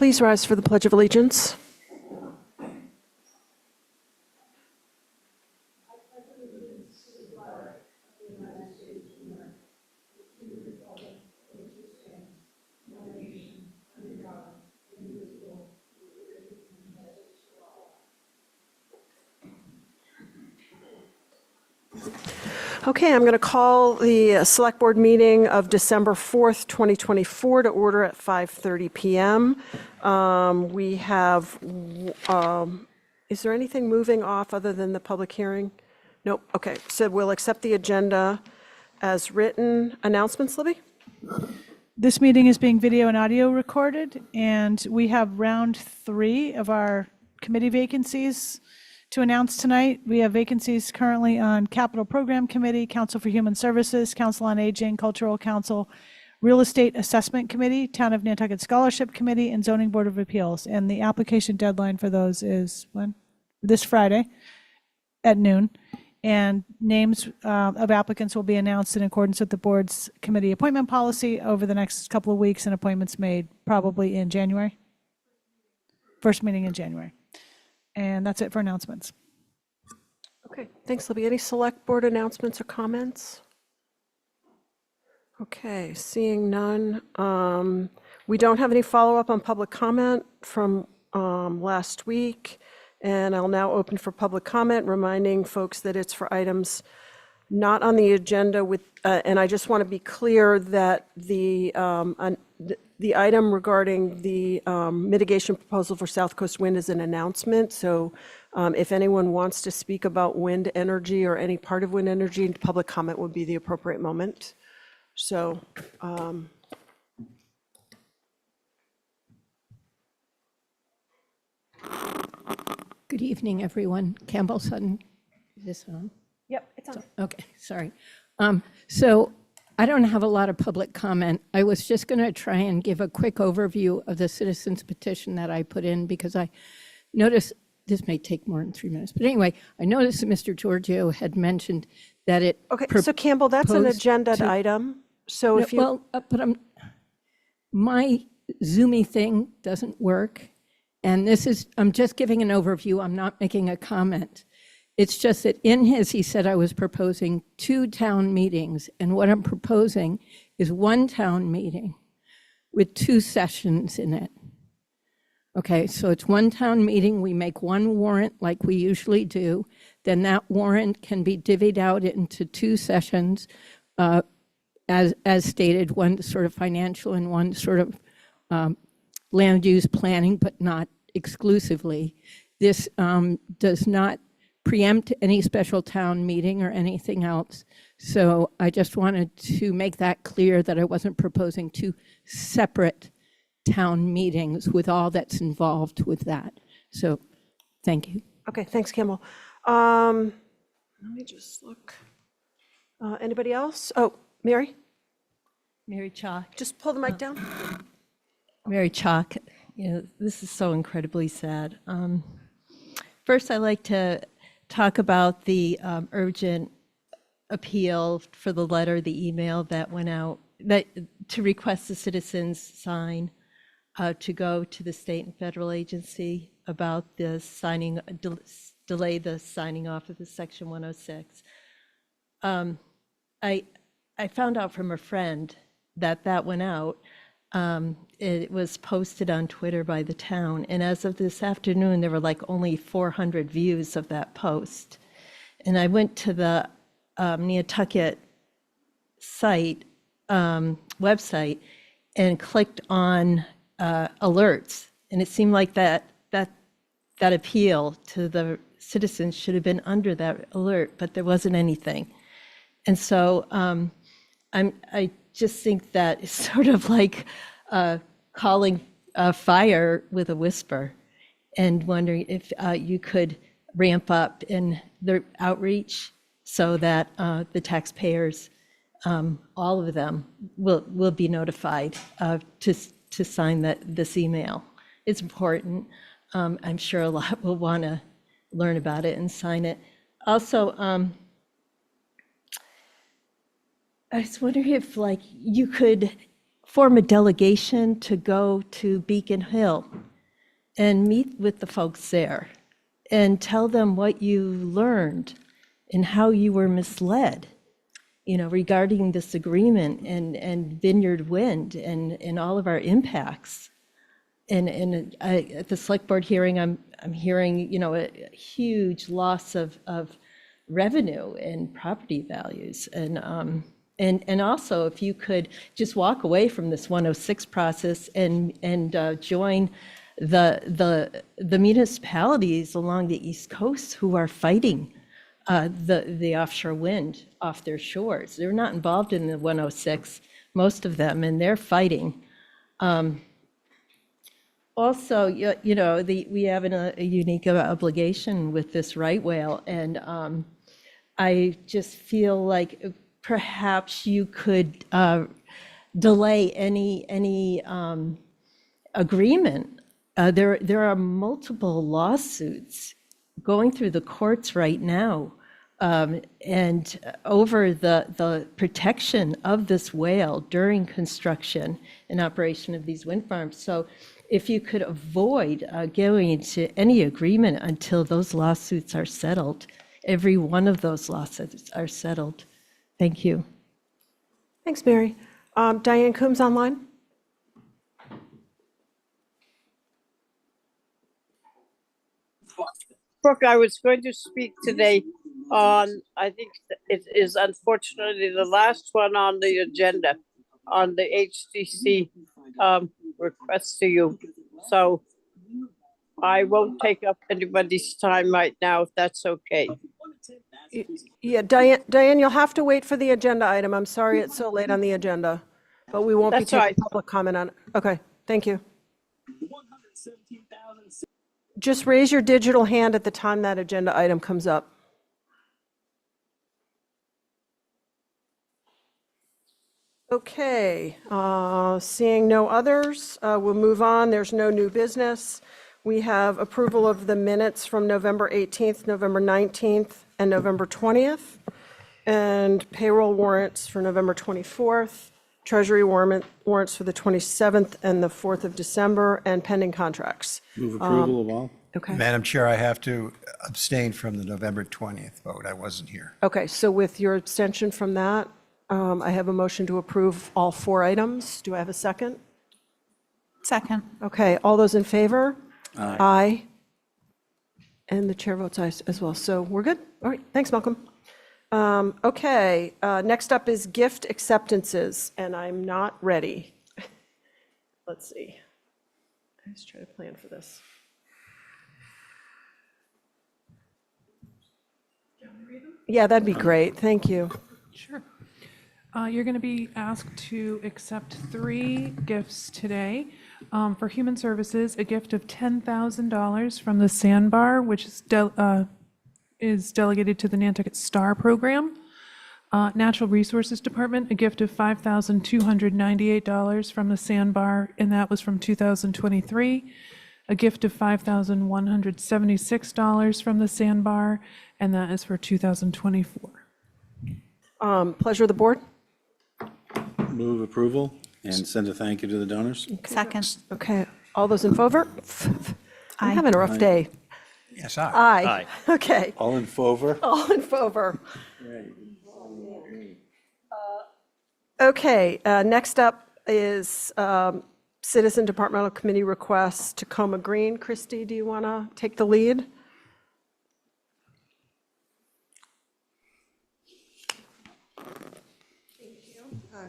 Please rise for the Pledge of Allegiance. Okay, I'm going to call the Select Board meeting of December 4th, 2024 to order at 5:30 p.m. We have, is there anything moving off other than the public hearing? Nope, okay, so we'll accept the agenda as written. Announcements, Libby? This meeting is being video and audio recorded, and we have round 3 of our committee vacancies to announce tonight. We have vacancies currently on Capital Program Committee, Council for Human Services, Council on Aging, Cultural Council, Real Estate Assessment Committee, Town of Nantucket Scholarship Committee, and Zoning Board of Appeals. And the application deadline for those is when? This Friday at noon. And names of applicants will be announced in accordance with the board's committee appointment policy over the next couple of weeks, and appointments made probably in January. First meeting in January. And that's it for announcements. Okay, thanks, Libby. Any select board announcements or comments? Okay, seeing none. We don't have any follow-up on public comment from last week, and I'll now open for public comment, reminding folks that it's for items not on the agenda with, and I just want to be clear that the item regarding the mitigation proposal for South Coast Wind is an announcement. So if anyone wants to speak about wind energy or any part of wind energy, public comment would be the appropriate moment. So good evening, everyone. Campbell Sutton. Is this on? yep, it's on. Okay, sorry. So I don't have a lot of public comment. I was just going to try and give a quick overview of the citizens petition that I put in, because I noticed, this may take more than 3 minutes, but anyway, I noticed that Mr. Giorgio had mentioned that it Okay, so Campbell, that's an agenda item. So if you... Well, but my Zoomy thing doesn't work, and I'm just giving an overview. I'm not making a comment. It's just that in he said I was proposing 2 town meetings, and what I'm proposing is 1 town meeting with 2 sessions in it. Okay, so it's 1 town meeting. We make 1 warrant like we usually do. Then that warrant can be divvied out into 2 sessions, as stated, 1 sort of financial and 1 sort of land use planning, but not exclusively. This does not preempt any special town meeting or anything else. So I just wanted to make that clear, that I wasn't proposing 2 separate town meetings with all that's involved with that. So thank you. Okay, thanks, Campbell. Let me just look. Anybody else? Oh, Mary? Mary Chalk. Just pull the mic down. Mary Chalk. This is so incredibly sad. First, I'd like to talk about the urgent appeal for the letter, the email that went out, that to request the citizens sign to go to the state and federal agency about the signing, delay the signing off of the Section 106. I found out from a friend that went out. It was posted on Twitter by the town, and as of this afternoon, there were like only 400 views of that post. And I went to the Nantucket site, website, and clicked on alerts, and it seemed like that appeal to the citizens should have been under that alert, but there wasn't anything. And so I just think that it's sort of like calling fire with a whisper, and wondering if you could ramp up in the outreach so that the taxpayers, all of them, will be notified to sign this email. It's important. I'm sure a lot will want to learn about it and sign it. Also, I was wondering if you could form a delegation to go to Beacon Hill and meet with the folks there and tell them what you learned and how you were misled, regarding this agreement and Vineyard Wind and all of our impacts. And at the select board hearing, I'm hearing, a huge loss of revenue and property values. And also, if you could just walk away from this 106 process and join the municipalities along the East Coast who are fighting the offshore wind off their shores. They're not involved in the 106, most of them, and they're fighting. Also, we have a unique obligation with this right whale, and I just feel like perhaps you could delay any agreement. There are multiple lawsuits going through the courts right now, and over the protection of this whale during construction and operation of these wind farms. So if you could avoid going into any agreement until those lawsuits are settled, every one of those lawsuits are settled. Thank you. Thanks, Mary. Diane Coombs online? Brooke, I was going to speak today on, I think it is unfortunately the last one on the agenda on the HDC request to you. So I won't take up anybody's time right now, if that's okay. Yeah, Diane, you'll have to wait for the agenda item. I'm sorry it's so late on the agenda, but we won't be That's all taking right. public comment on it. Okay, thank you. Just raise your digital hand at the time that agenda item comes up. Okay, seeing no others, we'll move on. There's no new business. We have approval of the minutes from November 18th, November 19th, and November 20th, and payroll warrants for November 24th, treasury warrants for the 27th and the 4th of December, and pending contracts. Move approval of all. Okay. Madam Chair, I have to abstain from the November 20th vote. I wasn't here. Okay, so with your abstention from that, I have a motion to approve all 4 items. Do I have a second? Second. Okay, all those in favor? Aye. And the chair votes aye as well. So we're good? All right, thanks, Malcolm. Okay, next up is gift acceptances, and I'm not ready. Let's see. Let's try to plan for this. Yeah, that'd be great. Thank you. Sure. You're going to be asked to accept 3 gifts today. For Human Services, a gift of $10,000 from the Sandbar, which is delegated to the Nantucket STAR program. Natural Resources Department, a gift of $5,298 from the Sandbar, and that was from 2023. A gift of $5,176 from the Sandbar, and that is for 2024. Pleasure of the board? Move approval and send a thank you to the donors. Second. Okay, all those in favor? I'm Aye. having a rough day. Yes, aye. Aye. Okay, All in favor? all in favor. Okay, next up is Citizen Departmental Committee requests, Ticcoma Green. Christy, do you want to take the lead?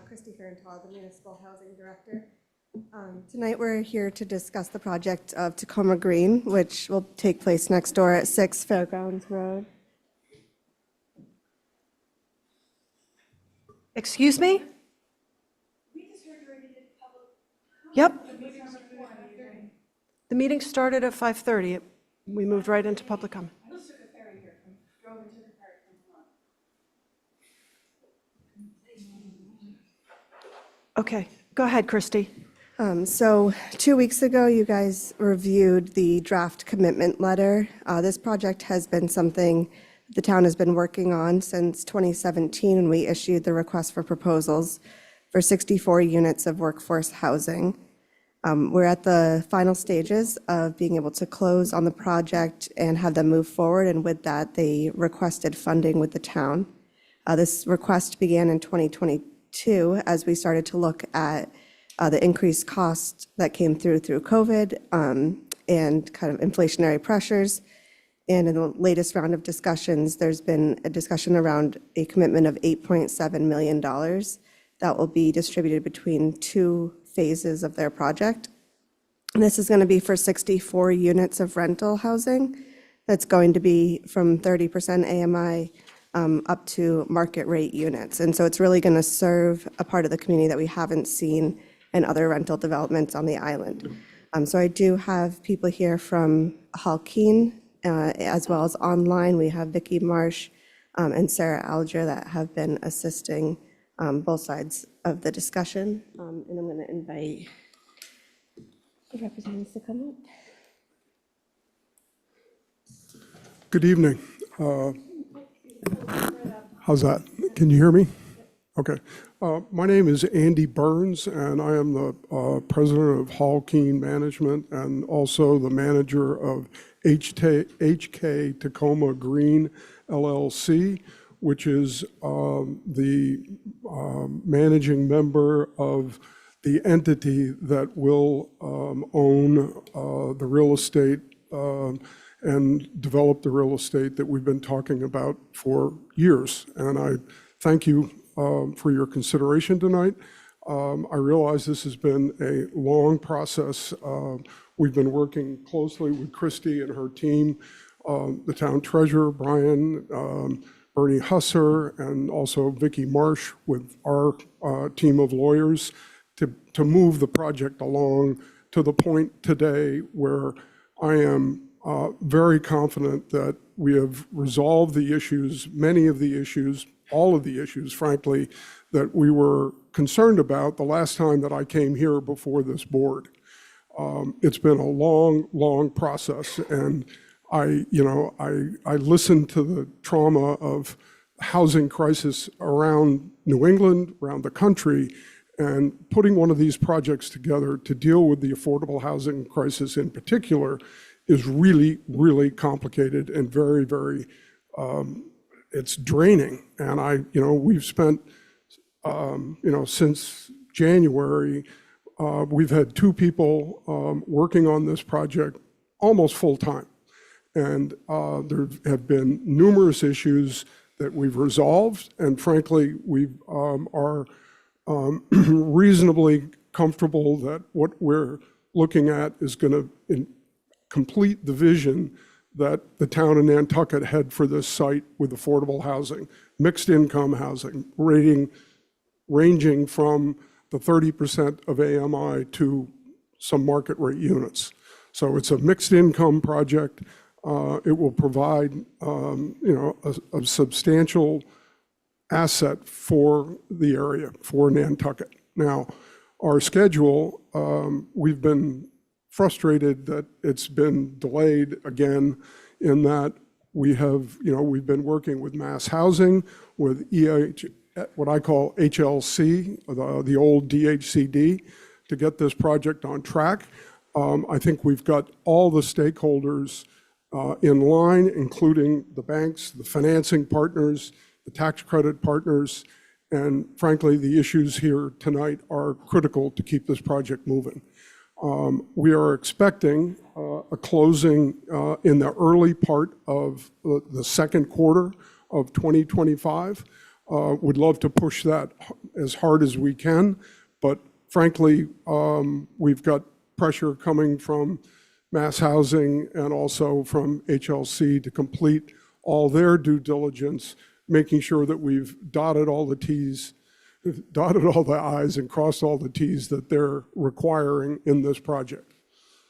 Christy Farenthal, the Municipal Housing Director. Tonight, we're here to discuss the project of Ticcoma Green, which will take place next door at 6 Fairgrounds Road. Excuse me? Yep. The meeting started at 5:30. We moved right into public comment. Okay, go ahead, Christy. So 2 weeks ago, you guys reviewed the draft commitment letter. This project has been something the town has been working on since 2017, when we issued the request for proposals. for 64 units of workforce housing. We're at the final stages of being able to close on the project and have them move forward, and with that, they requested funding with the town. This request began in 2022 as we started to look at the increased cost that came through COVID and kind of inflationary pressures. And in the latest round of discussions, there's been a discussion around a commitment of $8.7 million that will be distributed between 2 phases of their project. And this is going to be for 64 units of rental housing. That's going to be from 30% AMI up to market rate units. And so it's really going to serve a part of the community that we haven't seen in other rental developments on the island. So I do have people here from Halkeen, as well as online. We have Vicki Marsh and Sarah Alger that have been assisting both sides of the discussion. And I'm going to invite the representatives to come up. Good evening. How's that? Can you hear me? Okay. My name is Andy Burns, and I am the president of Halkeen Management and also the manager of HK Ticcoma Green LLC, which is the managing member of the entity that will own the real estate and develop the real estate that we've been talking about for years. And I thank you for your consideration tonight. I realize this has been a long process. We've been working closely with Christy and her team, the town treasurer, Brian, Bernie Husser, and also Vicki Marsh with our team of lawyers to move the project along to the point today where I am very confident that we have resolved the issues, many of the issues, all of the issues, frankly, that we were concerned about the last time that I came here before this board. It's been a long, long process, and I listened to the trauma of housing crisis around New England, around the country, and putting one of these projects together to deal with the affordable housing crisis in particular is really, really complicated and very, very, it's draining. And we've spent, since January, we've had 2 people working on this project almost full time. And there have been numerous issues that we've resolved. And frankly, we are reasonably comfortable that what we're looking at is going to complete the vision that the town of Nantucket had for this site with affordable housing, mixed income housing, ranging from the 30% of AMI to some market rate units. So it's a mixed income project. It will provide a substantial asset for the area, for Nantucket. Now, our schedule, we've been frustrated that it's been delayed again in that we've been working with Mass Housing, with what I call HLC, the old DHCD, to get this project on track. I think we've got all the stakeholders in line, including the banks, the financing partners, the tax credit partners, and frankly, the issues here tonight are critical to keep this project moving. We are expecting a closing in the early part of the second quarter of 2025. We'd love to push that as hard as we can, but frankly, we've got pressure coming from Mass Housing and also from HLC to complete all their due diligence, making sure that we've dotted all the T's, dotted all the I's and crossed all the T's that they're requiring in this project.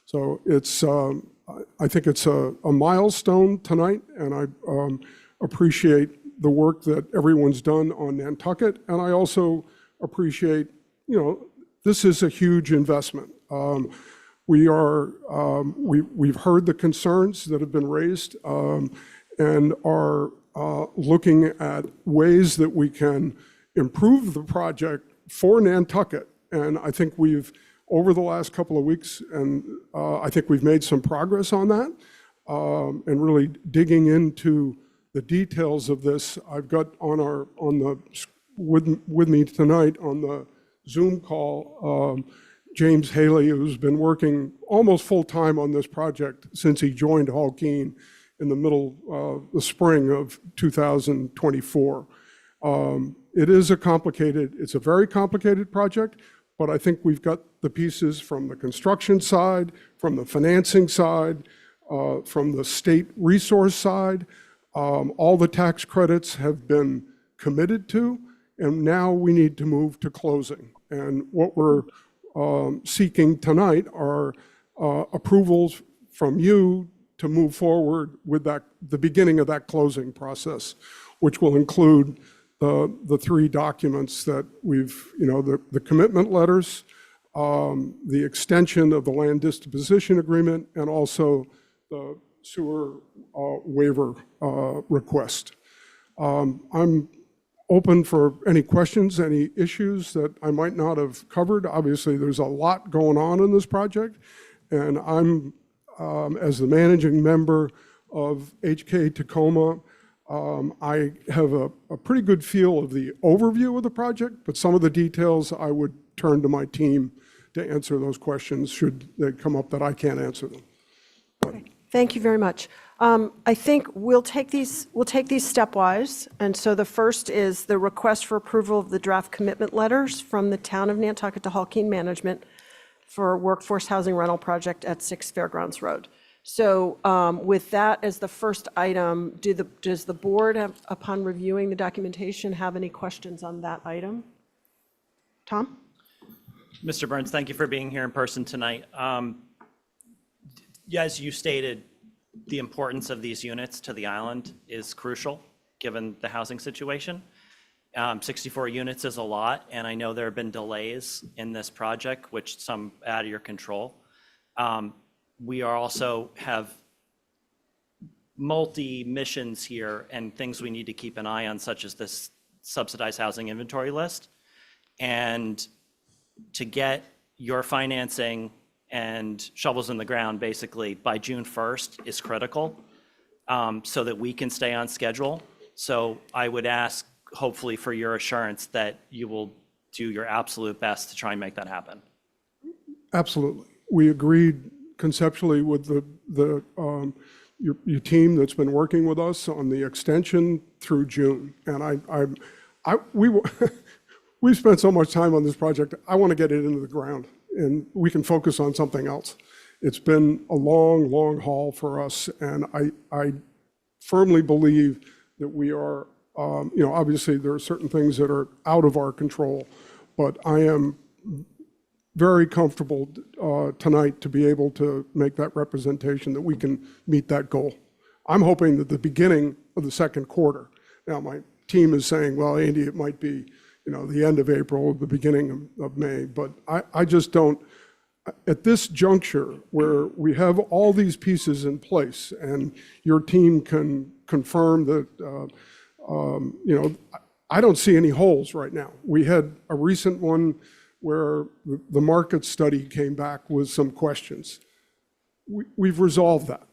So it's, I think it's a milestone tonight, and I appreciate the work that everyone's done on Nantucket, and I also appreciate, this is a huge investment. We've heard the concerns that have been raised and are looking at ways that we can improve the project for Nantucket. And I think over the last couple of weeks, and I think we've made some progress on that, and really digging into the details of this. I've got with me tonight on the Zoom call, James Haley, who's been working almost full-time on this project since he joined Hall-Keene in the spring of 2024. It's a very complicated project, but I think we've got the pieces from the construction side, from the financing side, from the state resource side. All the tax credits have been committed to, and now we need to move to closing. And what we're seeking tonight are approvals from you to move forward with the beginning of that closing process, which will include the three documents that the commitment letters, the extension of the land disposition agreement, and also the sewer waiver request. I'm open for any questions, any issues that I might not have covered. Obviously, there's a lot going on in this project, and I'm, as the managing member of HK Ticcoma, I have a pretty good feel of the overview of the project, but some of the details I would turn to my team to answer those questions should they come up that I can't answer them. Okay, thank you very much. I think we'll take these stepwise. And so the first is the request for approval of the draft commitment letters from the town of Nantucket to Hall-Keene Management for workforce housing rental project at 6 Fairgrounds Road. So with that as the first item, does the board, upon reviewing the documentation, have any questions on that item? Tom? Mr. Burns, thank you for being here in person tonight. As you stated, the importance of these units to the island is crucial, given the housing situation. 64 units is a lot, and I know there have been delays in this project, which some out of your control. We also have multi-missions here and things we need to keep an eye on, such as this subsidized housing inventory list. And to get your financing and shovels in the ground basically by June 1st is critical, so that we can stay on schedule. So I would ask, hopefully, for your assurance that you will do your absolute best to try and make that happen. Absolutely. We agreed conceptually with your team that's been working with us on the extension through June. And we've spent so much time on this project. I want to get it into the ground and we can focus on something else. It's been a long, long haul for us. And I firmly believe that we are, obviously there are certain things that are out of our control, but I am very comfortable tonight to be able to make that representation that we can meet that goal. I'm hoping that the beginning of the second quarter. Now, my team is saying, well, Andy, it might be, the end of April, the beginning of May, but I just don't, at this juncture where we have all these pieces in place and your team can confirm that, I don't see any holes right now. We had a recent one where the market study came back with some questions. We've resolved that.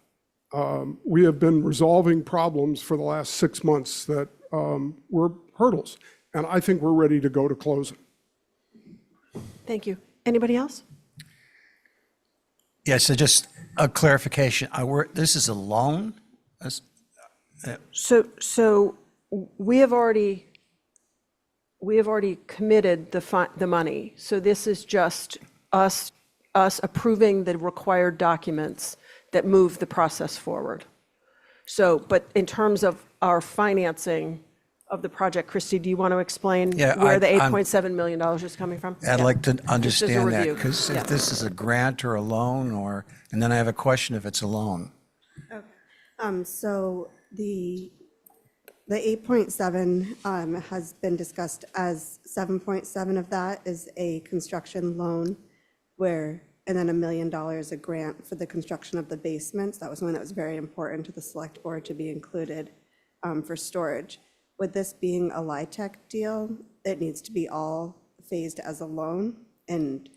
We have been resolving problems for the last 6 months that were hurdles, and I think we're ready to go to closing. Thank you. Anybody else? Yeah, so just a clarification. This is a loan? So we have already committed the money. So this is just us approving the required documents that move the process forward. So, but in terms of our financing of the project, Christy, do you want to explain where the $8.7 million is coming from? I'd like to understand that, review. because if this is a grant or a loan, and then I have a question if it's a loan. So the 8.7 has been discussed as 7.7 of that is a construction loan and then $1 million a grant for the construction of the basements. That was one that was very important to the select board to be included for storage. With this being a LIHTC deal, it needs to be all phased as a loan. And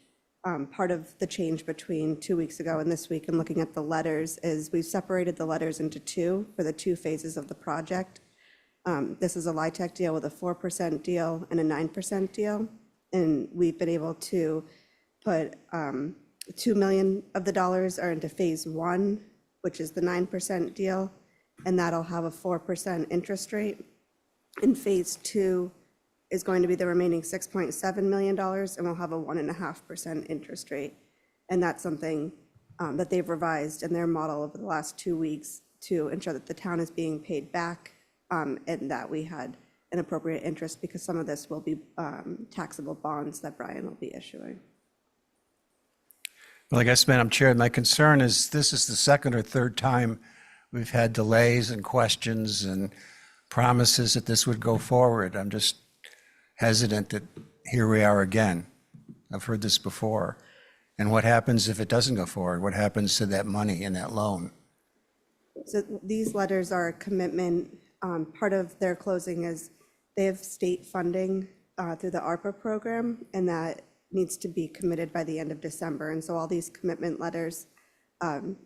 part of the change between 2 weeks ago and this week and looking at the letters is we've separated the letters into two for the two phases of the project. This is a LIHTC deal with a 4% deal and a 9% deal. And we've been able to put $2 million of the dollars are into phase one, which is the 9% deal, and that'll have a 4% interest rate. And phase two is going to be the remaining $6.7 million, and we'll have a 1.5% interest rate. And that's something that they've revised in their model over the last 2 weeks to ensure that the town is being paid back, and that we had an appropriate interest, because some of this will be taxable bonds that Brian will be issuing. Well, I guess, Madam Chair, my concern is this is the second or third time we've had delays and questions and promises that this would go forward. I'm just hesitant that here we are again. I've heard this before. And what happens if it doesn't go forward? What happens to that money in that loan? So these letters are a commitment. Part of their closing is they have state funding through the ARPA program, and that needs to be committed by the end of December. And so all these commitment letters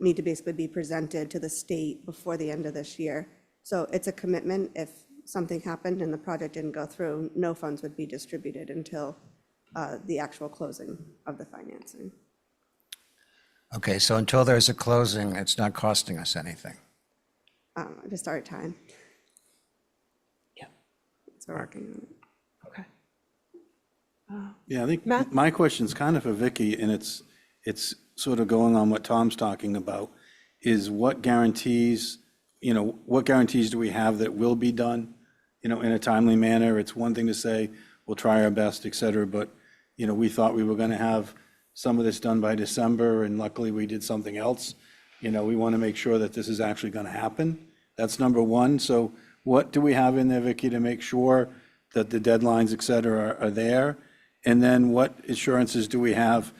need to basically be presented to the state before the end of this year. So it's a commitment. If something happened and the project didn't go through, no funds would be distributed until the actual closing of the financing. Okay, so until there's a closing, it's not costing us anything. Just our time. Yeah. So we're working on it. Okay. Yeah, I think Matt? my question's kind of for Vicky, and it's sort of going on what Tom's talking about, is what guarantees do we have that will be done, in a timely manner? It's one thing to say, we'll try our best, et cetera, but, we thought we were going to have some of this done by December, and luckily we did something else. We want to make sure that this is actually going to happen. That's number one. So what do we have in there, Vicky, to make sure that the deadlines, et cetera, are there? And then what assurances do we have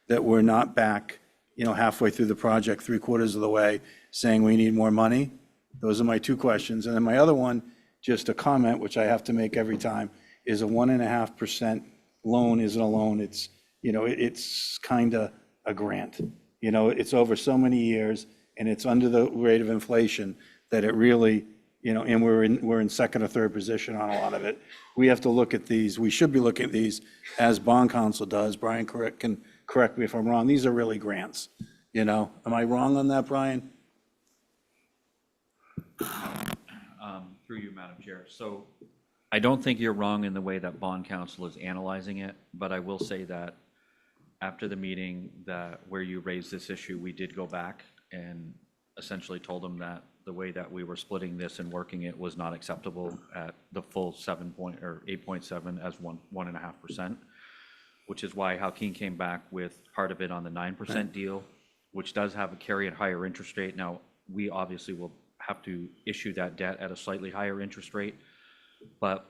that we're not back, halfway through the project, 3/4 of the way, saying we need more money? Those are my two questions. And then my other one, just a comment, which I have to make every time, is a 1.5% loan isn't a loan. It's, it's kind of a grant. It's over so many years, and it's under the rate of inflation that it really, and we're in second or third position on a lot of it. We have to look at these, we should be looking at these as bond counsel does. Brian can correct me if I'm wrong. These are really grants, Am I wrong on that, Brian? Through you, Madam Chair. So I don't think you're wrong in the way that bond counsel is analyzing it, but I will say that after the meeting where you raised this issue, we did go back and essentially told them that the way that we were splitting this and working it was not acceptable at the full 8.7 as 1.5%, which is why Joaquin came back with part of it on the 9% deal, which does have a carry at higher interest rate. Now, we obviously will have to issue that debt at a slightly higher interest rate, but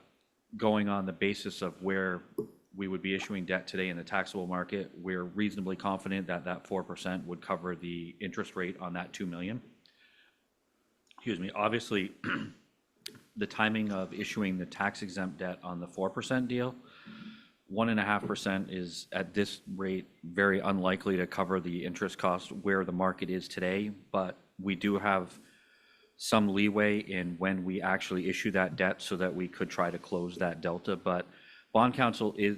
going on the basis of where we would be issuing debt today in the taxable market, we're reasonably confident that that 4% would cover the interest rate on that $2 million. Excuse me. Obviously, the timing of issuing the tax exempt debt on the 4% deal, 1.5% is at this rate very unlikely to cover the interest cost where the market is today, but we do have some leeway in when we actually issue that debt so that we could try to close that delta. But bond counsel is,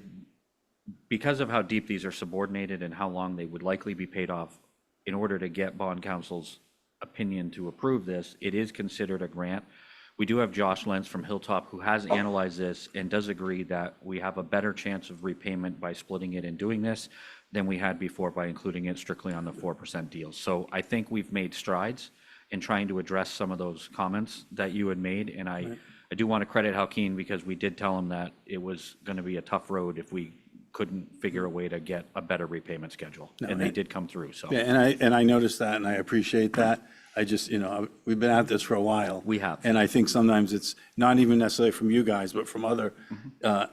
because of how deep these are subordinated and how long they would likely be paid off, in order to get bond counsel's opinion to approve this, it is considered a grant. We do have Josh Lentz from Hilltop who has analyzed this and does agree that we have a better chance of repayment by splitting it and doing this than we had before by including it strictly on the 4% deal. So I think we've made strides in trying to address some of those comments that you had made. And I do want to credit Joaquin, because we did tell him that it was going to be a tough road if we couldn't figure a way to get a better repayment schedule. And they did come through, so. Yeah, and I noticed that, and I appreciate that. I just, we've been at this for a while. We have. And I think sometimes it's not even necessarily from you guys, but from other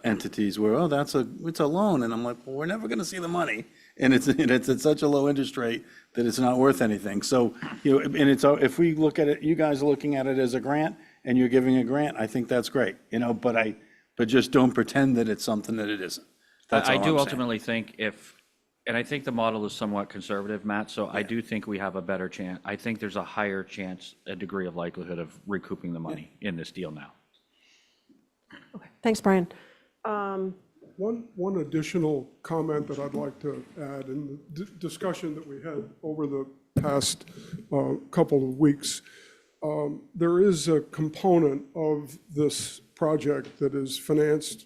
entities where, it's a loan. And I'm like, well, we're never going to see the money. And it's at such a low interest rate that it's not worth anything. So, and if we look at it, you guys are looking at it as a grant and you're giving a grant, I think that's great, but just don't pretend that it's something that it isn't. That's I all do I'm saying. ultimately think and I think the model is somewhat conservative, Matt, so I do think we have a better chance. I think there's a higher chance, a degree of likelihood of recouping the money in this deal now. Thanks, Brian. One additional comment that I'd like to add in the discussion that we had over the past couple of weeks, there is a component of this project that is financed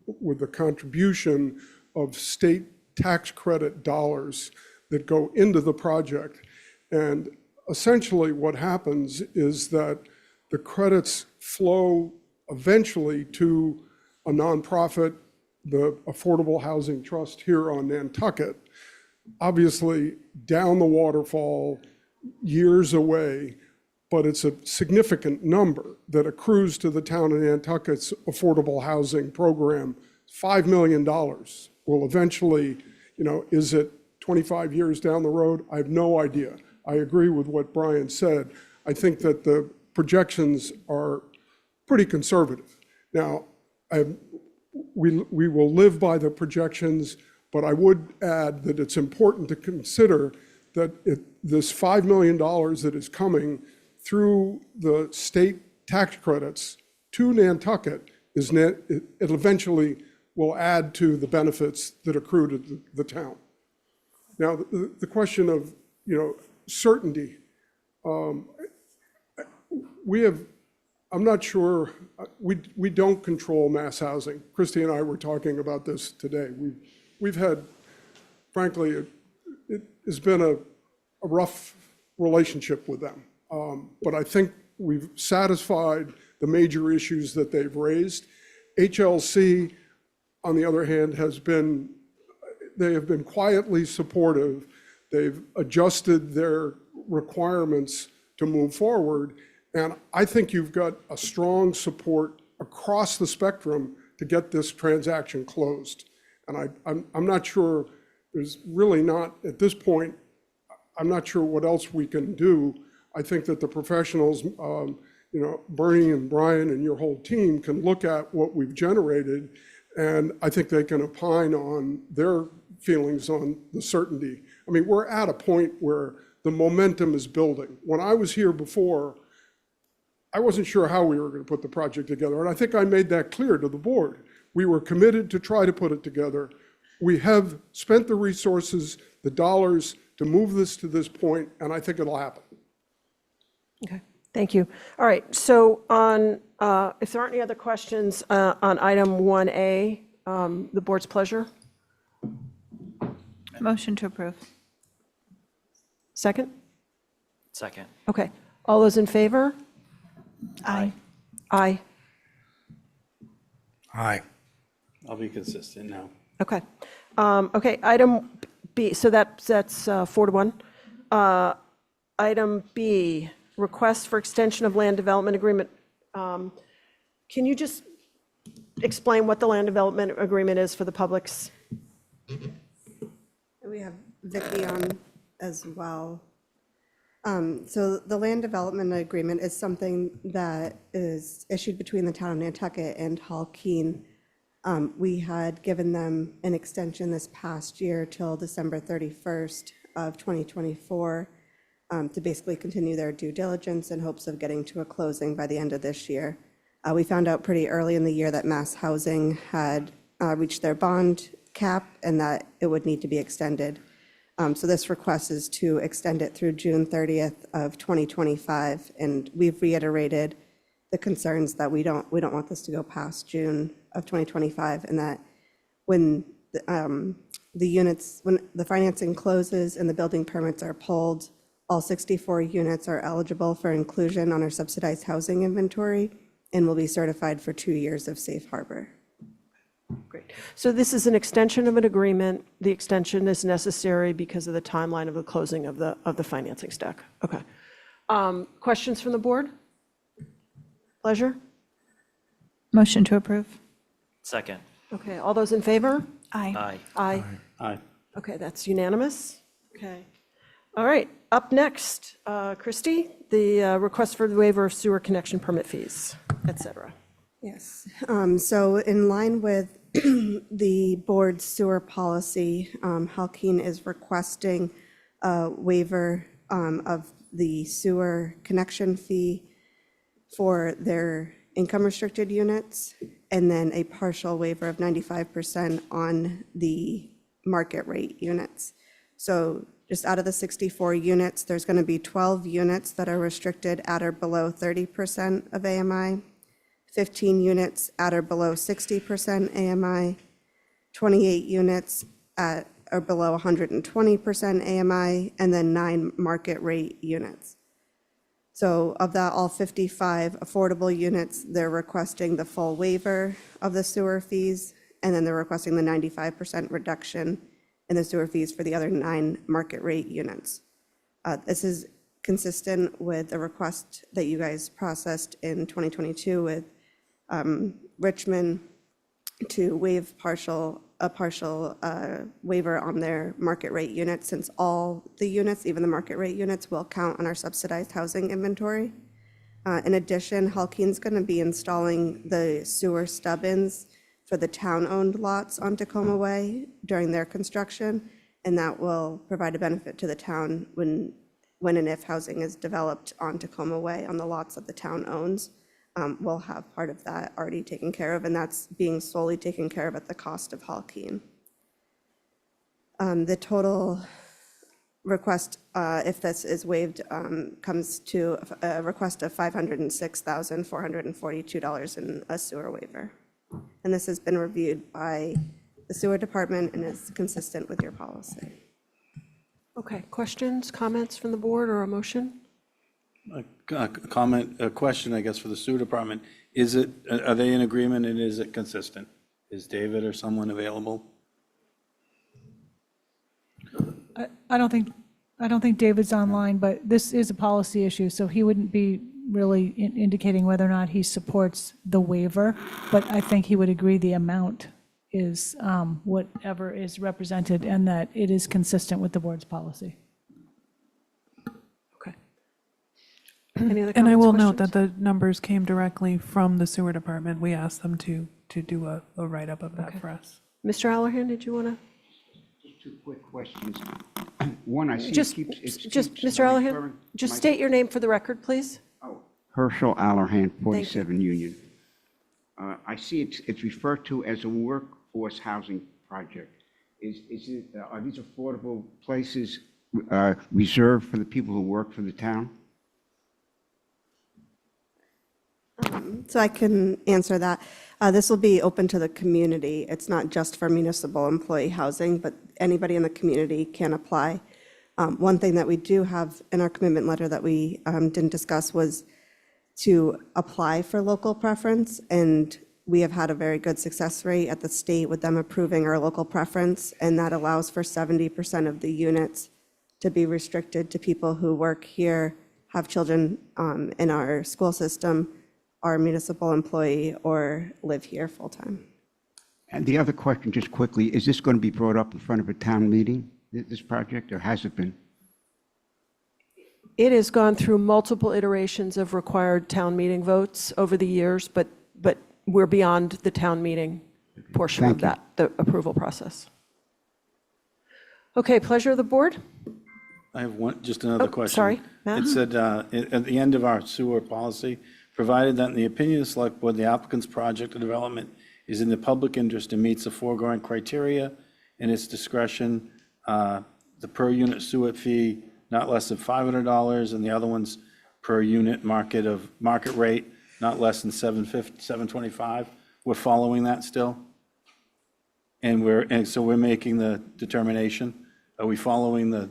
with the contribution of state tax credit dollars that go into the project. And essentially what happens is that the credits flow eventually to a nonprofit, the Affordable Housing Trust here on Nantucket, obviously down the waterfall, years away, but it's a significant number that accrues to the town of Nantucket's affordable housing program. $5 million will eventually, is it 25 years down the road? I have no idea. I agree with what Brian said. I think that the projections are pretty conservative. Now, we will live by the projections, but I would add that it's important to consider that this $5 million that is coming through the state tax credits to Nantucket it eventually will add to the benefits that accrue to the town. Now, the question of, certainty, I'm not sure, we don't control mass housing. Christy and I were talking about this today. We've had, frankly, it has been a rough relationship with them. But I think we've satisfied the major issues that they've raised. HLC, on the other hand, they have been quietly supportive. They've adjusted their requirements to move forward. And I think you've got a strong support across the spectrum to get this transaction closed. And I'm not sure, there's really not, at this point, I'm not sure what else we can do. I think that the professionals, Bernie and Brian and your whole team can look at what we've generated, and I think they can opine on their feelings on the certainty. I mean, we're at a point where the momentum is building. When I was here before, I wasn't sure how we were going to put the project together, and I think I made that clear to the board. We were committed to try to put it together. We have spent the resources, the dollars to move this to this point, and I think it'll happen. Okay, thank you. All right, so if there aren't any other questions on item 1A, the board's pleasure. Motion to approve. Second? Second. Okay, all those in favor? Aye. Aye. Aye. I'll be consistent now. Okay. Okay, item B, so that's 4-1. Item B, request for extension of land development agreement. Can you just explain what the land development agreement is for the publics? We have Vicky on as well. So the land development agreement is something that is issued between the town of Nantucket and Hall Keene. We had given them an extension this past year till December 31st of 2024 to basically continue their due diligence in hopes of getting to a closing by the end of this year. We found out pretty early in the year that Mass Housing had reached their bond cap and that it would need to be extended. So this request is to extend it through June 30th of 2025, and we've reiterated the concerns that we don't want this to go past June of 2025, and that when when the financing closes and the building permits are pulled, all 64 units are eligible for inclusion on our subsidized housing inventory and will be certified for 2 years of safe harbor. Great. So this is an extension of an agreement. The extension is necessary because of the timeline of the closing of the financing stack. Okay. Questions from the board? Pleasure? Motion to approve. Second. Okay, all those in favor? Aye. Aye. Aye. Aye. Okay, that's unanimous. Okay. All right, up next, Christy, the request for the waiver of sewer connection permit fees, et cetera. Yes. So in line with the board's sewer policy, Halkeen is requesting a waiver of the sewer connection fee for their income restricted units, and then a partial waiver of 95% on the market rate units. So just out of the 64 units, there's going to be 12 units that are restricted at or below 30% of AMI, 15 units at or below 60% AMI, 28 units at or below 120% AMI, and then 9 market rate units. So of that, all 55 affordable units, they're requesting the full waiver of the sewer fees, and then they're requesting the 95% reduction in the sewer fees for the other 9 market rate units. This is consistent with the request that you guys processed in 2022 with Richmond to waive a partial waiver on their market rate units, since all the units, even the market rate units, will count on our subsidized housing inventory. In addition, Halkeen's going to be installing the sewer stub-ins for the town-owned lots on Ticcoma Way during their construction, and that will provide a benefit to the town when and if housing is developed on Ticcoma Way on the lots that the town owns. We'll have part of that already taken care of, and that's being solely taken care of at the cost of Halkeen. The total request, if this is waived, comes to a request of $506,442 in a sewer waiver. And this has been reviewed by the sewer department and is consistent with your policy. Okay, questions, comments from the board, or a motion? A question, I guess, for the sewer department. Are they in agreement, and is it consistent? Is David or someone available? I don't think David's online, but this is a policy issue, so he wouldn't be really indicating whether or not he supports the waiver, but I think he would agree the amount is whatever is represented and that it is consistent with the board's policy. Okay. Any other And I comments, will note that questions? the numbers came directly from the sewer department. We asked them to do a write-up of that for us. Mr. Allahan, did you want to? Just 2 quick questions. One, I see it Just, keeps Mr. Allahan, referring- just state your name for the record, please. Herschel Allahan, 47 Union. I see it's referred to as a workforce housing project. Are these affordable places reserved for the people who work for the town? So I can answer that. This will be open to the community. It's not just for municipal employee housing, but anybody in the community can apply. One thing that we do have in our commitment letter that we didn't discuss was to apply for local preference, and we have had a very good success rate at the state with them approving our local preference, and that allows for 70% of the units to be restricted to people who work here, have children in our school system, are a municipal employee, or live here full-time. And the other question, just quickly, is this going to be brought up in front of a town meeting, this project, or has it been? It has gone through multiple iterations of required town meeting votes over the years, but we're beyond the town meeting portion of Thank you. that, the approval process. Okay, pleasure of the board? I have just another Oh, question. sorry, Matt? It said, at the end of our sewer policy, provided that in the opinion of the select board, the applicant's project or development is in the public interest and meets the foregoing criteria, in its discretion, the per unit sewer fee not less than $500, and the other one's per unit market rate, not less than $725. We're following that still? And so we're making the determination? Are we following the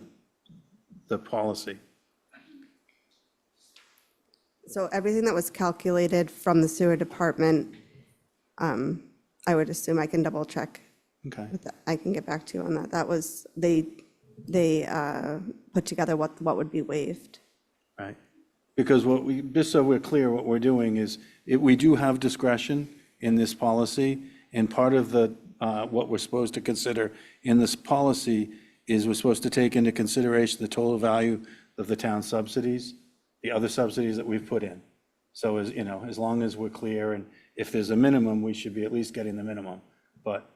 policy? So everything that was calculated from the sewer department, I would assume, I can double check. Okay. I can get back to you on that. That was, they put together what would be waived. Right. Because just so we're clear, what we're doing is, we do have discretion in this policy, and part of what we're supposed to consider in this policy is we're supposed to take into consideration the total value of the town subsidies, the other subsidies that we've put in. So as long as we're clear, and if there's a minimum, we should be at least getting the minimum. But,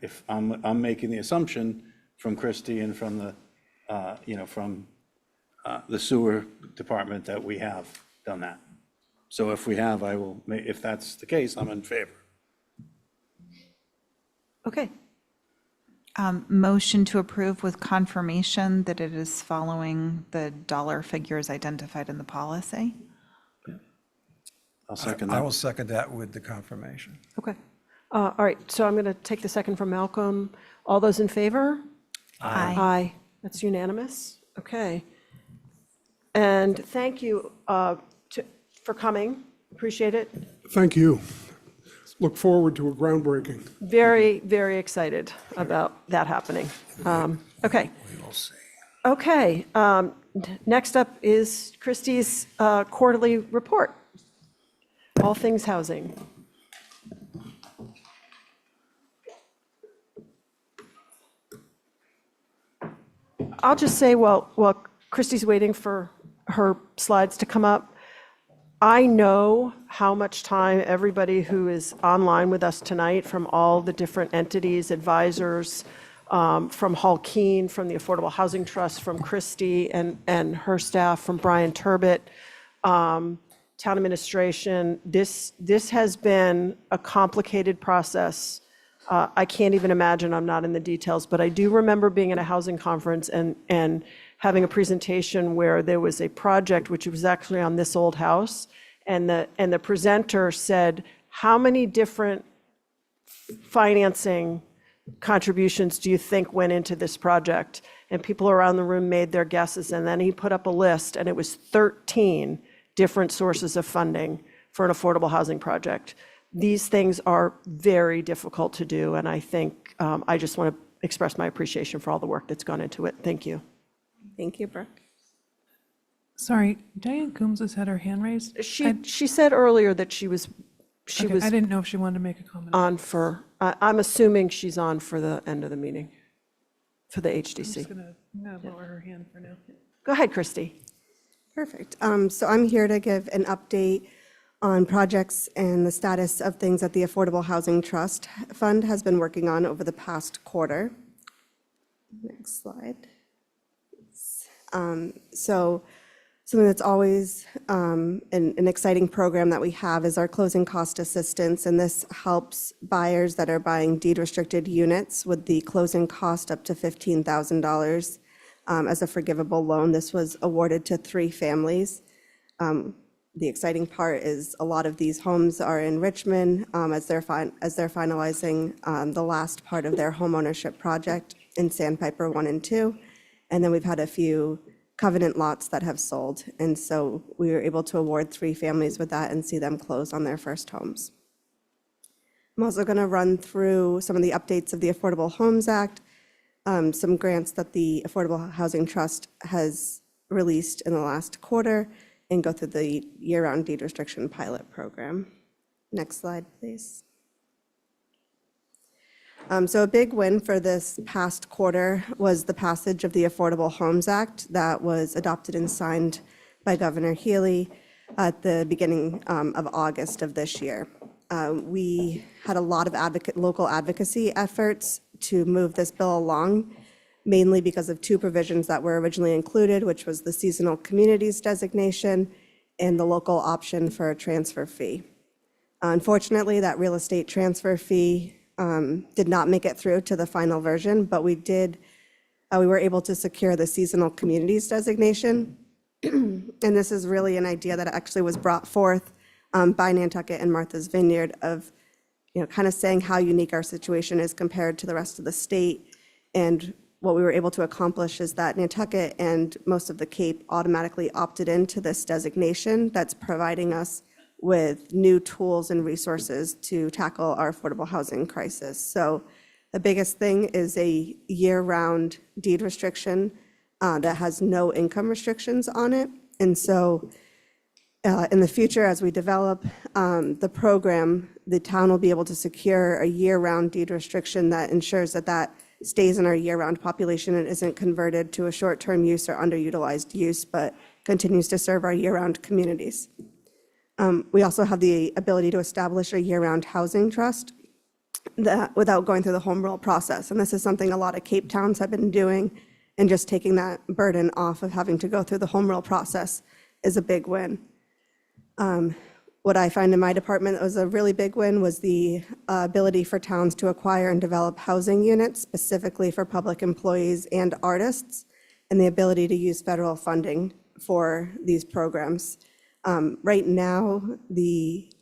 if I'm making the assumption from Christie and from from the sewer department that we have done that. So if we have, if that's the case, I'm in favor. Okay, Motion to approve with confirmation that it is following the dollar figures identified in the policy. I'll second I that. will second that with the confirmation. okay. All right, so I'm going to take the second from Malcolm. All those in favor? Aye. Aye. That's unanimous. Okay. And thank you for coming. Appreciate it. Thank you. Look forward to a groundbreaking. Very, very excited about that happening. Okay. We will see. Okay. Next up is Christie's quarterly report. All things housing. I'll just say, while Christie's waiting for her slides to come up, I know how much time everybody who is online with us tonight from all the different entities, advisors, from Hall Keene, from the Affordable Housing Trust, from Christie and her staff, from Brian Turbett, town administration. This has been a complicated process. I can't even imagine, I'm not in the details, but I do remember being at a housing conference and having a presentation where there was a project which was actually on this old house, and the presenter said, how many different financing contributions do you think went into this project? And people around the room made their guesses, and then he put up a list, and it was 13 different sources of funding for an affordable housing project. These things are very difficult to do, and I think I just want to express my appreciation for all the work that's gone into it. Thank you. Thank you, Brooke. Sorry, Diane Coombs has had her hand raised. She said earlier that she was Okay, I didn't know if she wanted to make a comment. on for, I'm assuming she's on for the end of the meeting, for the I'm just HDC. gonna lower her hand for now. Go ahead, Christy. Perfect. So I'm here to give an update on projects and the status of things that the Affordable Housing Trust Fund has been working on over the past quarter. Next slide. So something that's always an exciting program that we have is our closing cost assistance, and this helps buyers that are buying deed-restricted units with the closing cost up to $15,000 as a forgivable loan. This was awarded to 3 families. The exciting part is a lot of these homes are in Richmond as they're finalizing the last part of their homeownership project in Sandpiper 1 and 2. And then we've had a few covenant lots that have sold. And so we were able to award 3 families with that and see them close on their first homes. I'm also going to run through some of the updates of the Affordable Homes Act, some grants that the Affordable Housing Trust has released in the last quarter, and go through the year-round deed restriction pilot program. Next slide, please. So a big win for this past quarter was the passage of the Affordable Homes Act that was adopted and signed by Governor Healy at the beginning of August of this year. We had a lot of local advocacy efforts to move this bill along, mainly because of 2 provisions that were originally included, which was the seasonal communities designation and the local option for a transfer fee. Unfortunately, that real estate transfer fee did not make it through to the final version, but we were able to secure the seasonal communities designation. And this is really an idea that actually was brought forth by Nantucket and Martha's Vineyard of, kind of saying how unique our situation is compared to the rest of the state. And what we were able to accomplish is that Nantucket and most of the Cape automatically opted into this designation that's providing us with new tools and resources to tackle our affordable housing crisis. So the biggest thing is a year-round deed restriction that has no income restrictions on it. And so in the future, as we develop the program, the town will be able to secure a year-round deed restriction that ensures that that stays in our year-round population and isn't converted to a short-term use or underutilized use, but continues to serve our year-round communities. We also have the ability to establish a year-round housing trust. that without going through the home rule process. And this is something a lot of Cape Towns have been doing, and just taking that burden off of having to go through the home rule process is a big win. What I find in my department that was a really big win was the ability for towns to acquire and develop housing units specifically for public employees and artists, and the ability to use federal funding for these programs. Right now, the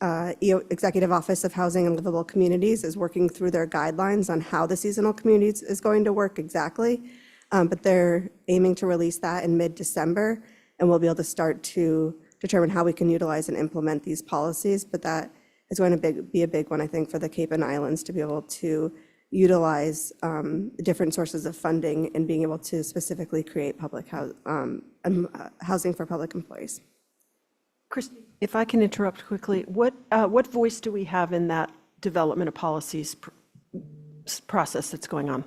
Executive Office of Housing and Livable Communities is working through their guidelines on how the seasonal communities is going to work exactly, but they're aiming to release that in mid-December, and we'll be able to start to determine how we can utilize and implement these policies. But that is going to be a big one, I think, for the Cape and Islands to be able to utilize different sources of funding and being able to specifically create public housing for public employees. Chris, if I can interrupt quickly, what voice do we have in that development of policies process that's going on?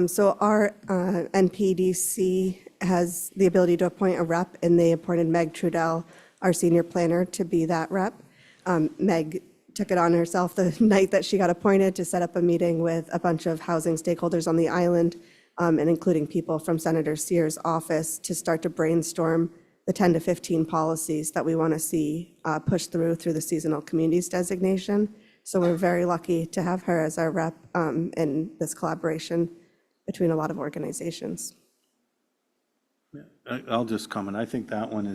So our NPDC has the ability to appoint a rep, and they appointed Meg Trudell, our senior planner, to be that rep. Meg took it on herself the night that she got appointed to set up a meeting with a bunch of housing stakeholders on the island, and including people from Senator Sears' office, to start to brainstorm the 10 to 15 policies that we want to see pushed through the seasonal communities designation. So we're very lucky to have her as our rep in this collaboration between a lot of organizations. I'll just comment. I think that one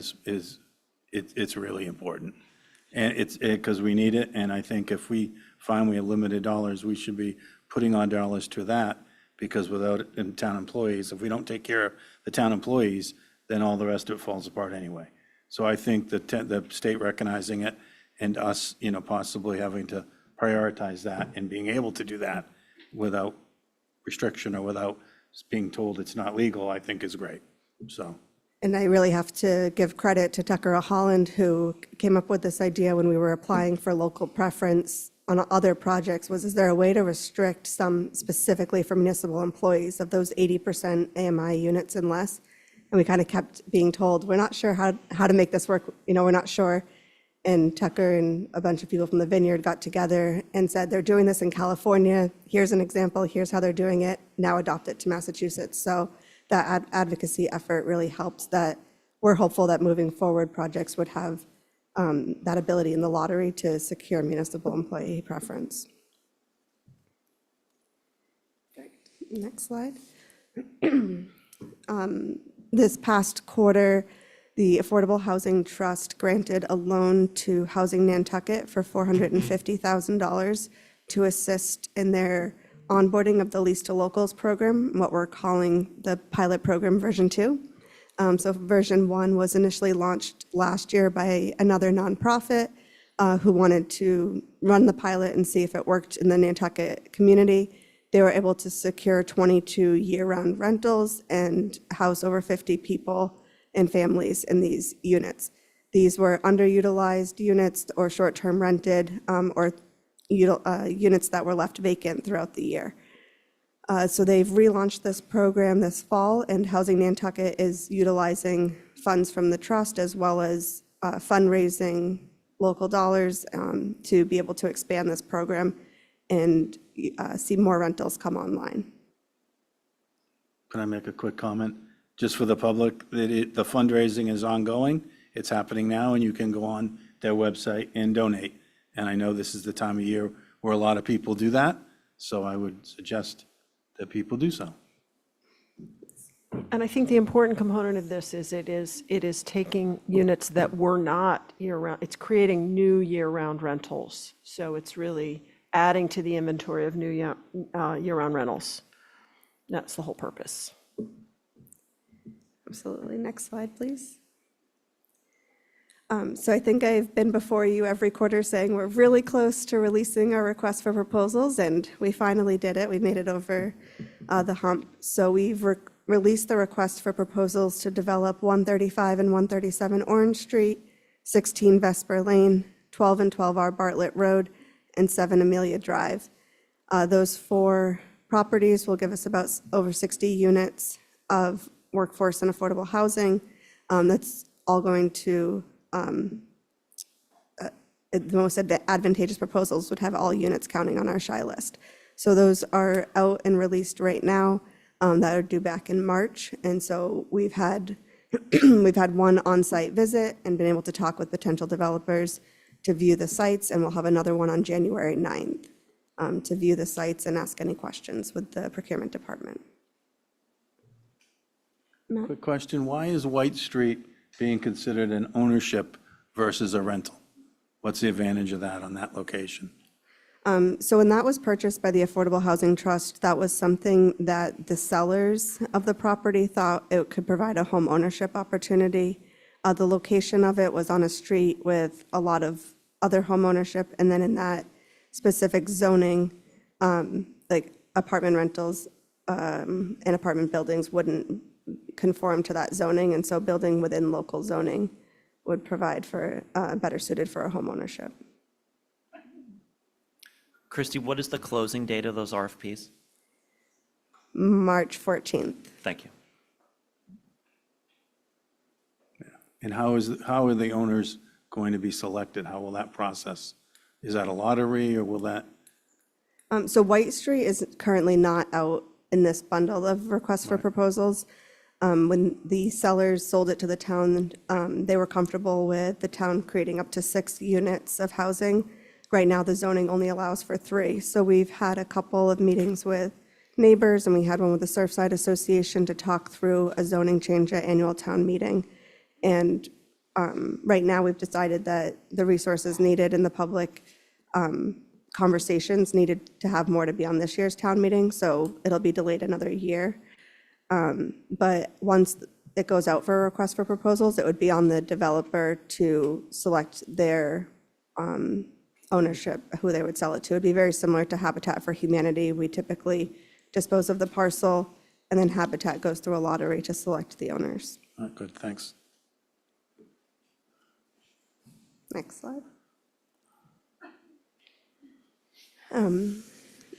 it's really important. And it's because we need it. And I think if we find we have limited dollars, we should be putting our dollars to that, because without town employees, if we don't take care of the town employees, then all the rest of it falls apart anyway. So I think the state recognizing it and us, possibly having to prioritize that and being able to do that without restriction or without being told it's not legal, I think is great. So. And I really have to give credit to Tucker Holland, who came up with this idea when we were applying for local preference on other projects. Is there a way to restrict some specifically for municipal employees of those 80% AMI units and less? And we kind of kept being told, we're not sure how to make this work. We're not sure. And Tucker and a bunch of people from the Vineyard got together and said, they're doing this in California. Here's an example. Here's how they're doing it. Now adopt it to Massachusetts. So that advocacy effort really helps. That we're hopeful that moving forward, projects would have that ability in the lottery to secure municipal employee preference. Next slide. This past quarter, the Affordable Housing Trust granted a loan to Housing Nantucket for $450,000 to assist in their onboarding of the Lease to Locals program, what we're calling the pilot program version 2. So version 1 was initially launched last year by another nonprofit who wanted to run the pilot and see if it worked in the Nantucket community. They were able to secure 22 year-round rentals and house over 50 people and families in these units. These were underutilized units or short-term rented or units that were left vacant throughout the year. So they've relaunched this program this fall, and Housing Nantucket is utilizing funds from the trust as well as fundraising local dollars to be able to expand this program and see more rentals come online. Can I make a quick comment? Just for the public, the fundraising is ongoing. It's happening now, and you can go on their website and donate. And I know this is the time of year where a lot of people do that, so I would suggest that people do so. And I think the important component of this is it is taking units that were not year-round, it's creating new year-round rentals. So it's really adding to the inventory of new year-round rentals. That's the whole purpose. Absolutely. Next slide, please. So I think I've been before you every quarter saying we're really close to releasing our request for proposals, and we finally did it. We made it over the hump. So we've released the request for proposals to develop 135 and 137 Orange Street, 16 Vesper Lane, 12 and 12R Bartlett Road, and 7 Amelia Drive. Those 4 properties will give us about over 60 units of workforce and affordable housing. That's all going to the most advantageous proposals would have all units counting on our SHI list. So those are out and released right now, that are due back in March. And so we've had we've had one on-site visit and been able to talk with potential developers to view the sites, and we'll have another one on January 9th to view the sites and ask any questions with the procurement department. Quick question, why is White Street being considered an ownership versus a rental? What's the advantage of that on that location? So when that was purchased by the Affordable Housing Trust, that was something that the sellers of the property thought it could provide a home ownership opportunity. The location of it was on a street with a lot of other home ownership, and then in that specific zoning, like apartment rentals and apartment buildings wouldn't conform to that zoning, and so building within local zoning would provide for, better suited for a home ownership. Christy, what is the closing date of those RFPs? March 14th. Thank you. And how are the owners going to be selected? How will that process? Is that a lottery or will that? So White Street is currently not out in this bundle of requests for proposals. When the sellers sold it to the town, they were comfortable with the town creating up to 6 units of housing. Right now, the zoning only allows for 3. So we've had a couple of meetings with neighbors, and we had one with the Surfside Association to talk through a zoning change at annual town meeting. And right now, we've decided that the resources needed and the public conversations needed to have more to be on this year's town meeting, so it'll be delayed another year. But once it goes out for a request for proposals, it would be on the developer to select their ownership, who they would sell it to. It'd be very similar to Habitat for Humanity. We typically dispose of the parcel, and then Habitat goes through a lottery to select the owners. Good, thanks. Next slide.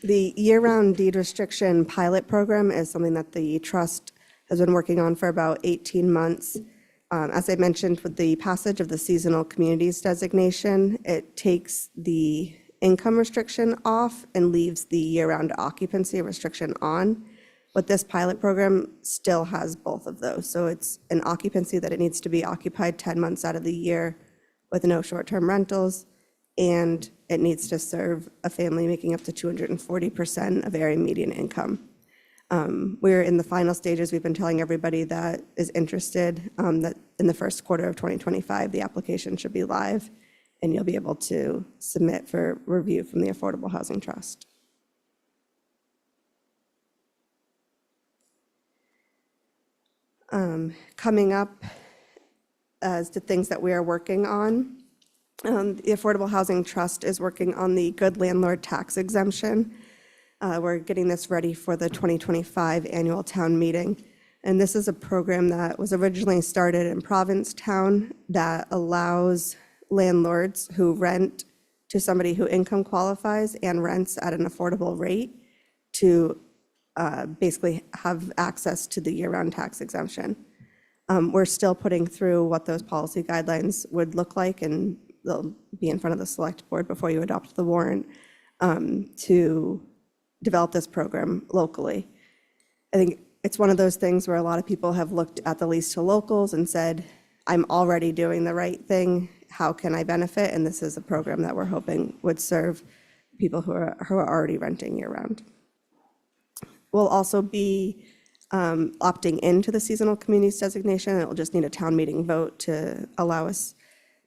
The year-round deed restriction pilot program is something that the trust has been working on for about 18 months. As I mentioned, with the passage of the seasonal communities designation, it takes the income restriction off and leaves the year-round occupancy restriction on. But this pilot program still has both of those. So it's an occupancy that it needs to be occupied 10 months out of the year with no short-term rentals, and it needs to serve a family making up to 240% of area median income. We're in the final stages. We've been telling everybody that is interested that in the first quarter of 2025, the application should be live, and you'll be able to submit for review from the Affordable Housing Trust. Coming up as to things that we are working on, the Affordable Housing Trust is working on the good landlord tax exemption. We're getting this ready for the 2025 annual town meeting. And this is a program that was originally started in Provincetown that allows landlords who rent to somebody who income qualifies and rents at an affordable rate to basically have access to the year-round tax exemption. We're still putting through what those policy guidelines would look like, and they'll be in front of the select board before you adopt the warrant to develop this program locally. I think it's one of those things where a lot of people have looked at the lease to locals and said, I'm already doing the right thing, how can I benefit? And this is a program that we're hoping would serve people who are already renting year-round. We'll also be opting into the seasonal communities designation. It will just need a town meeting vote to allow us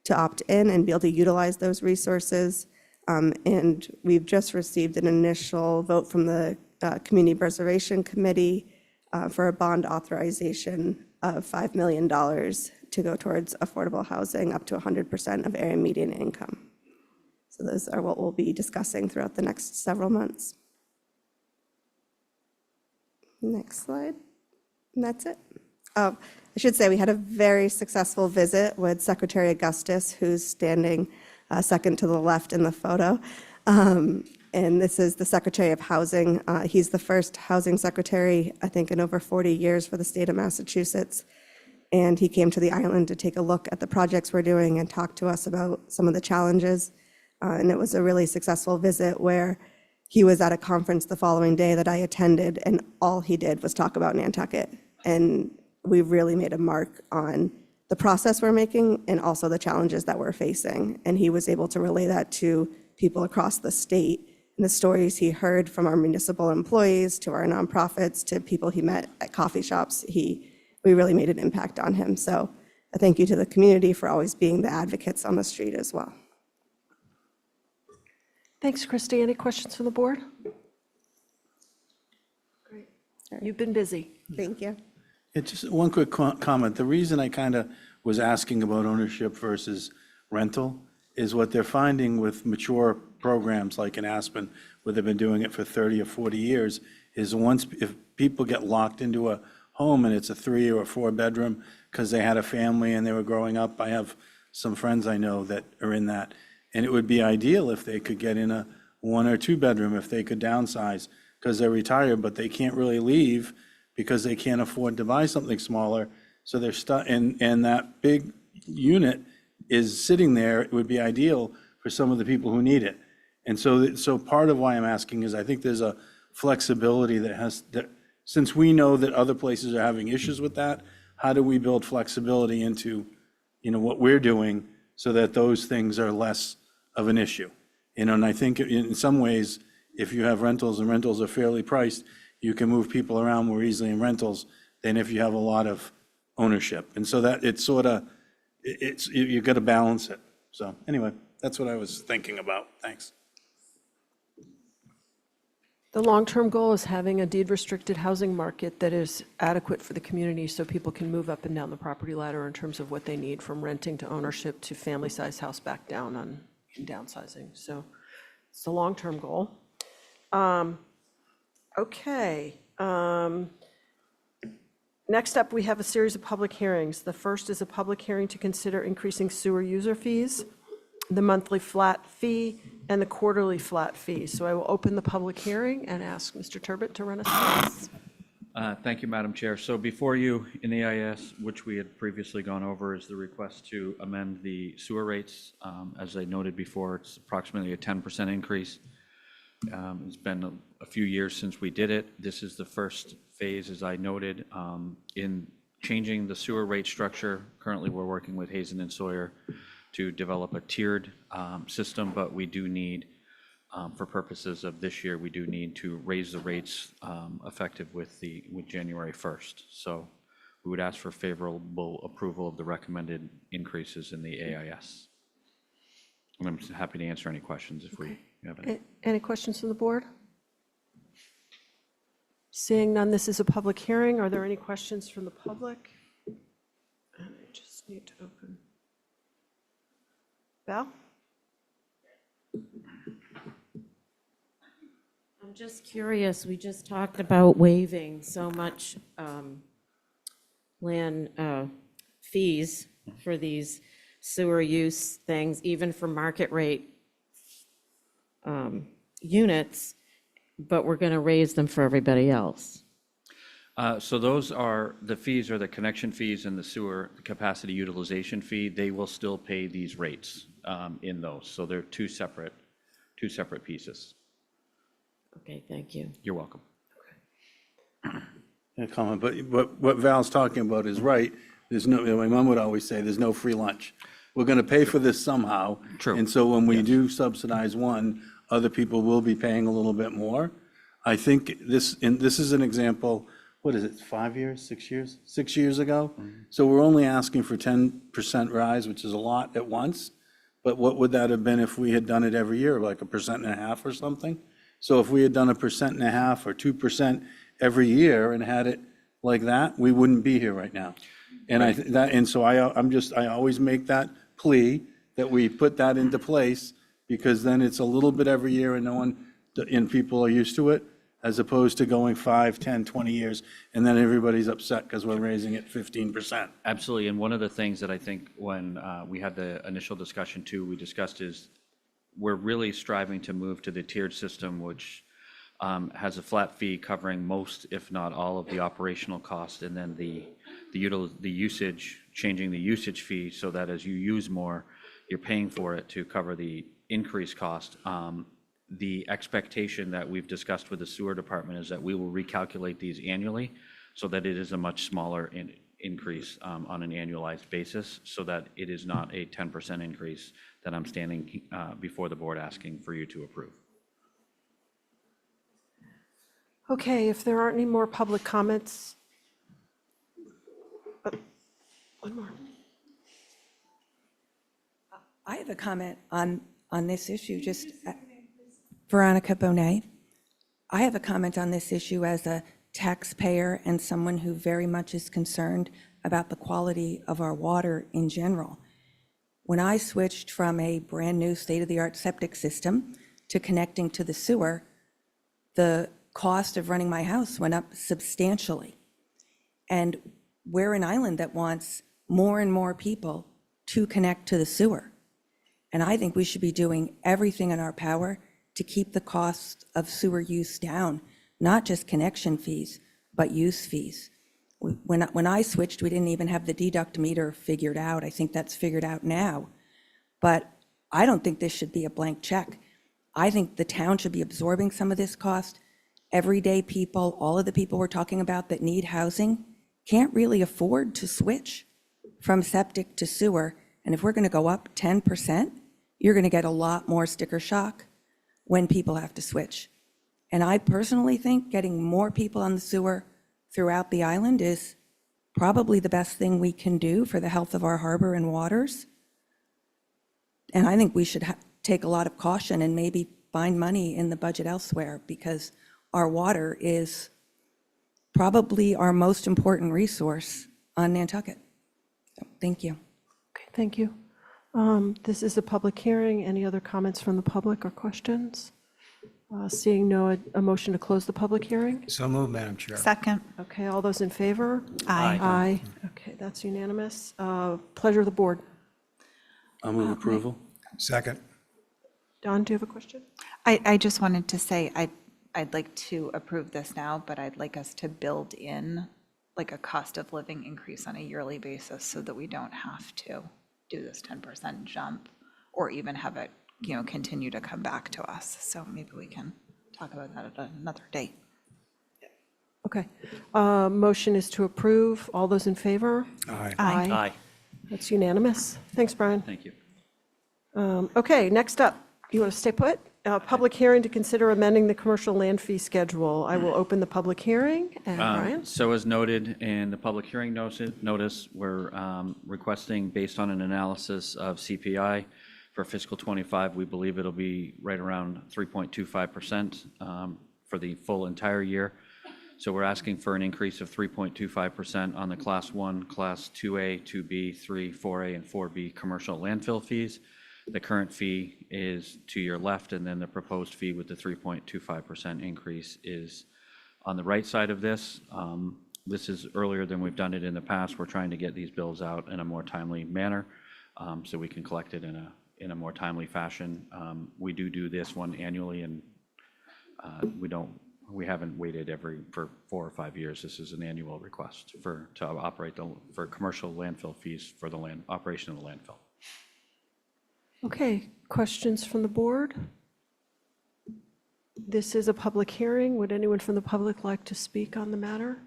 to opt in and be able to utilize those resources. And we've just received an initial vote from the Community Preservation Committee for a bond authorization of $5 million to go towards affordable housing up to 100% of area median income. So those are what we'll be discussing throughout the next several months. Next slide. And that's it. Oh, I should say we had a very successful visit with Secretary Augustus, who's standing second to the left in the photo. And this is the Secretary of Housing. He's the first housing secretary, I think, in over 40 years for the state of Massachusetts. And he came to the island to take a look at the projects we're doing and talk to us about some of the challenges. And it was a really successful visit where he was at a conference the following day that I attended, and all he did was talk about Nantucket. And we really made a mark on the process we're making and also the challenges that we're facing. And he was able to relay that to people across the state. And the stories he heard from our municipal employees to our nonprofits to people he met at coffee shops, we really made an impact on him. So a thank you to the community for always being the advocates on the street as well. Thanks, Christy. Any questions from the board? Great. You've been busy. Thank you. Just one quick comment. The reason I kind of was asking about ownership versus rental is what they're finding with mature programs like in Aspen, where they've been doing it for 30 or 40 years, is if people get locked into a home and it's a 3 or a 4 bedroom because they had a family and they were growing up. I have some friends I know that are in that. And it would be ideal if they could get in a 1 or 2 bedroom, if they could downsize, because they're retired, but they can't really leave because they can't afford to buy something smaller. So they're stuck, and that big unit is sitting there. It would be ideal for some of the people who need it. And so part of why I'm asking is I think there's a flexibility that since we know that other places are having issues with that, how do we build flexibility into, what we're doing so that those things are less of an issue? And I think in some ways, if you have rentals and rentals are fairly priced, you can move people around more easily in rentals than if you have a lot of ownership. And so that it's you got to balance it. So anyway, that's what I was thinking about. Thanks. The long-term goal is having a deed-restricted housing market that is adequate for the community so people can move up and down the property ladder in terms of what they need, from renting to ownership to family-sized house back down on downsizing. So it's the long-term goal. Okay. Next up, we have a series of public hearings. The first is a public hearing to consider increasing sewer user fees, the monthly flat fee, and the quarterly flat fee. So I will open the public hearing and ask Mr. Turbot to run us through this. Thank you, Madam Chair. So before you in the EIS, which we had previously gone over, is the request to amend the sewer rates. As I noted before, it's approximately a 10% increase. It's been a few years since we did it. This is the first phase, as I noted, in changing the sewer rate structure. Currently, we're working with Hazen and Sawyer to develop a tiered system, but we do need, for purposes of this year, we do need to raise the rates effective with January 1st. So we would ask for favorable approval of the recommended increases in the AIS. And I'm happy to answer any questions if we have any. Any questions from the board? Seeing none, this is a public hearing. Are there any questions from the public? And I just need to open. Val? I'm just curious, we just talked about waiving so much land fees for these sewer use things, even for market rate units, but we're going to raise them for everybody else. So those are, the fees are the connection fees and the sewer capacity utilization fee. They will still pay these rates in those. So they're two separate pieces. Okay, thank you. You're welcome. A comment, but what Val's talking about is right. There's no, my mom would always say, there's no free lunch. We're going to pay for this somehow. True. And so when we do subsidize one, other people will be paying a little bit more. I think this is an example, what is it, 5 years, 6 years? 6 years ago? So we're only asking for 10% rise, which is a lot at once. But what would that have been if we had done it every year, like 1.5% or something? So if we had done 1.5% or 2% every year and had it like that, we wouldn't be here right now. And I always make that plea that we put that into place, because then it's a little bit every year and people are used to it, as opposed to going 5, 10, 20 years, and then everybody's upset because we're raising it 15%. Absolutely. And one of the things that I think when we had the initial discussion too, we discussed is we're really striving to move to the tiered system, which has a flat fee covering most, if not all, of the operational cost, and then the usage, changing the usage fee so that as you use more, you're paying for it to cover the increased cost. the expectation that we've discussed with the sewer department is that we will recalculate these annually so that it is a much smaller increase on an annualized basis, so that it is not a 10% increase that I'm standing before the board asking for you to approve. Okay, if there aren't any more public comments. One more. I have a comment on this issue, just Veronica Bonet. I have a comment on this issue as a taxpayer and someone who very much is concerned about the quality of our water in general. When I switched from a brand-new state-of-the-art septic system to connecting to the sewer, the cost of running my house went up substantially. And we're an island that wants more and more people to connect to the sewer. And I think we should be doing everything in our power to keep the cost of sewer use down, not just connection fees, but use fees. When I switched, we didn't even have the deduct meter figured out. I think that's figured out now. But I don't think this should be a blank check. I think the town should be absorbing some of this cost. Everyday people, all of the people we're talking about that need housing, can't really afford to switch from septic to sewer. And if we're going to go up 10%, you're going to get a lot more sticker shock when people have to switch. And I personally think getting more people on the sewer throughout the island is probably the best thing we can do for the health of our harbor and waters. And I think we should take a lot of caution and maybe find money in the budget elsewhere, because our water is probably our most important resource on Nantucket. So, thank you. Okay, thank you. This is a public hearing. Any other comments from the public or questions? Seeing no, a motion to close the public hearing? So moved, Madam Chair. Second. Okay, all those in favor? Aye. Aye. Okay, that's unanimous. Pleasure of the board. I'll move approval. Second. Don, do you have a question? I just wanted to say, I'd like to approve this now, but I'd like us to build in like a cost of living increase on a yearly basis so that we don't have to do this 10% jump or even have it, continue to come back to us. So maybe we can talk about that at another date. Okay. Motion is to approve. All those in favor? Aye. Aye. That's unanimous. Thanks, Brian. Thank you. Okay, next up, you want to stay put? Public hearing to consider amending the commercial land fee schedule. I will open the public hearing. And Brian? So as noted in the public hearing notice, we're requesting, based on an analysis of CPI for fiscal '25, we believe it'll be right around 3.25% for the full entire year. So we're asking for an increase of 3.25% on the Class 1, Class 2A, 2B, 3, 4A, and 4B commercial landfill fees. The current fee is to your left, and then the proposed fee with the 3.25% increase is on the right side of this. This is earlier than we've done it in the past. We're trying to get these bills out in a more timely manner so we can collect it in a more timely fashion. We do this one annually, and we haven't waited for 4 or 5 years. This is an annual request to operate for commercial landfill fees for the operation of the landfill. Okay, questions from the board? This is a public hearing. Would anyone from the public like to speak on the matter?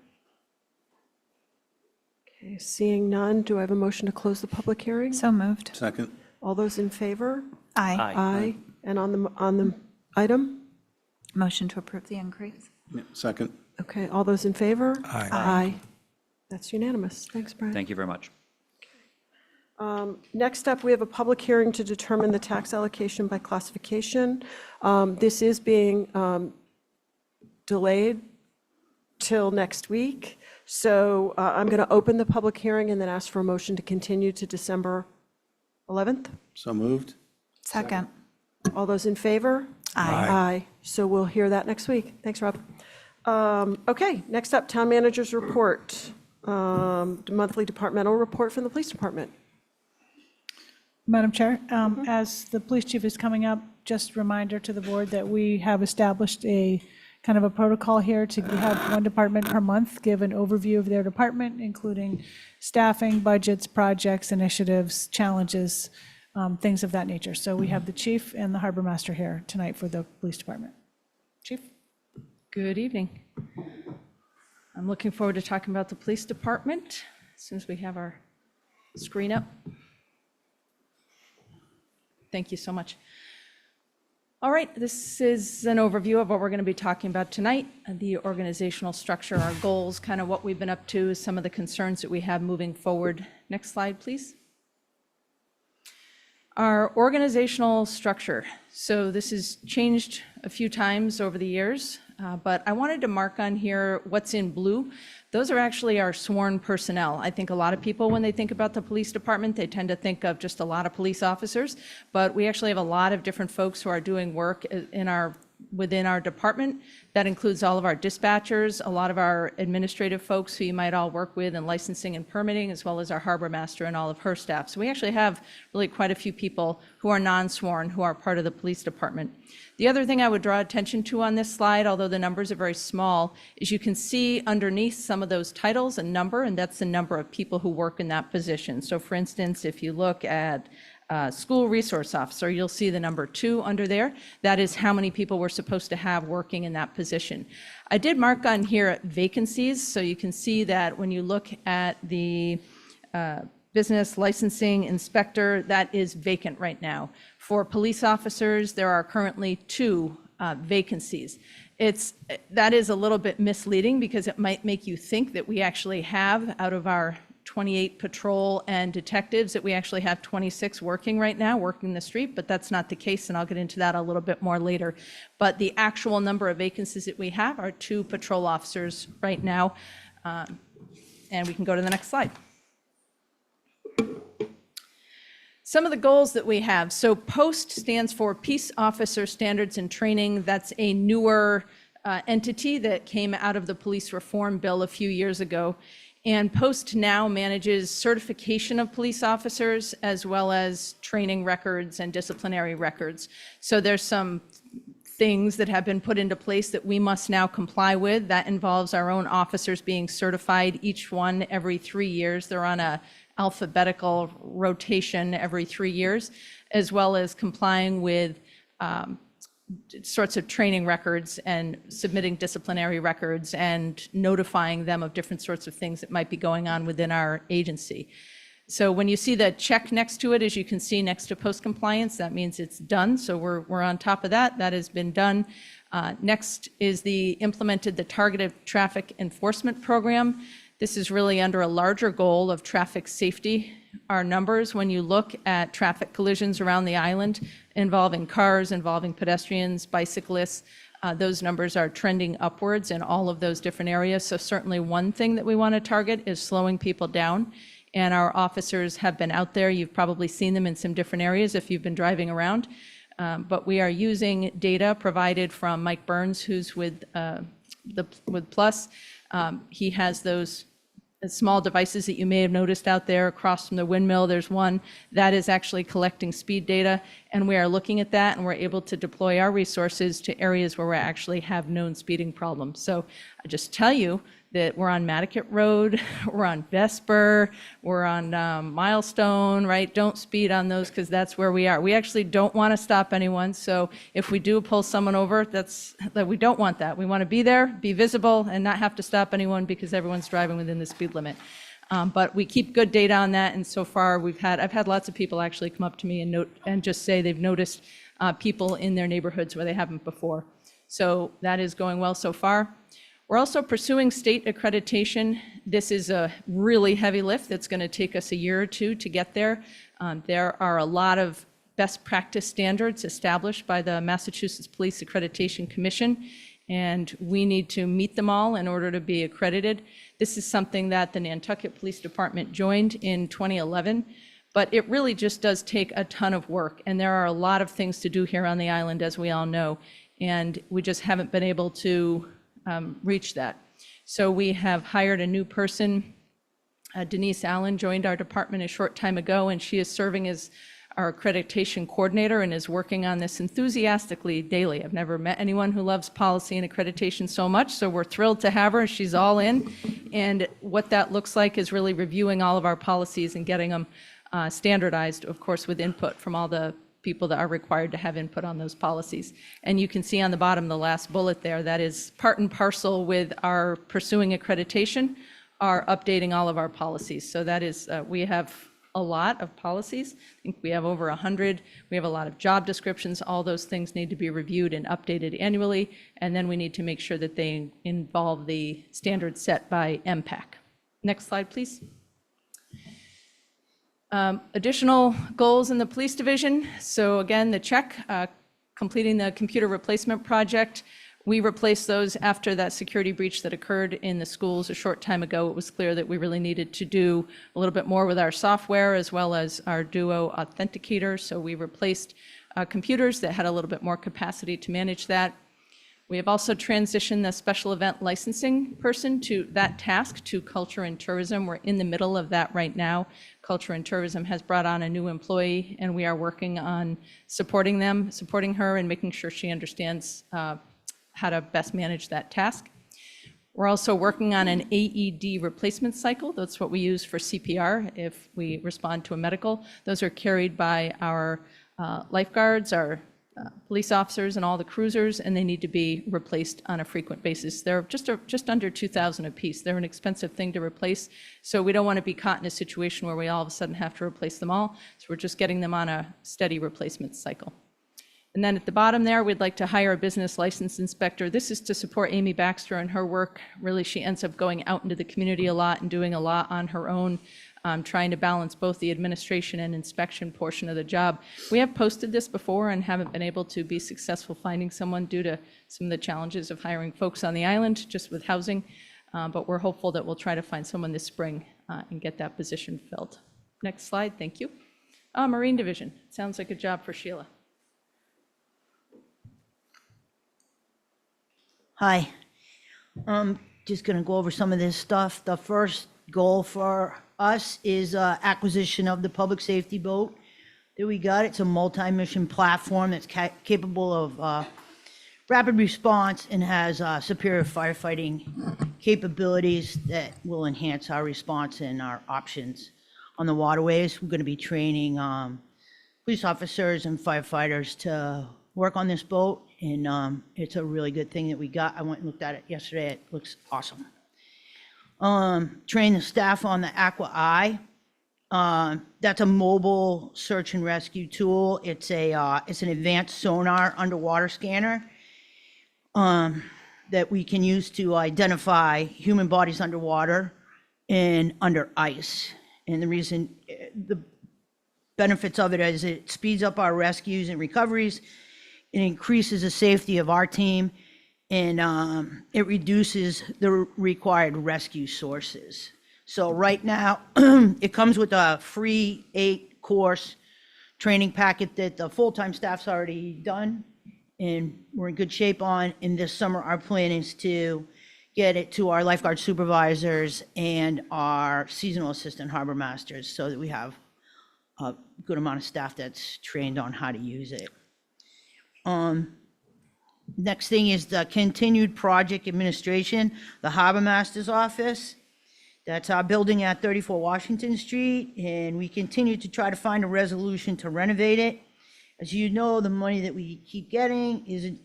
Okay, seeing none, do I have a motion to close the public hearing? So moved. Second. All those in favor? Aye. Aye. And on the item? Motion to approve the increase. Yeah, second. Okay, all those in favor? Aye. Aye. That's unanimous. Thanks, Brian. Thank you very much. Next up, we have a public hearing to determine the tax allocation by classification. This is being delayed till next week. So I'm going to open the public hearing and then ask for a motion to continue to December 11th. So moved. Second. All those in favor? Aye. Aye. So we'll hear that next week. Thanks, Rob. Okay, next up, Town Manager's Report. Monthly departmental report from the Police Department. Madam Chair, as the police chief is coming up, just a reminder to the board that we have established a kind of a protocol here to have one department per month give an overview of their department, including staffing, budgets, projects, initiatives, challenges, things of that nature. So we have the chief and the harbor master here tonight for the police department. Chief? Good evening. I'm looking forward to talking about the police department as soon as we have our screen up. Thank you so much. All right, this is an overview of what we're going to be talking about tonight, the organizational structure, our goals, kind of what we've been up to, some of the concerns that we have moving forward. Next slide, please. Our organizational structure. So this has changed a few times over the years, but I wanted to mark on here what's in blue. Those are actually our sworn personnel. I think a lot of people, when they think about the police department, they tend to think of just a lot of police officers, but we actually have a lot of different folks who are doing work within our department. That includes all of our dispatchers, a lot of our administrative folks who you might all work with in licensing and permitting, as well as our harbor master and all of her staff. So we actually have really quite a few people who are non-sworn, who are part of the police department. The other thing I would draw attention to on this slide, although the numbers are very small, is you can see underneath some of those titles a number, and that's the number of people who work in that position. So for instance, if you look at school resource officer, you'll see the number 2 under there. That is how many people we're supposed to have working in that position. I did mark on here vacancies, so you can see that when you look at the business licensing inspector, that is vacant right now. For police officers, there are currently 2 vacancies. That is a little bit misleading because it might make you think that we actually have, out of our 28 patrol and detectives, that we actually have 26 working right now, working the street, but that's not the case, and I'll get into that a little bit more later. But the actual number of vacancies that we have are 2 patrol officers right now. And we can go to the next slide. Some of the goals that we have. So POST stands for Peace Officer Standards and Training. That's a newer entity that came out of the police reform bill a few years ago. And POST now manages certification of police officers as well as training records and disciplinary records. So there's some things that have been put into place that we must now comply with. That involves our own officers being certified, each one every 3 years. They're on a alphabetical rotation every 3 years, as well as complying with sorts of training records and submitting disciplinary records and notifying them of different sorts of things that might be going on within our agency. So when you see the check next to it, as you can see next to post compliance, that means it's done. So we're on top of that. That has been done. Next is implemented the targeted traffic enforcement program. This is really under a larger goal of traffic safety. Our numbers, when you look at traffic collisions around the island involving cars, involving pedestrians, bicyclists, those numbers are trending upwards in all of those different areas. So certainly one thing that we want to target is slowing people down. And our officers have been out there. You've probably seen them in some different areas if you've been driving around. But we are using data provided from Mike Burns, who's with Plus. He has those small devices that you may have noticed out there across from the windmill. There's one that is actually collecting speed data, and we are looking at that, and we're able to deploy our resources to areas where we actually have known speeding problems. So I just tell you that we're on Nantucket Road, we're on Vesper, we're on Milestone, right? Don't speed on those because that's where we are. We actually don't want to stop anyone. So if we do pull someone over, we don't want that. We want to be there, be visible, and not have to stop anyone because everyone's driving within the speed limit. But we keep good data on that, and so far I've had lots of people actually come up to me and just say they've noticed people in their neighborhoods where they haven't before. So that is going well so far. We're also pursuing state accreditation. This is a really heavy lift that's going to take us a year or 2 to get there. There are a lot of best practice standards established by the Massachusetts Police Accreditation Commission, and we need to meet them all in order to be accredited. This is something that the Nantucket Police Department joined in 2011, but it really just does take a ton of work, and there are a lot of things to do here on the island, as we all know, and we just haven't been able to reach that. So we have hired a new person. Denise Allen joined our department a short time ago, and she is serving as our accreditation coordinator and is working on this enthusiastically daily. I've never met anyone who loves policy and accreditation so much, so we're thrilled to have her. She's all in, and what that looks like is really reviewing all of our policies and getting them standardized, of course, with input from all the people that are required to have input on those policies. And you can see on the bottom, the last bullet there, that is part and parcel with our pursuing accreditation, are updating all of our policies. So that is, we have a lot of policies. I think we have over 100. We have a lot of job descriptions. All those things need to be reviewed and updated annually. And then we need to make sure that they involve the standards set by MPAC. Next slide, please. Additional goals in the police division. So again, the check, completing the computer replacement project. We replaced those after that security breach that occurred in the schools a short time ago. It was clear that we really needed to do a little bit more with our software as well as our Duo authenticator. So we replaced computers that had a little bit more capacity to manage that. We have also transitioned the special event licensing person to that task to Culture and Tourism. We're in the middle of that right now. Culture and Tourism has brought on a new employee, and we are working on supporting her and making sure she understands how to best manage that task. We're also working on an AED replacement cycle. That's what we use for CPR if we respond to a medical. Those are carried by our lifeguards, our police officers, and all the cruisers, and they need to be replaced on a frequent basis. They're just under 2,000 apiece. They're an expensive thing to replace, so we don't want to be caught in a situation where we all of a sudden have to replace them all. So we're just getting them on a steady replacement cycle. And then at the bottom there, we'd like to hire a business license inspector. This is to support Amy Baxter in her work. Really, she ends up going out into the community a lot and doing a lot on her own, trying to balance both the administration and inspection portion of the job. We have posted this before and haven't been able to be successful finding someone due to some of the challenges of hiring folks on the island, just with housing. But we're hopeful that we'll try to find someone this spring and get that position filled. Next slide, thank you. Marine Division, sounds like a job for Sheila. Hi. Just going to go over some of this stuff. The first goal for us is acquisition of the public safety boat that we got. It's a multi-mission platform that's capable of rapid response and has superior firefighting capabilities that will enhance our response and our options on the waterways. We're going to be training police officers and firefighters to work on this boat, and it's a really good thing that we got. I went and looked at it yesterday. It looks awesome. Train the staff on the Aqua Eye. That's a mobile search and rescue tool. It's an advanced sonar underwater scanner that we can use to identify human bodies underwater and under ice. And the benefits of it is it speeds up our rescues and recoveries. It increases the safety of our team, and it reduces the required rescue sources. So right now, it comes with a free 8-course training packet that the full-time staff's already done, and we're in good shape on. And this summer, our plan is to get it to our lifeguard supervisors and our seasonal assistant harbor masters so that we have a good amount of staff that's trained on how to use it. Next thing is the continued project administration, the harbor master's office. That's our building at 34 Washington Street, and we continue to try to find a resolution to renovate it. As you know, the money that we keep getting isn't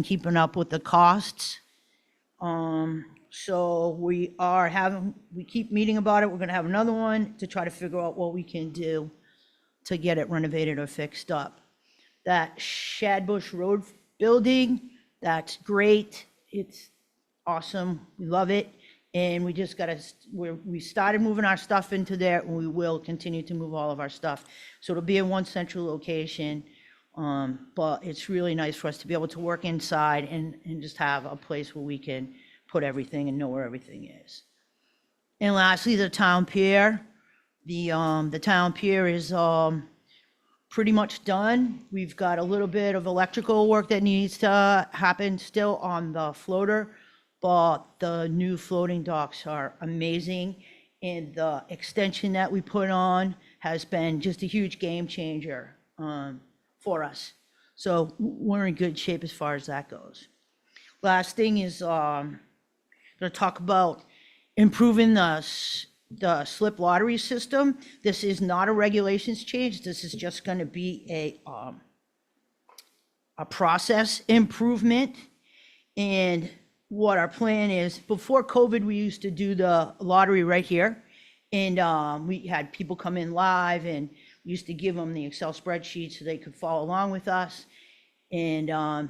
keeping up with the costs. So we keep meeting about it. We're gonna have another one to try to figure out what we can do to get it renovated or fixed up. That Shadbush Road building, that's great. It's awesome. We love it. And we just we started moving our stuff into there, and we will continue to move all of our stuff. So it'll be in one central location. But it's really nice for us to be able to work inside and just have a place where we can put everything and know where everything is. And lastly, the town pier. The town pier is pretty much done. We've got a little bit of electrical work that needs to happen still on the floater, but the new floating docks are amazing. And the extension that we put on has been just a huge game changer for us. So we're in good shape as far as that goes. Last thing is going to talk about improving the the slip lottery system. This is not a regulations change. This is just going to be a process improvement. And what our plan is, before COVID, we used to do the lottery right here. And we had people come in live, and we used to give them the Excel spreadsheet so they could follow along with us. And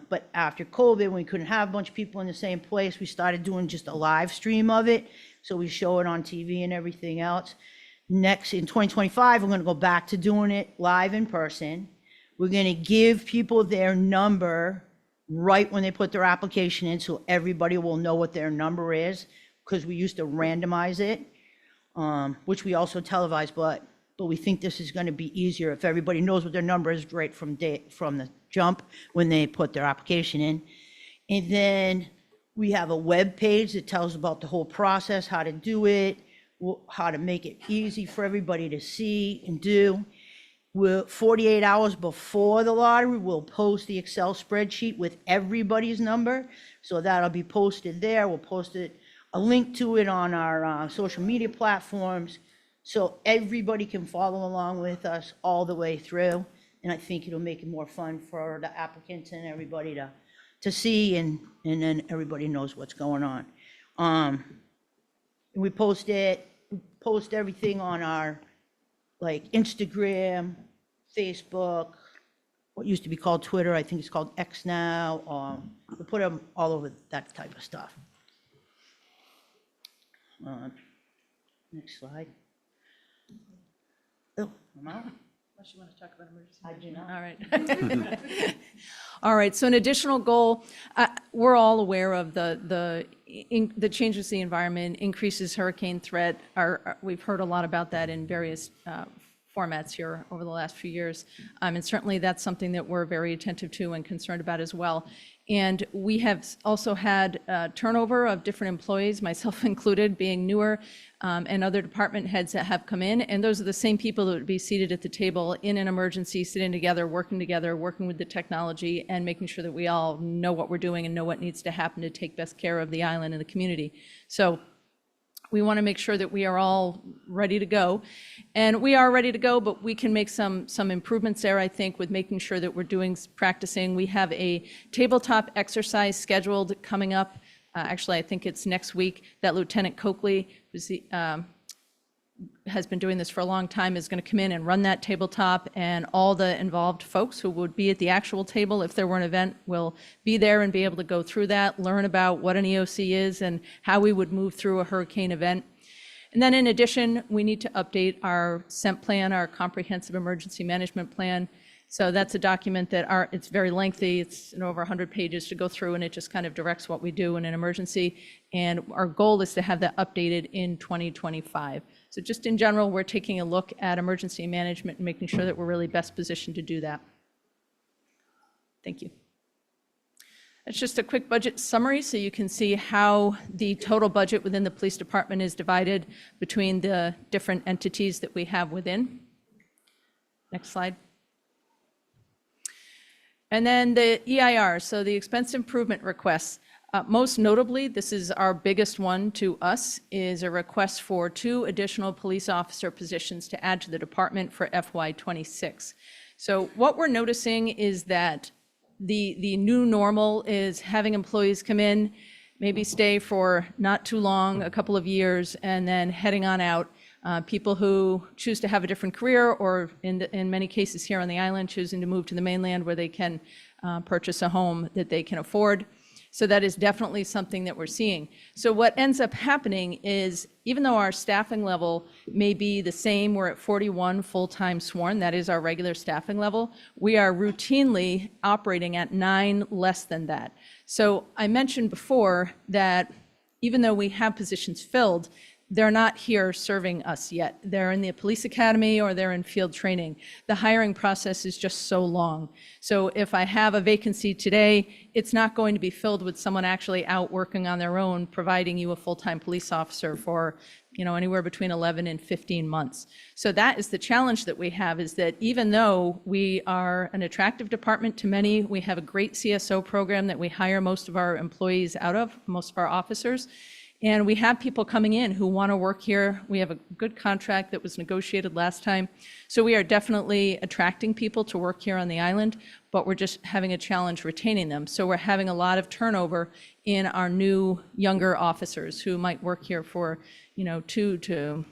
but after COVID, when we couldn't have a bunch of people in the same place, we started doing just a live stream of it. So we show it on TV and everything else. Next, in 2025, we're going to go back to doing it live in person. We're going to give people their number right when they put their application in, so everybody will know what their number is, because we used to randomize it, which we also televise, but we think this is going to be easier if everybody knows what their number is right from the jump when they put their application in. And then we have a web page that tells about the whole process, how to do it, how to make it easy for everybody to see and do. 48 hours before the lottery, we'll post the Excel spreadsheet with everybody's number. So that'll be posted there. We'll post a link to it on our social media platforms, so everybody can follow along with us all the way through. And I think it'll make it more fun for the applicants and everybody to see, and then everybody knows what's going on. And we post everything on our like Instagram, Facebook, what used to be called Twitter, I think it's called X now. We put them all over that type of stuff. Next slide. Oh, I'm out. Unless you want to talk about emergency. I do not. All right. All right, so an additional goal, we're all aware of the changes to the environment, increases hurricane threat. We've heard a lot about that in various formats here over the last few years. And certainly that's something that we're very attentive to and concerned about as well. And we have also had turnover of different employees, myself included, being newer, and other department heads that have come in. And those are the same people that would be seated at the table in an emergency, sitting together, working with the technology, and making sure that we all know what we're doing and know what needs to happen to take best care of the island and the community. So we want to make sure that we are all ready to go. And we are ready to go, but we can make some improvements there, I think, with making sure that we're practicing. We have a tabletop exercise scheduled coming up. Actually, I think it's next week, that Lieutenant Coakley, who's has been doing this for a long time, is going to come in and run that tabletop, and all the involved folks who would be at the actual table if there were an event will be there and be able to go through that, learn about what an EOC is and how we would move through a hurricane event. And then in addition, we need to update our SEMP plan, our Comprehensive Emergency Management Plan. So that's a document that it's very lengthy. It's over 100 pages to go through, and it just kind of directs what we do in an emergency. And our goal is to have that updated in 2025. So just in general, we're taking a look at emergency management and making sure that we're really best positioned to do that. Thank you. That's just a quick budget summary, so you can see how the total budget within the police department is divided between the different entities that we have within. Next slide. And then the EIR, so the expense improvement requests. Most notably, this is our biggest one to us, is a request for 2 additional police officer positions to add to the department for FY26. So what we're noticing is that the new normal is having employees come in, maybe stay for not too long, a couple of years, and then heading on out. People who choose to have a different career, or in many cases here on the island, choosing to move to the mainland where they can purchase a home that they can afford. So that is definitely something that we're seeing. So what ends up happening is, even though our staffing level may be the same, we're at 41 full-time sworn, that is our regular staffing level, we are routinely operating at 9 less than that. So I mentioned before that even though we have positions filled, they're not here serving us yet. They're in the police academy or they're in field training. The hiring process is just so long. So if I have a vacancy today, it's not going to be filled with someone actually out working on their own, providing you a full-time police officer for, anywhere between 11 and 15 months. So that is the challenge that we have, is that even though we are an attractive department to many, we have a great CSO program that we hire most of our employees out of, most of our officers, And we have people coming in who want to work here. We have a good contract that was negotiated last time. So we are definitely attracting people to work here on the island, but we're just having a challenge retaining them. So we're having a lot of turnover in our new younger officers who might work here for, 2 to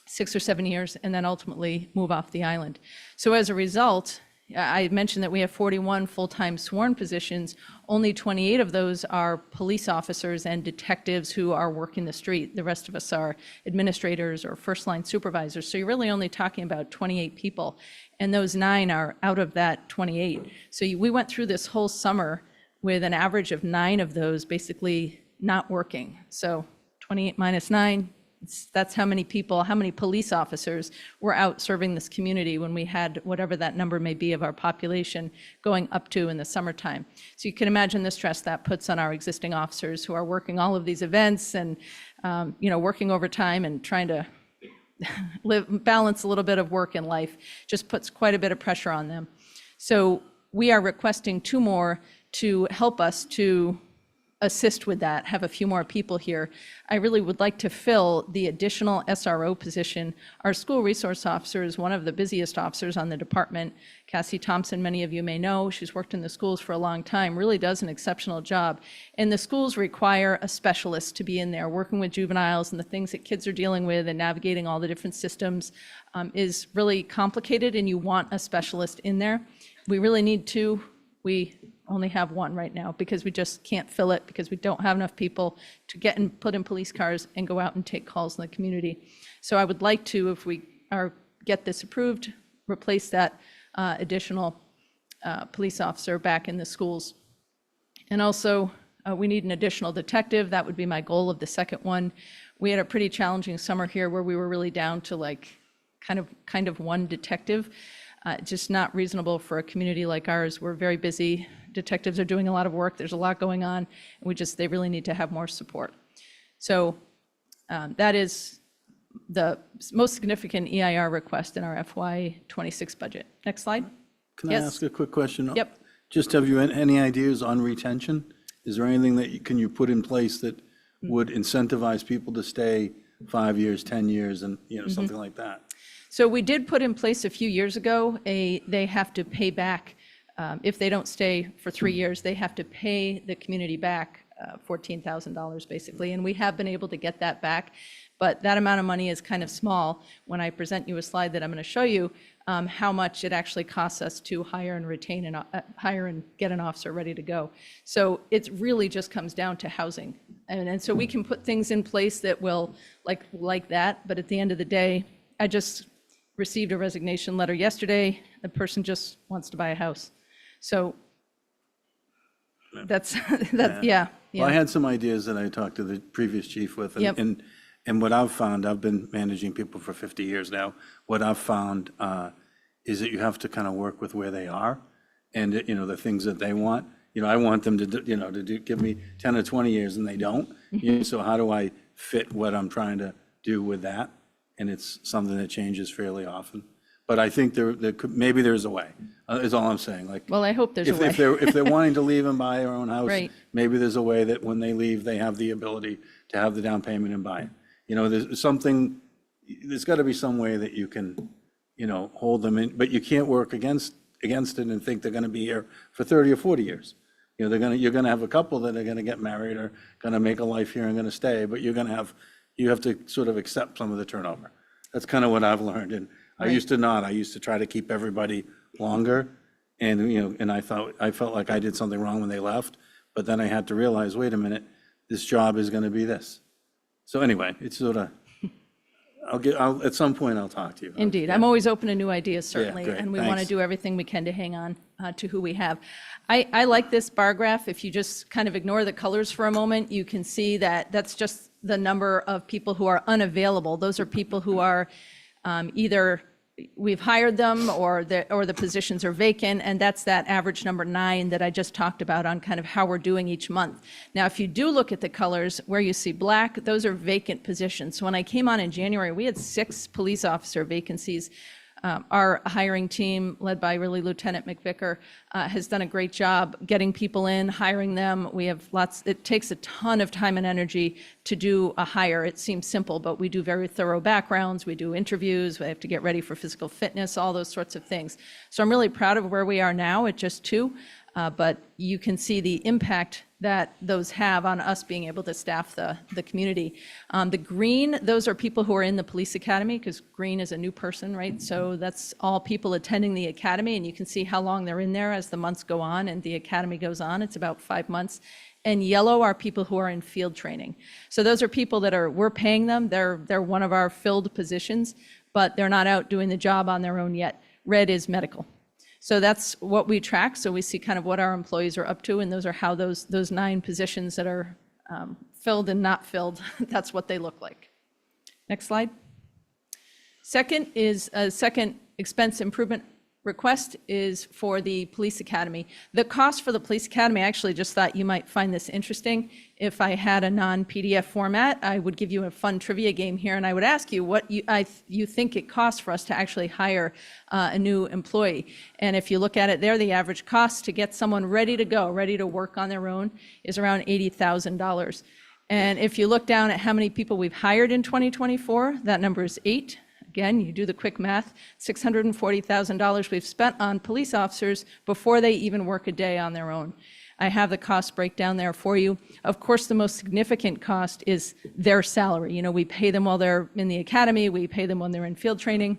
6 or 7 years and then ultimately move off the island. So as a result, I mentioned that we have 41 full-time sworn positions. Only 28 of those are police officers and detectives who are working the street. The rest of us are administrators or first-line supervisors. So you're really only talking about 28 people. And those 9 are out of that 28. So we went through this whole summer with an average of 9 of those basically not working. So 28 minus 9, that's how many people, how many police officers were out serving this community when we had whatever that number may be of our population going up to in the summertime. So you can imagine the stress that puts on our existing officers who are working all of these events and, working overtime and trying to balance a little bit of work and life. Just puts quite a bit of pressure on them. So we are requesting 2 more to help us to assist with that, have a few more people here. I really would like to fill the additional SRO position. Our school resource officer is one of the busiest officers on the department. Cassie Thompson, many of you may know, she's worked in the schools for a long time, really does an exceptional job. And the schools require a specialist to be in there, working with juveniles, and the things that kids are dealing with and navigating all the different systems is really complicated, and you want a specialist in there. We really need 2. We only have 1 right now because we just can't fill it because we don't have enough people to get and put in police cars and go out and take calls in the community. So I would like to, if we get this approved, replace that additional police officer back in the schools. And also, we need an additional detective. That would be my goal of the second one. We had a pretty challenging summer here where we were really down to like kind of 1 detective. Just not reasonable for a community like ours. We're very busy. Detectives are doing a lot of work. There's a lot going on. They really need to have more support. So that is the most significant EIR request in our FY26 budget. Next slide. Can I ask a quick question? Yep. Just have you any ideas on retention? Is there anything that can you put in place that would incentivize people to stay 5 years, 10 years, and something like that? So we did put in place a few years ago, they have to pay back, if they don't stay for 3 years, they have to pay the community back $14,000 basically, and we have been able to get that back. But that amount of money is kind of small. When I present you a slide that I'm going to show you, how much it actually costs us to hire and retain and hire and get an officer ready to go. So it really just comes down to housing. And so we can put things in place that will like that, but at the end of the day, I just received a resignation letter yesterday. The person just wants to buy a house. So that's yeah. Well, I had some ideas that I talked to the previous chief with, and what I've found, I've been managing people for 50 years now. What I've found is that you have to kind of work with where they are, and the things that they want. I want them to give me 10 or 20 years, and they don't. So how do I fit what I'm trying to do with that? And it's something that changes fairly often. But I think maybe there's a way, is all I'm saying. Well, I hope there's a way. If they're wanting to leave and buy their own house, Right. maybe there's a way that when they leave, they have the ability to have the down payment and buy it. There's got to be some way that you can, hold them in, but you can't work against it and think they're going to be here for 30 or 40 years. You're going to have a couple that are going to get married or going to make a life here and going to stay, but you have to sort of accept some of the turnover. That's kind of what I've learned. And I used to try to keep everybody longer. And I felt like I did something wrong when they left, but then I had to realize, wait a minute, this job is going to be this. So anyway, it's sort of, at some point I'll talk to you. Indeed. I'm always open to new ideas, certainly, great. and we want to Thanks. do everything we can to hang on to who we have. I like this bar graph. If you just kind of ignore the colors for a moment, you can see that that's just the number of people who are unavailable. Those are people who are either we've hired them or the positions are vacant, and that's that average number 9 that I just talked about on kind of how we're doing each month. Now, if you do look at the colors where you see black, those are vacant positions. So when I came on in January, we had 6 police officer vacancies. Our hiring team, led by really Lieutenant McVicker, has done a great job getting people in, hiring them. We have lots, it takes a ton of time and energy to do a hire. It seems simple, but we do very thorough backgrounds, we do interviews, we have to get ready for physical fitness, all those sorts of things. So I'm really proud of where we are now at just 2, but you can see the impact that those have on us being able to staff the community. The green, those are people who are in the police academy, because green is a new person, right? So that's all people attending the academy, and you can see how long they're in there as the months go on and the academy goes on. It's about 5 months. And yellow are people who are in field training. So those are people that we're paying them. They're one of our filled positions, but they're not out doing the job on their own yet. Red is medical. So that's what we track. So we see kind of what our employees are up to, and those are how those 9 positions that are filled and not filled, that's what they look like. Next slide. Second is a second expense improvement request is for the police academy. The cost for the police academy, I actually just thought you might find this interesting. If I had a non-PDF format, I would give you a fun trivia game here, and I would ask you what you think it costs for us to actually hire a new employee. And if you look at it there, the average cost to get someone ready to go, ready to work on their own, is around $80,000. And if you look down at how many people we've hired in 2024, that number is 8. Again, you do the quick math, $640,000 we've spent on police officers before they even work a day on their own. I have the cost breakdown there for you. Of course, the most significant cost is their salary. You know, we pay them while they're in the academy, we pay them when they're in field training.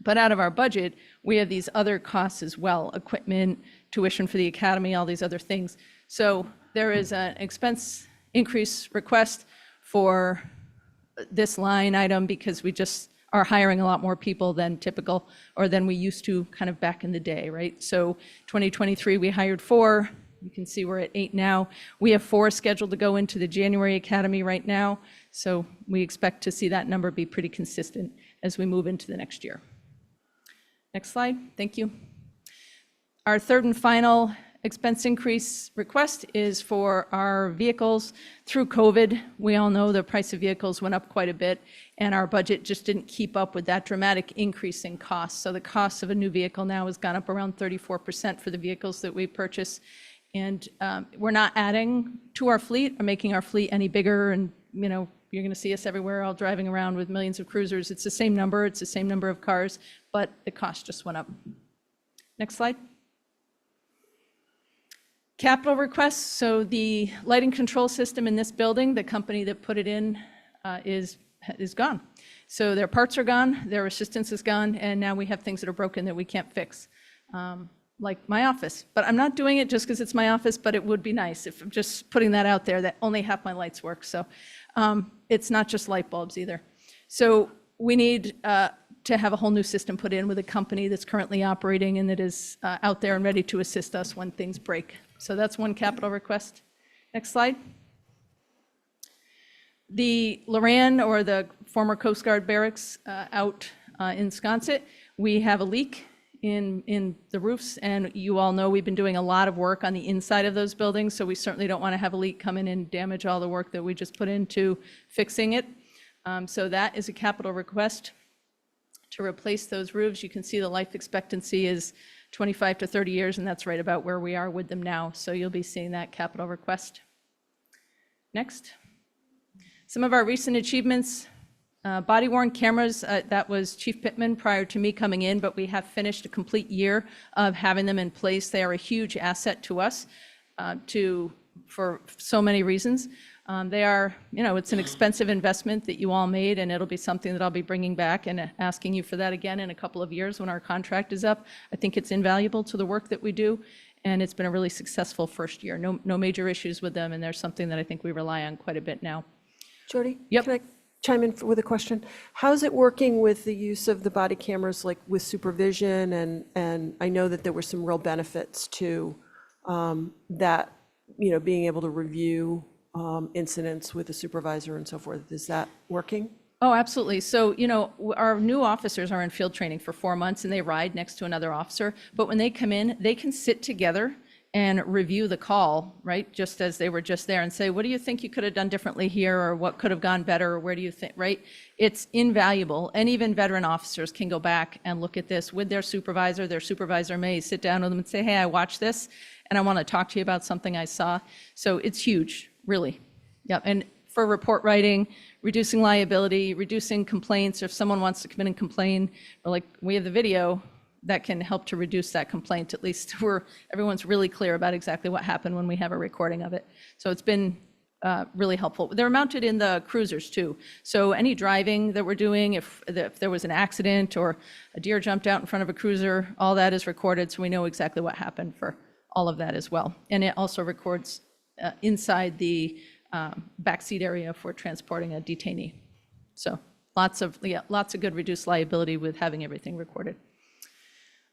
But out of our budget, we have these other costs as well, equipment, tuition for the academy, all these other things. So there is an expense increase request for this line item because we just are hiring a lot more people than typical, or than we used to kind of back in the day, right? So 2023, we hired 4. You can see we're at 8 now. We have 4 scheduled to go into the January academy right now. So we expect to see that number be pretty consistent as we move into the next year. Next slide, thank you. Our third and final expense increase request is for our vehicles. Through COVID, we all know the price of vehicles went up quite a bit, and our budget just didn't keep up with that dramatic increase in cost. So the cost of a new vehicle now has gone up around 34% for the vehicles that we purchase. And we're not adding to our fleet or making our fleet any bigger. And, you know, you're going to see us everywhere all driving around with millions of cruisers. It's the same number. It's the same number of cars, but the cost just went up. Next slide. Capital requests. So the lighting control system in this building, the company that put it in is gone. So their parts are gone, their assistance is gone, and now we have things that are broken that we can't fix, like my office. But I'm not doing it just because it's my office, but it would be nice if I'm just putting that out there that only half my lights work. So it's not just light bulbs either. So we need to have a whole new system put in with a company that's currently operating and that is out there and ready to assist us when things break. So that's one capital request. Next slide. The Loran, or the former Coast Guard barracks out in Sconset, we have a leak in the roofs, and you all know we've been doing a lot of work on the inside of those buildings, so we certainly don't want to have a leak come in and damage all the work that we just put into fixing it. So that is a capital request to replace those roofs. You can see the life expectancy is 25 to 30 years, and that's right about where we are with them now. So you'll be seeing that capital request. Next. Some of our recent achievements, body-worn cameras, that was Chief Pittman prior to me coming in, but we have finished a complete year of having them in place. They are a huge asset to us for so many reasons. They are, you know, it's an expensive investment that you all made, and it'll be something that I'll be bringing back and asking you for that again in a couple of years when our contract is up. I think it's invaluable to the work that we do, and it's been a really successful first year. No major issues with them, and there's something that I think we rely on quite a bit now. Jody? Yep. Can I chime in with a question? How's it working with the use of the body cameras, like with supervision? And I know that there were some real benefits to that, you know, being able to review incidents with a supervisor and so forth. Is that working? Oh, absolutely. So, you know, our new officers are in field training for 4 months, and they ride next to another officer. But when they come in, they can sit together and review the call, right? Just as they were just there, and say, what do you think you could have done differently here, or what could have gone better, or where do you think, right? It's invaluable. And even veteran officers can go back and look at this with their supervisor. Their supervisor may sit down with them and say, hey, I watched this and I want to talk to you about something I saw. So it's huge, really. Yeah, and for report writing, reducing liability, reducing complaints, or if someone wants to come in and complain, or like we have the video, that can help to reduce that complaint, at least where everyone's really clear about exactly what happened when we have a recording of it. So it's been really helpful. They're mounted in the cruisers too. So any driving that we're doing, if there was an accident or a deer jumped out in front of a cruiser, all that is recorded, so we know exactly what happened for all of that as well. And it also records inside the backseat area for transporting a detainee. So lots of good reduced liability with having everything recorded.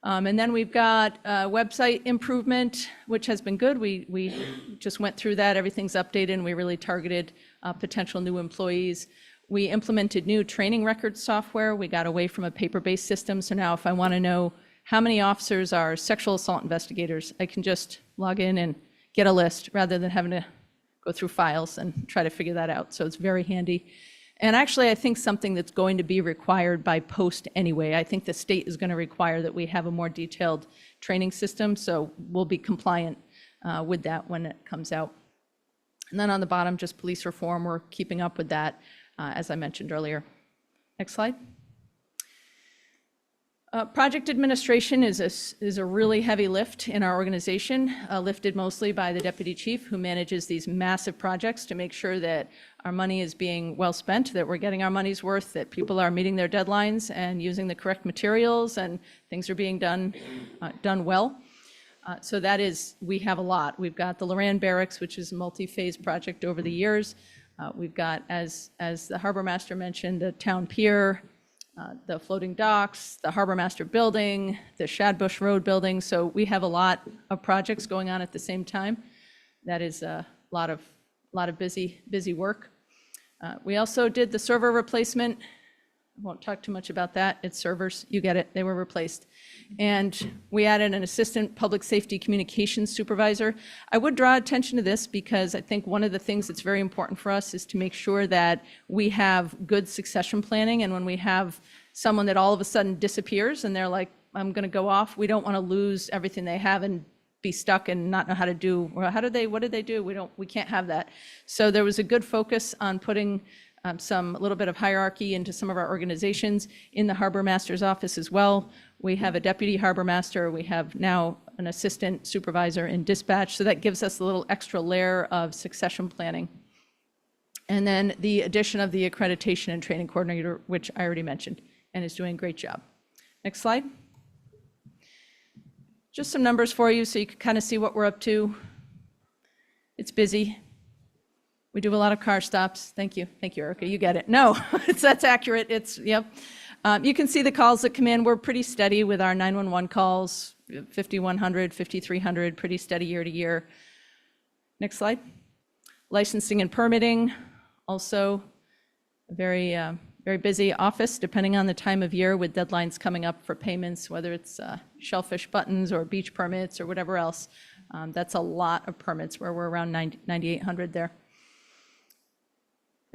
And then we've got website improvement, which has been good. We just went through that. Everything's updated, and we really targeted potential new employees. We implemented new training record software. We got away from a paper-based system. So now if I want to know how many officers are sexual assault investigators, I can just log in and get a list rather than having to go through files and try to figure that out. So it's very handy. And actually, I think something that's going to be required by post anyway. I think the state is going to require that we have a more detailed training system, so we'll be compliant with that when it comes out. And then on the bottom, just police reform. We're keeping up with that, as I mentioned earlier. Next slide. Project administration is a really heavy lift in our organization, lifted mostly by the deputy chief, who manages these massive projects to make sure that our money is being well spent, that we're getting our money's worth, that people are meeting their deadlines and using the correct materials, and things are being done well. So that is, we have a lot. We've got the Loran Barracks, which is a multi-phase project over the years. We've got, as the harbor master mentioned, the town pier, the floating docks, the harbor master building, the Shadbush Road building. So we have a lot of projects going on at the same time. That is a lot of busy work. We also did the server replacement. I won't talk too much about that. It's servers. You get it. They were replaced. And we added an assistant public safety communications supervisor. I would draw attention to this because I think one of the things that's very important for us is to make sure that we have good succession planning. And when we have someone that all of a sudden disappears and they're like, I'm going to go off, we don't want to lose everything they have and be stuck and not know how to do, or what did they do? We can't have that. So there was a good focus on putting a little bit of hierarchy into some of our organizations in the harbor master's office as well. We have a deputy harbor master. We have now an assistant supervisor in dispatch. So that gives us a little extra layer of succession planning. And then the addition of the accreditation and training coordinator, which I already mentioned, and is doing a great job. Next slide. Just some numbers for you so you can kind of see what we're up to. It's busy. We do a lot of car stops. Thank you, Erica. You get it. No, that's accurate. Yep. You can see the calls that come in. We're pretty steady with our 911 calls, 5,100, 5,300, pretty steady year to year. Next slide. Licensing and permitting, also a very busy office, depending on the time of year, with deadlines coming up for payments, whether it's shellfish buttons or beach permits or whatever else. That's a lot of permits, where we're around 9,800 there.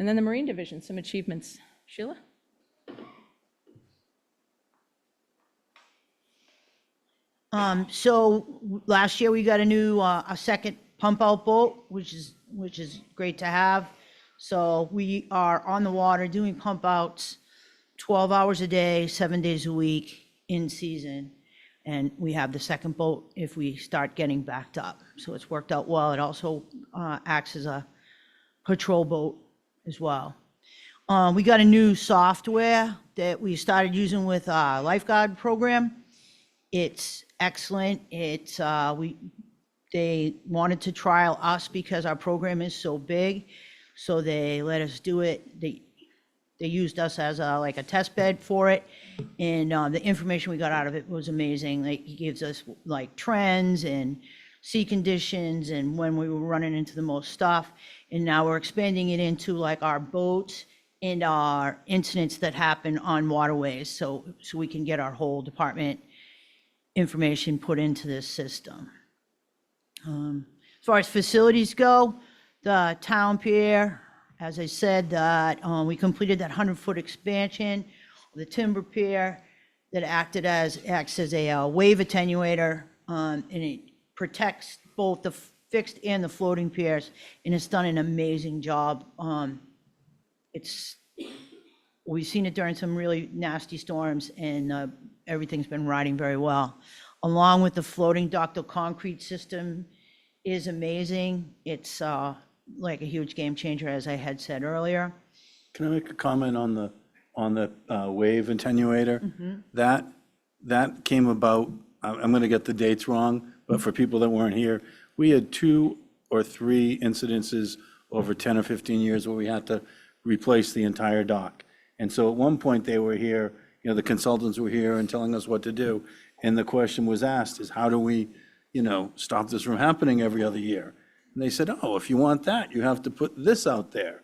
And then the Marine Division, some achievements. Sheila? So last year we got a second pump out boat, which is great to have. So we are on the water doing pump outs 12 hours a day, 7 days a week in season. And we have the second boat if we start getting backed up. So it's worked out well. It also acts as a patrol boat as well. We got a new software that we started using with our lifeguard program. It's excellent. They wanted to trial us because our program is so big, so they let us do it. They used us as a test bed for it, and the information we got out of it was amazing. It gives us trends and sea conditions and when we were running into the most stuff. And now we're expanding it into our boats and our incidents that happen on waterways, so we can get our whole department information put into this system. As far as facilities go, the town pier, as I said, that we completed that 100-foot expansion of the timber pier that acts as a wave attenuator, and it protects both the fixed and the floating piers, and it's done an amazing job. We've seen it during some really nasty storms, and everything's been riding very well. Along with the floating ductile concrete system is amazing. It's like a huge game changer, as I had said earlier. Can I make a comment on the wave attenuator? That came about, I'm going to get the dates wrong, but for people that weren't here, we had 2 or 3 incidences over 10 or 15 years where we had to replace the entire dock. And so at one point they were here, the consultants were here and telling us what to do. And the question was asked is, how do we, stop this from happening every other year? And they said, oh, if you want that, you have to put this out there.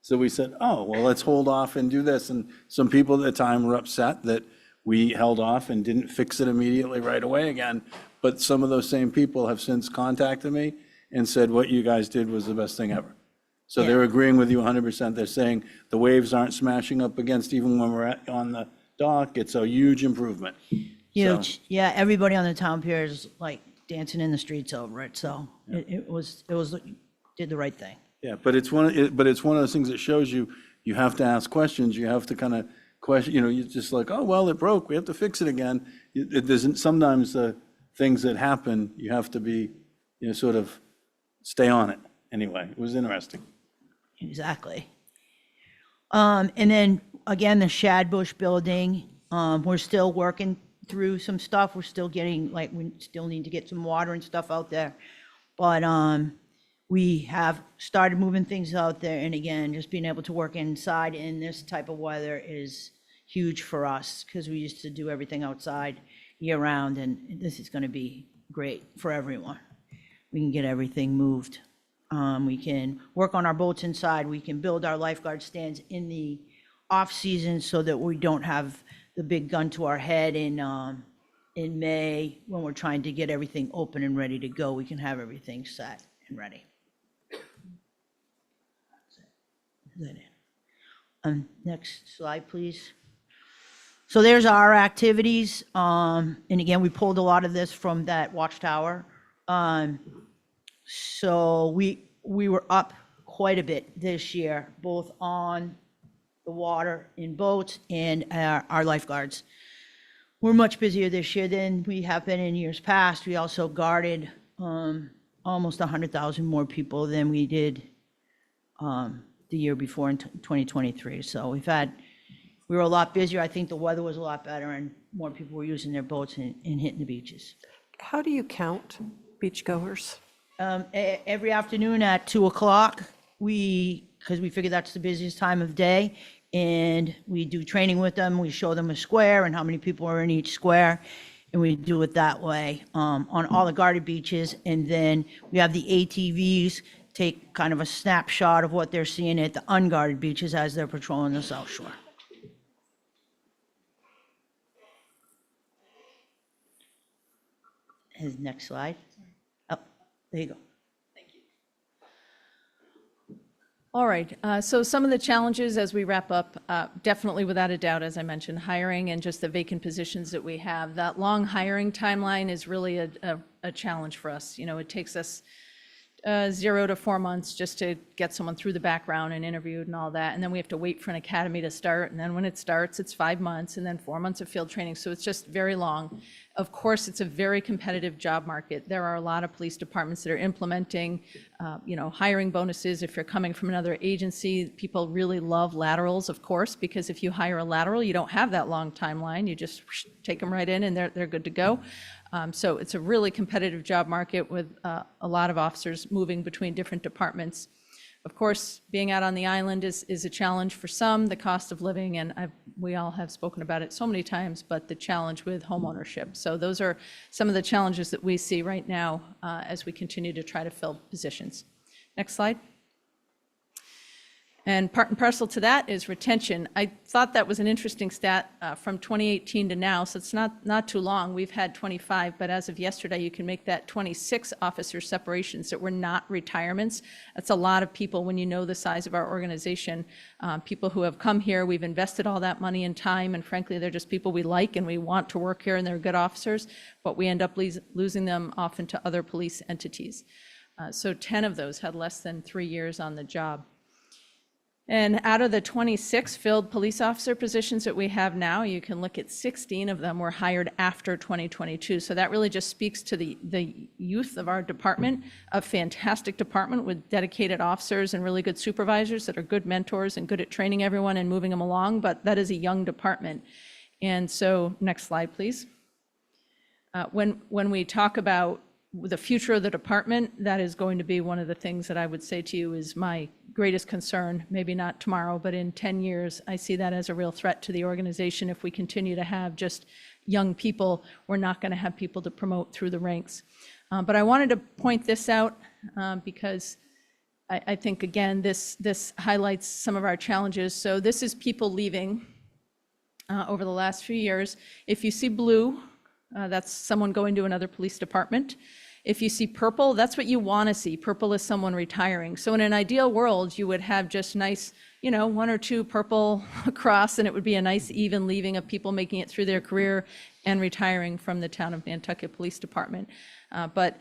So we said, oh, well, let's hold off and do this. And some people at the time were upset that we held off and didn't fix it immediately right away again. But some of those same people have since contacted me and said, what you guys did was the best thing ever. So they're agreeing with you 100%. They're saying the waves aren't smashing up against even when we're on the dock. It's a huge improvement. Huge. Yeah, everybody on the town pier is like dancing in the streets over it. So it did the right thing. Yeah, but it's one of those things that shows you have to ask questions. You have to kind of question. You're just like, oh well, it broke. We have to fix it again. There's sometimes the things that happen. You have to be, sort of stay on it. Anyway, it was interesting. Exactly. And then again, the Shadbush building, we're still working through some stuff. We're still getting, we still need to get some water and stuff out there. But we have started moving things out there. And again, just being able to work inside in this type of weather is huge for us because we used to do everything outside year round. And this is going to be great for everyone. We can get everything moved. We can work on our boats inside. We can build our lifeguard stands in the off season so that we don't have the big gun to our head in May when we're trying to get everything open and ready to go. We can have everything set and ready. Next slide, please. So there's our activities. And again, we pulled a lot of this from that watchtower. So we were up quite a bit this year, both on the water in boats and our lifeguards. We're much busier this year than we have been in years past. We also guarded almost 100,000 more people than we did the year before in 2023. So we were a lot busier. I think the weather was a lot better and more people were using their boats and hitting the beaches. How do you count beachgoers? Every afternoon at 2:00, because we figure that's the busiest time of day, and we do training with them. We show them a square and how many people are in each square, and we do it that way on all the guarded beaches. And then we have the ATVs take kind of a snapshot of what they're seeing at the unguarded beaches as they're patrolling the South Shore. Next slide. Oh, there you go. All right, so some of the challenges as we wrap up, definitely without a doubt, as I mentioned, hiring and just the vacant positions that we have. That long hiring timeline is really a challenge for us. It takes us 0 to 4 months just to get someone through the background and interviewed and all that. And then we have to wait for an academy to start. And then when it starts, it's 5 months and then 4 months of field training. So it's just very long. Of course, it's a very competitive job market. There are a lot of police departments that are implementing, hiring bonuses. If you're coming from another agency, people really love laterals, of course, because if you hire a lateral, you don't have that long timeline. You just take them right in and they're good to go. So it's a really competitive job market with a lot of officers moving between different departments. Of course, being out on the island is a challenge for some, the cost of living, and we all have spoken about it so many times, but the challenge with home ownership. So those are some of the challenges that we see right now as we continue to try to fill positions. Next slide. And part and parcel to that is retention. I thought that was an interesting stat from 2018 to now, so it's not too long. We've had 25, but as of yesterday, you can make that 26 officer separations that were not retirements. That's a lot of people when you know the size of our organization. People who have come here, we've invested all that money and time, and frankly, they're just people we like and we want to work here and they're good officers, but we end up losing them often to other police entities. So 10 of those had less than 3 years on the job. And out of the 26 filled police officer positions that we have now, you can look at 16 of them were hired after 2022. So that really just speaks to the youth of our department, a fantastic department with dedicated officers and really good supervisors that are good mentors and good at training everyone and moving them along, but that is a young department. And so, next slide, please. When we talk about the future of the department, that is going to be one of the things that I would say to you is my greatest concern, maybe not tomorrow, but in 10 years, I see that as a real threat to the organization. If we continue to have just young people, we're not going to have people to promote through the ranks. But I wanted to point this out because I think, again, this highlights some of our challenges. So this is people leaving over the last few years. If you see blue, that's someone going to another police department. If you see purple, that's what you want to see. Purple is someone retiring. So in an ideal world, you would have just nice, 1 or 2 purple across, and it would be a nice even leaving of people making it through their career and retiring from the town of Nantucket Police Department. But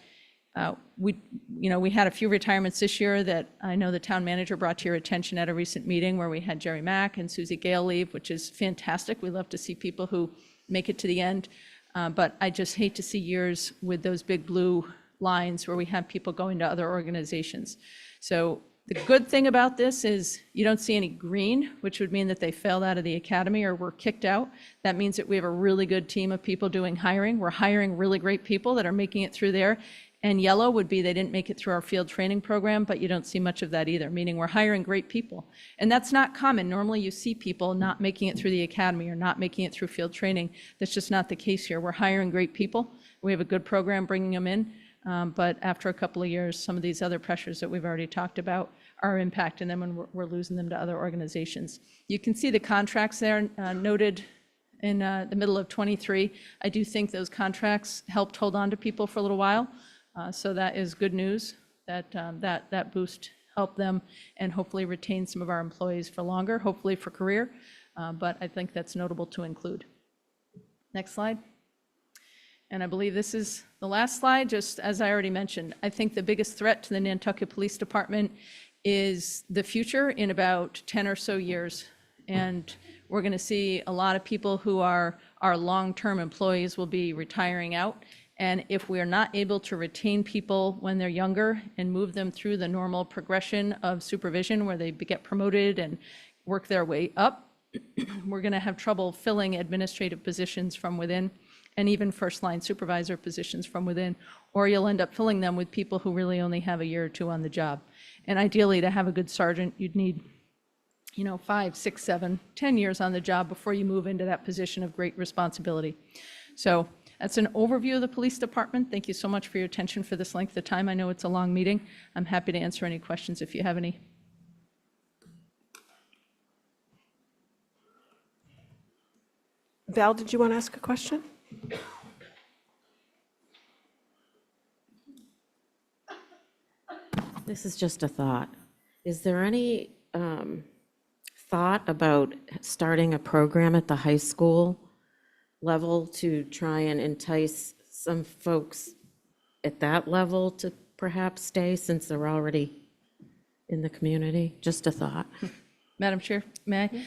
we had a few retirements this year that I know the town manager brought to your attention at a recent meeting where we had Jerry Mack and Susie Gale leave, which is fantastic. We love to see people who make it to the end. But I just hate to see years with those big blue lines where we have people going to other organizations. So the good thing about this is you don't see any green, which would mean that they failed out of the academy or were kicked out. That means that we have a really good team of people doing hiring. We're hiring really great people that are making it through there. And yellow would be they didn't make it through our field training program, but you don't see much of that either, meaning we're hiring great people. And that's not common. Normally you see people not making it through the academy or not making it through field training. That's just not the case here. We're hiring great people. We have a good program bringing them in. But after a couple of years, some of these other pressures that we've already talked about are impacting them, and we're losing them to other organizations. You can see the contracts there noted in the middle of 23. I do think those contracts helped hold on to people for a little while. So that is good news, that boost helped them and hopefully retain some of our employees for longer, hopefully for career. But I think that's notable to include. Next slide. And I believe this is the last slide. Just as I already mentioned, I think the biggest threat to the Nantucket Police Department is the future in about 10 or so years. And we're going to see a lot of people who are our long-term employees will be retiring out. And if we are not able to retain people when they're younger and move them through the normal progression of supervision where they get promoted and work their way up, we're going to have trouble filling administrative positions from within and even first-line supervisor positions from within, or you'll end up filling them with people who really only have a year or 2 on the job. And ideally, to have a good sergeant, you'd need 5, 6, 7, 10 years on the job before you move into that position of great responsibility. So that's an overview of the police department. Thank you so much for your attention for this length of time. I know it's a long meeting. I'm happy to answer any questions if you have any. Val, did you want to ask a question? This is just a thought. Is there any thought about starting a program at the high school level to try and entice some folks at that level to perhaps stay since they're already in the community? Just a thought. Madam Chair, may I?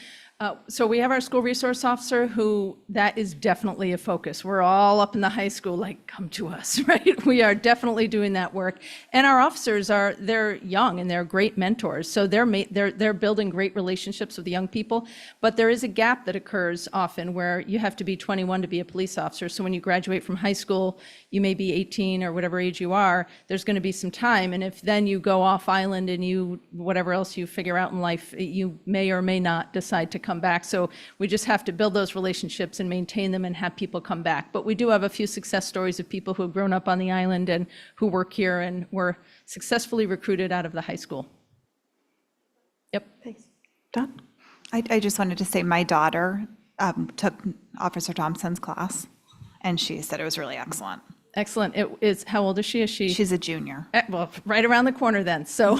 So we have our school resource officer who that is definitely a focus. We're all up in the high school like, come to us, right? We are definitely doing that work. And our officers they're young and they're great mentors. So they're building great relationships with the young people. But there is a gap that occurs often where you have to be 21 to be a police officer. So when you graduate from high school, you may be 18 or whatever age you are, there's going to be some time. And if then you go off island and whatever else you figure out in life, you may or may not decide to come back. So we just have to build those relationships and maintain them and have people come back. But we do have a few success stories of people who have grown up on the island and who work here and were successfully recruited out of the high school. Yep. Thanks. Done? I just wanted to say my daughter took Officer Thompson's class, and she said it was really excellent. Excellent. It is, how old is she? Is she? She's a junior. Well, right around the corner then, so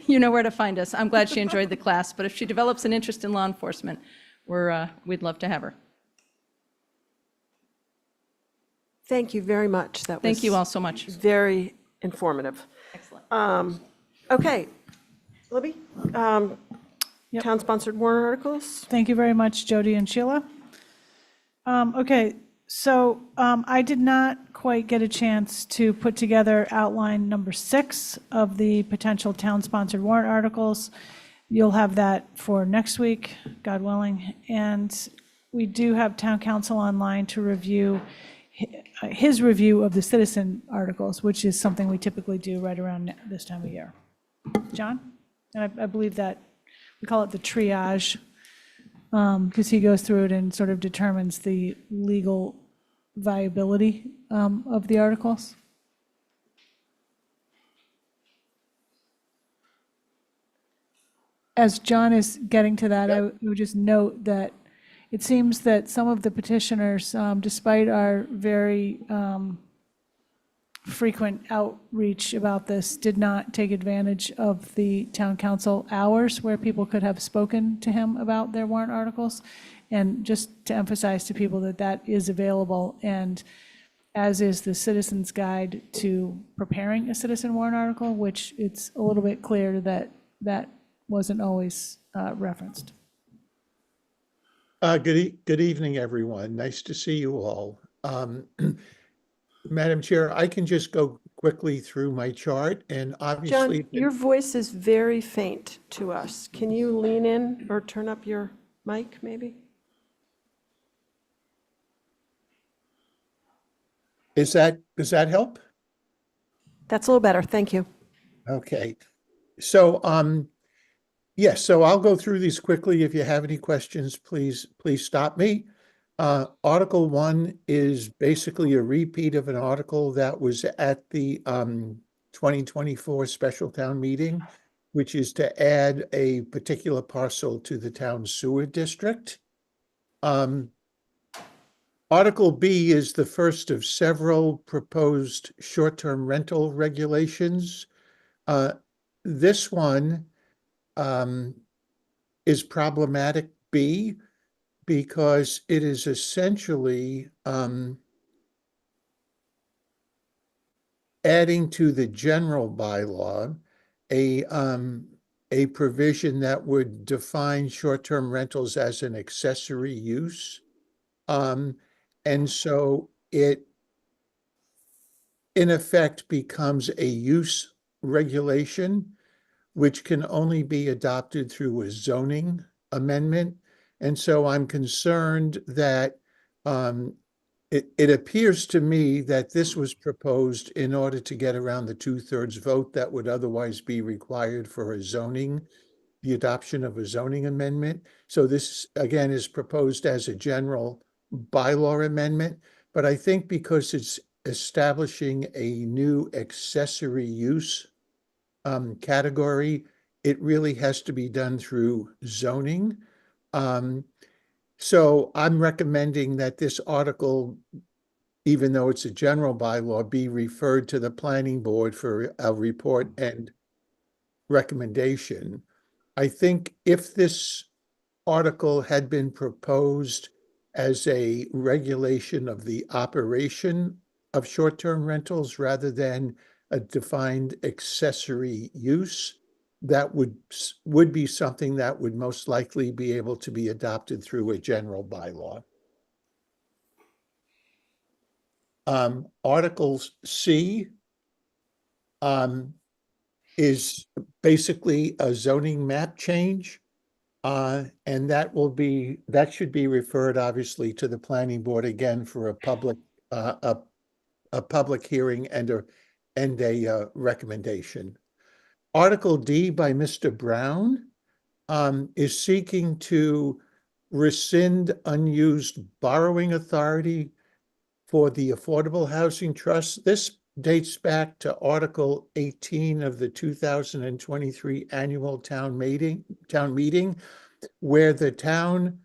you know where to find us. I'm glad she enjoyed the class, but if she develops an interest in law enforcement, we'd love to have her. Thank you very much. That was. Thank you all so much. Very informative. Excellent. Okay, Libby, town-sponsored warrant articles? Thank you very much, Jody and Sheila. Okay, so I did not quite get a chance to put together outline number 6 of the potential town-sponsored warrant articles. You'll have that for next week, God willing. And we do have town council online to review his review of the citizen articles, which is something we typically do right around this time of year. John? And I believe that we call it the triage, because he goes through it and sort of determines the legal viability of the articles. As John is getting to that, I would just note that it seems that some of the petitioners, despite our very frequent outreach about this, did not take advantage of the town council hours where people could have spoken to him about their warrant articles. And just to emphasize to people that that is available, and as is the citizen's guide to preparing a citizen warrant article, which it's a little bit clear that that wasn't always referenced. Good evening, everyone. Nice to see you all. Madam Chair, I can just go quickly through my chart, and obviously. John, your voice is very faint to us. Can you lean in or turn up your mic, maybe? Does that help? That's a little better, thank you. Okay. So, yes, so I'll go through these quickly. If you have any questions, please stop me. Article 1 is basically a repeat of an article that was at the 2024 special town meeting, which is to add a particular parcel to the town sewer district. Article B is the first of several proposed short-term rental regulations. This one is problematic B, because it is essentially adding to the general bylaw a provision that would define short-term rentals as an accessory use. And so it, in effect, becomes a use regulation, which can only be adopted through a zoning amendment. And so I'm concerned that it appears to me that this was proposed in order to get around the 2/3 vote that would otherwise be required for the adoption of a zoning amendment. So this, again, is proposed as a general bylaw amendment, but I think because it's establishing a new accessory use category, it really has to be done through zoning. So I'm recommending that this article, even though it's a general bylaw, be referred to the planning board for a report and recommendation. I think if this article had been proposed as a regulation of the operation of short-term rentals rather than a defined accessory use, that would be something that would most likely be able to be adopted through a general bylaw. Article C is basically a zoning map change, and that should be referred obviously to the planning board again for a public hearing and a recommendation. Article D by Mr. Brown is seeking to rescind unused borrowing authority for the Affordable Housing Trust. This dates back to Article 18 of the 2023 annual town meeting, where the town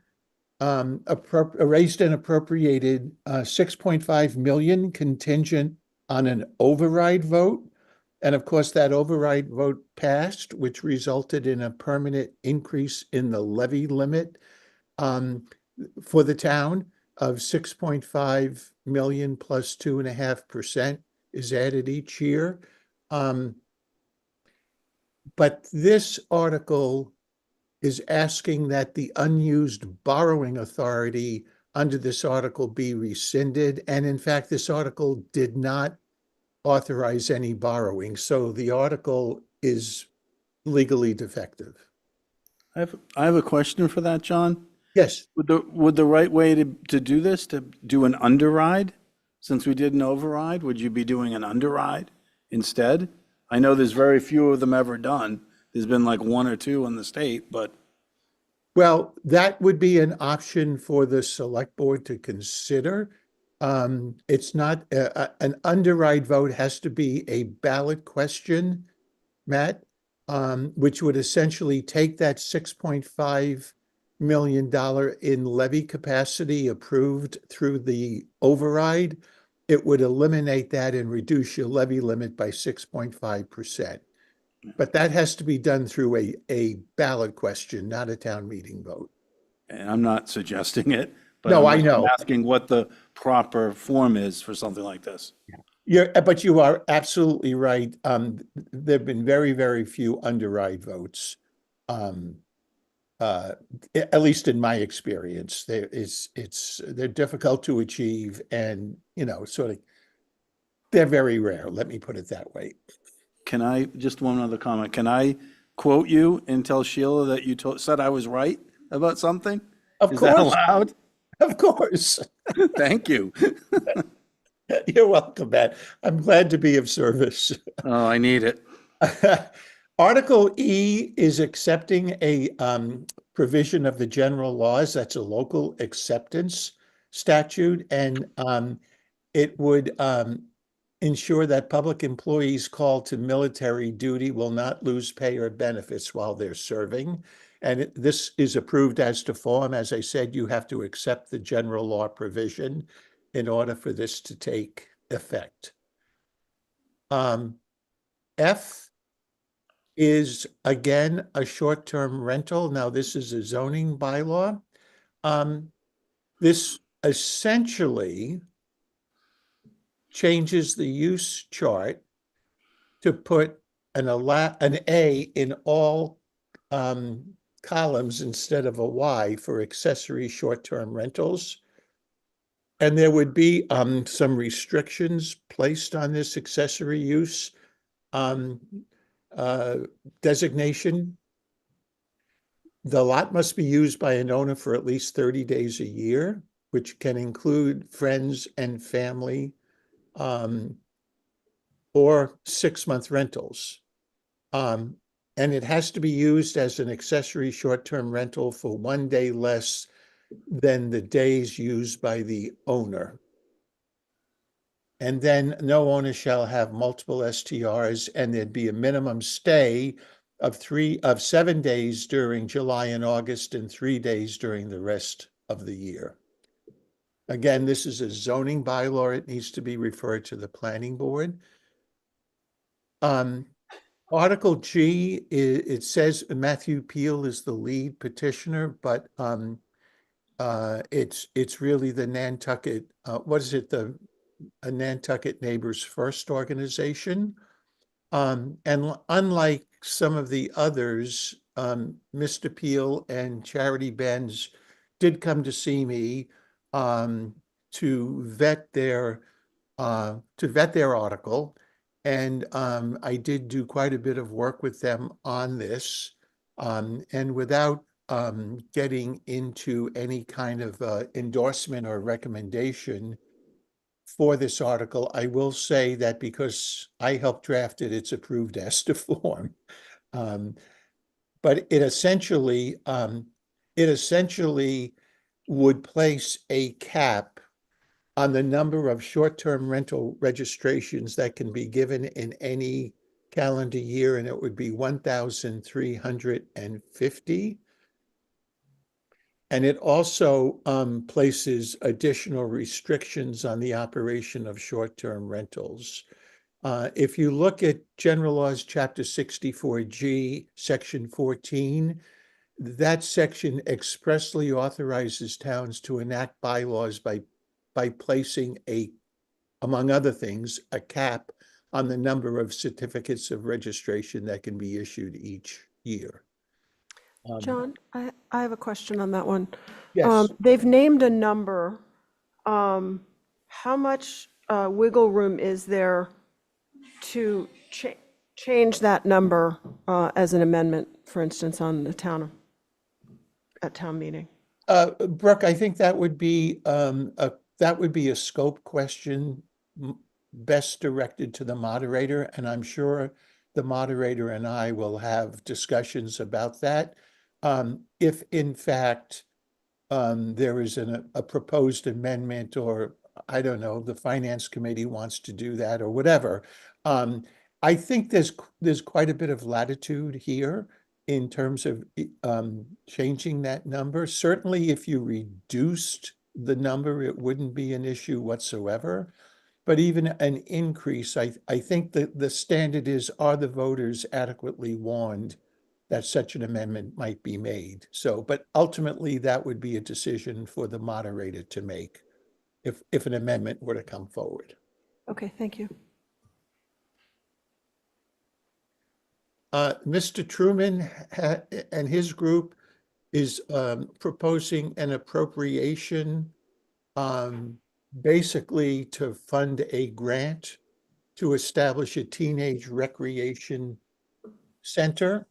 raised and appropriated 6.5 million contingent on an override vote. And of course, that override vote passed, which resulted in a permanent increase in the levy limit for the town of 6.5 million plus 2.5% is added each year. But this article is asking that the unused borrowing authority under this article be rescinded. And in fact, this article did not authorize any borrowing. So the article is legally defective. I have a question for that, John. Yes. Would the right way to do this, to do an underride? Since we did an override, would you be doing an underride instead? I know there's very few of them ever done. There's been like one or two in the state, but. Well, that would be an option for the select board to consider. It's not, an underride vote has to be a ballot question, Matt, which would essentially take that $6.5 million in levy capacity approved through the override. It would eliminate that and reduce your levy limit by 6.5%. But that has to be done through a ballot question, not a town meeting vote. And I'm not suggesting it, but No, I I'm know. asking what the proper form is for something like this. But you are absolutely right. There've been very, very few underride votes. At least in my experience, they're difficult to achieve and, sort of, they're very rare. Let me put it that way. Can I, just one other comment, can I quote you and tell Sheila that you said I was right about something? Of Is course. that allowed? Of course. Thank you. You're welcome, Matt. I'm glad to be of service. Oh, I need it. Article E is accepting a provision of the general laws. That's a local acceptance statute, and it would ensure that public employees called to military duty will not lose pay or benefits while they're serving. And this is approved as to form. As I said, you have to accept the general law provision in order for this to take effect. F is, again, a short-term rental. Now, this is a zoning bylaw. This essentially changes the use chart to put an A in all columns instead of a Y for accessory short-term rentals. And there would be some restrictions placed on this accessory use designation. The lot must be used by an owner for at least 30 days a year, which can include friends and family, or 6-month rentals. And it has to be used as an accessory short-term rental for 1 day less than the days used by the owner. And then no owner shall have multiple STRs, and there'd be a minimum stay of 7 days during July and August and 3 days during the rest of the year. Again, this is a zoning bylaw. It needs to be referred to the planning board. Article G, it says Matthew Peel is the lead petitioner, but it's really the Nantucket, a Nantucket Neighbors First organization. And unlike some of the others, Mr. Peel and Charity Benz did come to see me to vet their article. And I did do quite a bit of work with them on this. And without getting into any kind of endorsement or recommendation for this article, I will say that because I helped draft it, it's approved as to form. But it essentially would place a cap on the number of short-term rental registrations that can be given in any calendar year, and it would be 1,350. And it also places additional restrictions on the operation of short-term rentals. If you look at General Laws, Chapter 64G, Section 14, that section expressly authorizes towns to enact bylaws by placing among other things, a cap on the number of certificates of registration that can be issued each year. John, I have a question on that one. Yes. They've named a number. How much wiggle room is there to change that number as an amendment, for instance, on the at town meeting? Brooke, I think that would be a scope question best directed to the moderator, and I'm sure the moderator and I will have discussions about that. If in fact there is a proposed amendment, or I don't know, the finance committee wants to do that or whatever. I think there's quite a bit of latitude here in terms of changing that number. Certainly, if you reduced the number, it wouldn't be an issue whatsoever. But even an increase, I think that the standard is, are the voters adequately warned that such an amendment might be made? So, but ultimately, that would be a decision for the moderator to make if an amendment were to come forward. Okay, thank you. Mr. Truman and his group is proposing an appropriation basically to fund a grant to establish a teenage recreation center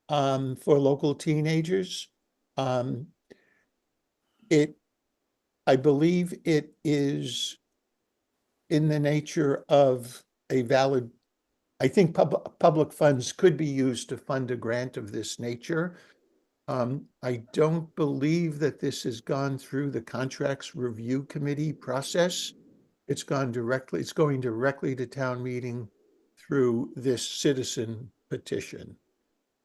for local teenagers. I believe it is in the nature of a valid, I think public funds could be used to fund a grant of this nature. I don't believe that this has gone through the contracts review committee process. It's going directly to town meeting through this citizen petition.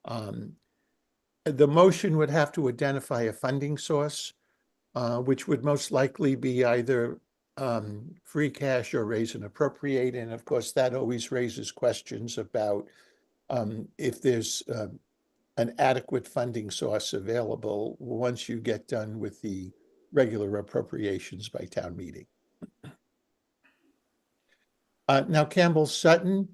The motion would have to identify a funding source, which would most likely be either free cash or raise and appropriate. And of course, that always raises questions about if there's an adequate funding source available once you get done with the regular appropriations by town meeting. Now, Campbell Sutton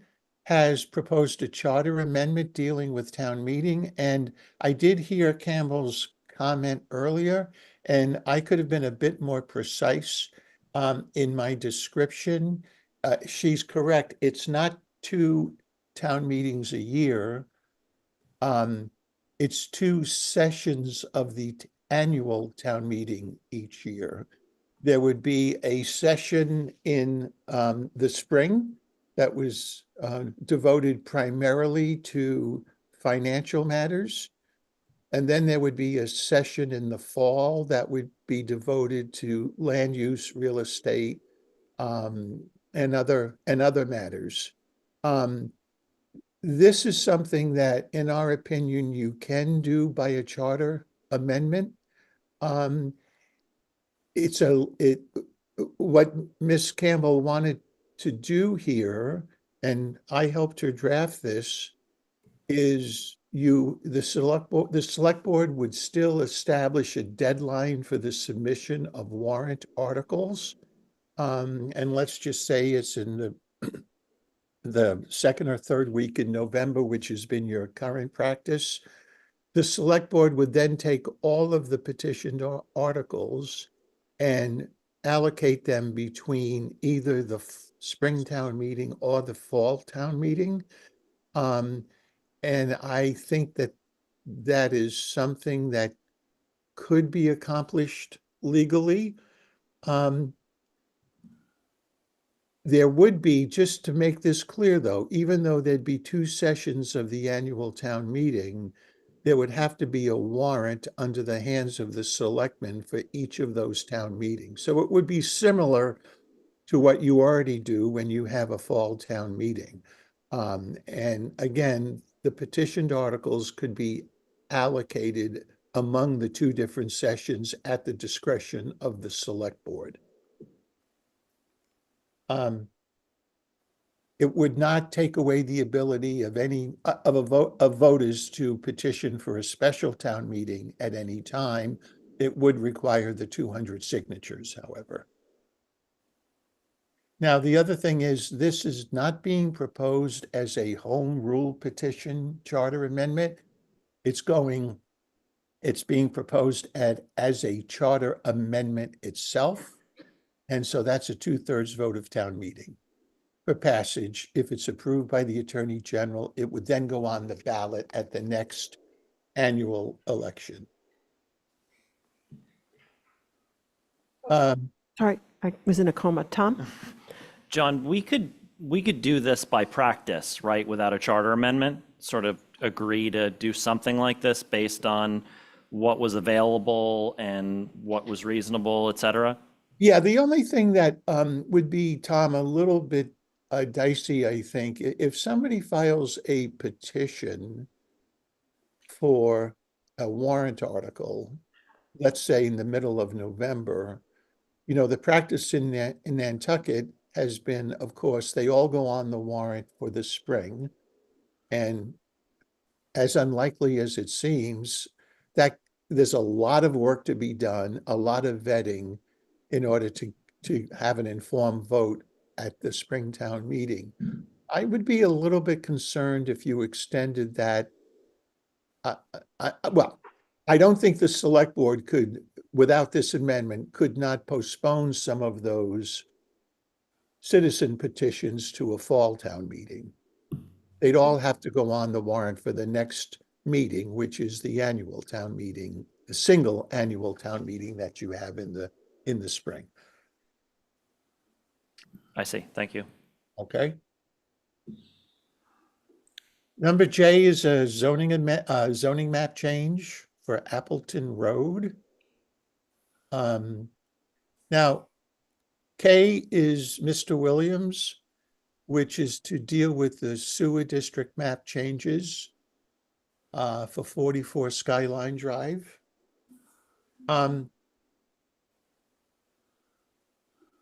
has proposed a charter amendment dealing with town meeting, and I did hear Campbell's comment earlier, and I could have been a bit more precise in my description. She's correct. It's not 2 town meetings a year. It's 2 sessions of the annual town meeting each year. There would be a session in the spring that was devoted primarily to financial matters. And then there would be a session in the fall that would be devoted to land use, real estate, and other matters. This is something that, in our opinion, you can do by a charter amendment. What Ms. Campbell wanted to do here, and I helped her draft this, is the select board would still establish a deadline for the submission of warrant articles. And let's just say it's in the second or third week in November, which has been your current practice. The select board would then take all of the petitioned articles and allocate them between either the spring town meeting or the fall town meeting. And I think that is something that could be accomplished legally. There would be, just to make this clear though, even though there'd be 2 sessions of the annual town meeting, there would have to be a warrant under the hands of the selectmen for each of those town meetings. So it would be similar to what you already do when you have a fall town meeting. And again, the petitioned articles could be allocated among the two different sessions at the discretion of the select board. It would not take away the ability of any of voters to petition for a special town meeting at any time. It would require the 200 signatures, however. Now, the other thing is, this is not being proposed as a home rule petition charter amendment. It's being proposed as a charter amendment itself. And so that's a 2/3 vote of town meeting for passage. If it's approved by the Attorney General, it would then go on the ballot at the next annual election. Sorry, I was in a coma. Tom? John, we could do this by practice, right, without a charter amendment, sort of agree to do something like this based on what was available and what was reasonable, et cetera? Yeah, the only thing that would be, Tom, a little bit dicey, I think, if somebody files a petition for a warrant article, let's say in the middle of November, the practice in Nantucket has been, of course, they all go on the warrant for the spring. And as unlikely as it seems, that there's a lot of work to be done, a lot of vetting in order to have an informed vote at the Springtown meeting. I would be a little bit concerned if you extended that. Well, I don't think the select board could, without this amendment, could not postpone some of those citizen petitions to a fall town meeting. They'd all have to go on the warrant for the next meeting, which is the annual town meeting, the single annual town meeting that you have in the spring. I see. Thank you. Okay. Number J is a zoning map change for Appleton Road. Now, K is Mr. Williams, which is to deal with the sewer district map changes for 44 Skyline Drive. And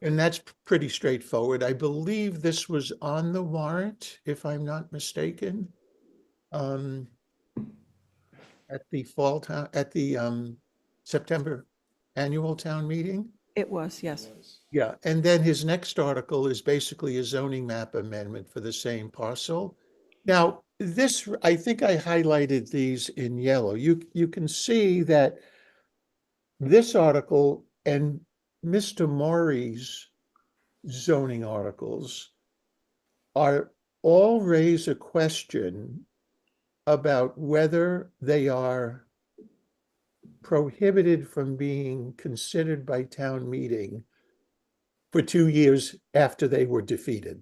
that's pretty straightforward. I believe this was on the warrant, if I'm not mistaken. At the September annual town meeting. It was, yes. Yeah, and then his next article is basically a zoning map amendment for the same parcel. Now, this, I think I highlighted these in yellow. You can see that this article and Mr. Maury's zoning articles all raise a question about whether they are prohibited from being considered by town meeting for 2 years after they were defeated.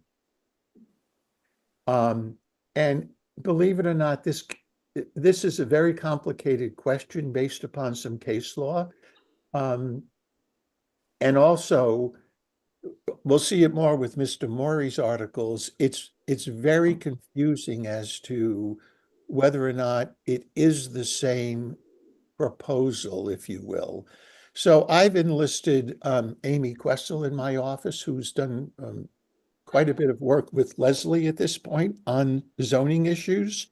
And believe it or not, this is a very complicated question based upon some case law. And also, we'll see it more with Mr. Maury's articles. It's very confusing as to whether or not it is the same proposal, if you will. So I've enlisted Amy Questel in my office, who's done quite a bit of work with Leslie at this point on zoning issues.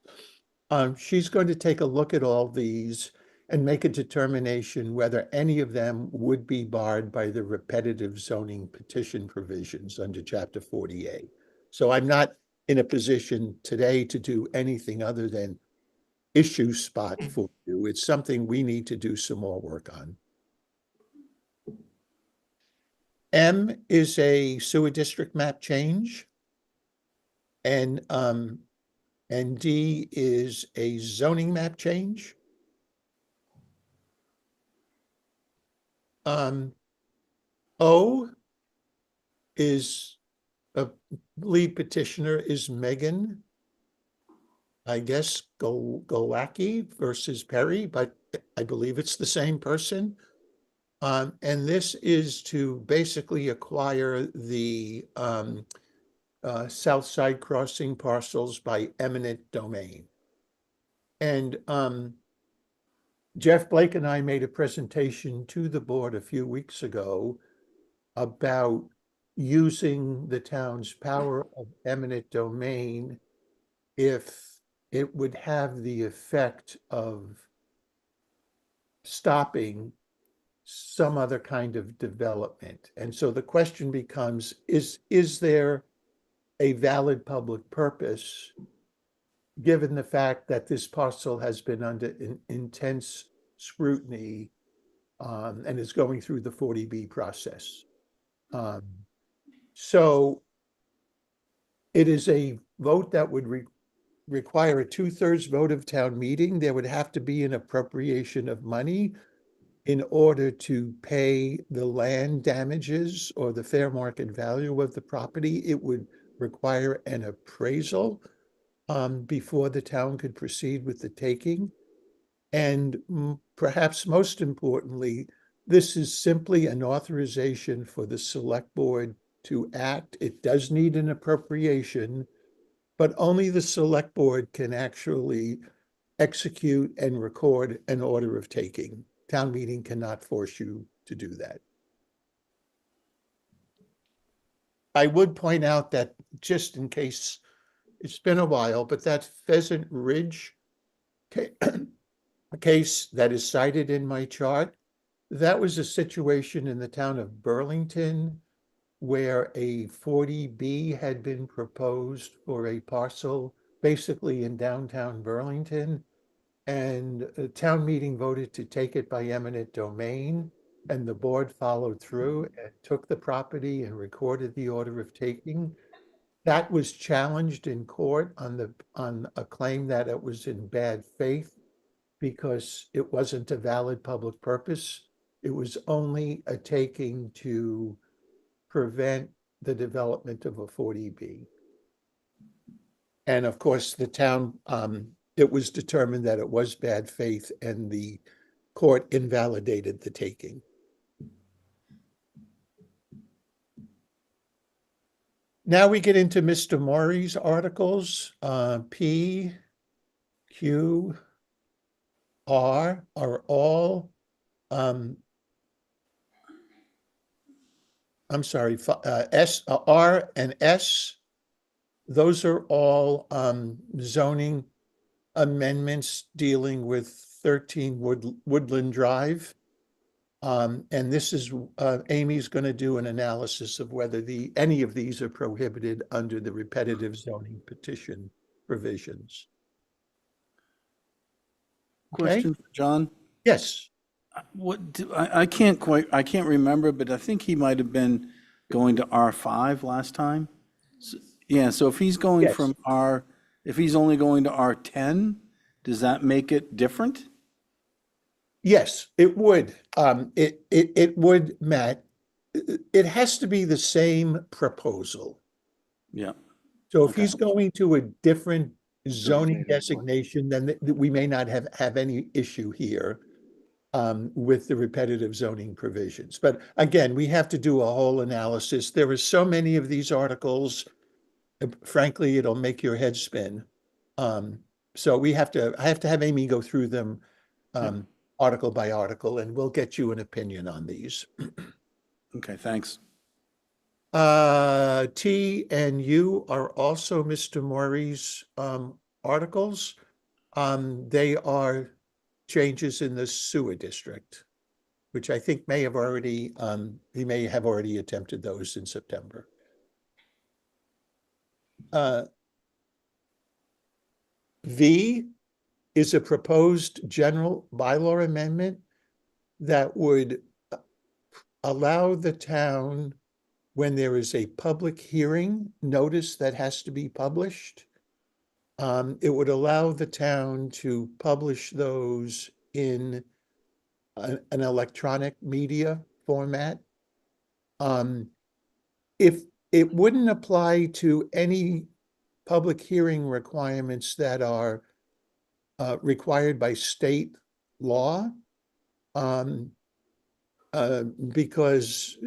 She's going to take a look at all these and make a determination whether any of them would be barred by the repetitive zoning petition provisions under Chapter 40A. So I'm not in a position today to do anything other than issue spot for you. It's something we need to do some more work on. M is a sewer district map change. And D is a zoning map change. O is a lead petitioner is Megan. I guess, Golacki versus Perry, but I believe it's the same person. And this is to basically acquire the South Side Crossing parcels by eminent domain. And Jeff Blake and I made a presentation to the board a few weeks ago about using the town's power of eminent domain if it would have the effect of stopping some other kind of development. And so the question becomes, is there a valid public purpose given the fact that this parcel has been under intense scrutiny and is going through the 40B process? So it is a vote that would require a 2/3 vote of town meeting. There would have to be an appropriation of money in order to pay the land damages or the fair market value of the property. It would require an appraisal before the town could proceed with the taking. And perhaps most importantly, this is simply an authorization for the select board to act. It does need an appropriation, but only the select board can actually execute and record an order of taking. Town meeting cannot force you to do that. I would point out that, just in case it's been a while, but that Pheasant Ridge case that is cited in my chart, that was a situation in the town of Burlington where a 40B had been proposed for a parcel basically in downtown Burlington. And a town meeting voted to take it by eminent domain, and the board followed through and took the property and recorded the order of taking. That was challenged in court on a claim that it was in bad faith because it wasn't a valid public purpose. It was only a taking to prevent the development of a 40B. And of course, the town, it was determined that it was bad faith and the court invalidated the taking. Now we get into Mr. Maury's articles. P, Q, R are all, I'm sorry, S, R and S, those are all zoning amendments dealing with 13 Woodland Drive. And this is, Amy's going to do an analysis of whether any of these are prohibited under the repetitive zoning petition provisions. Okay? Question for John? Yes. I can't remember, but I think he might have been going to R5 last time. Yeah, so if he's going Yes. from if he's only going to R10, does that make it different? Yes, it would. It would, Matt. It has to be the same proposal. Yeah. So if he's going to a different zoning designation, then we may not have any issue here with the repetitive zoning provisions. But again, we have to do a whole analysis. There are so many of these articles, frankly, it'll make your head spin. So I have to have Amy go through them article by article, and we'll get you an opinion on these. Okay, thanks. T and U are also Mr. Maury's articles. They are changes in the sewer district, which I think may have already, he may have already attempted those in September. V is a proposed general bylaw amendment that would allow the town, when there is a public hearing notice that has to be published, it would allow the town to publish those in an electronic media format. If it wouldn't apply to any public hearing requirements that are required by state law. Because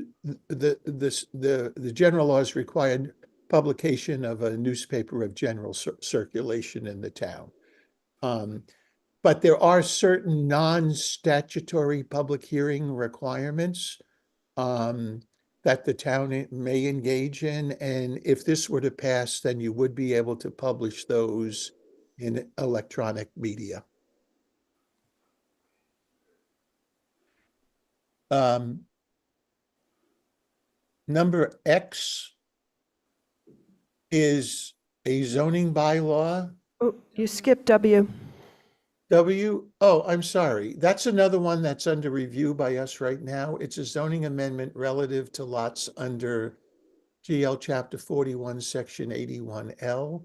the general laws required publication of a newspaper of general circulation in the town. But there are certain non-statutory public hearing requirements that the town may engage in. And if this were to pass, then you would be able to publish those in electronic media. Number X is a zoning bylaw. Oh, you skipped W. W, oh, I'm sorry. That's another one that's under review by us right now. It's a zoning amendment relative to lots under GL Chapter 41, Section 81L.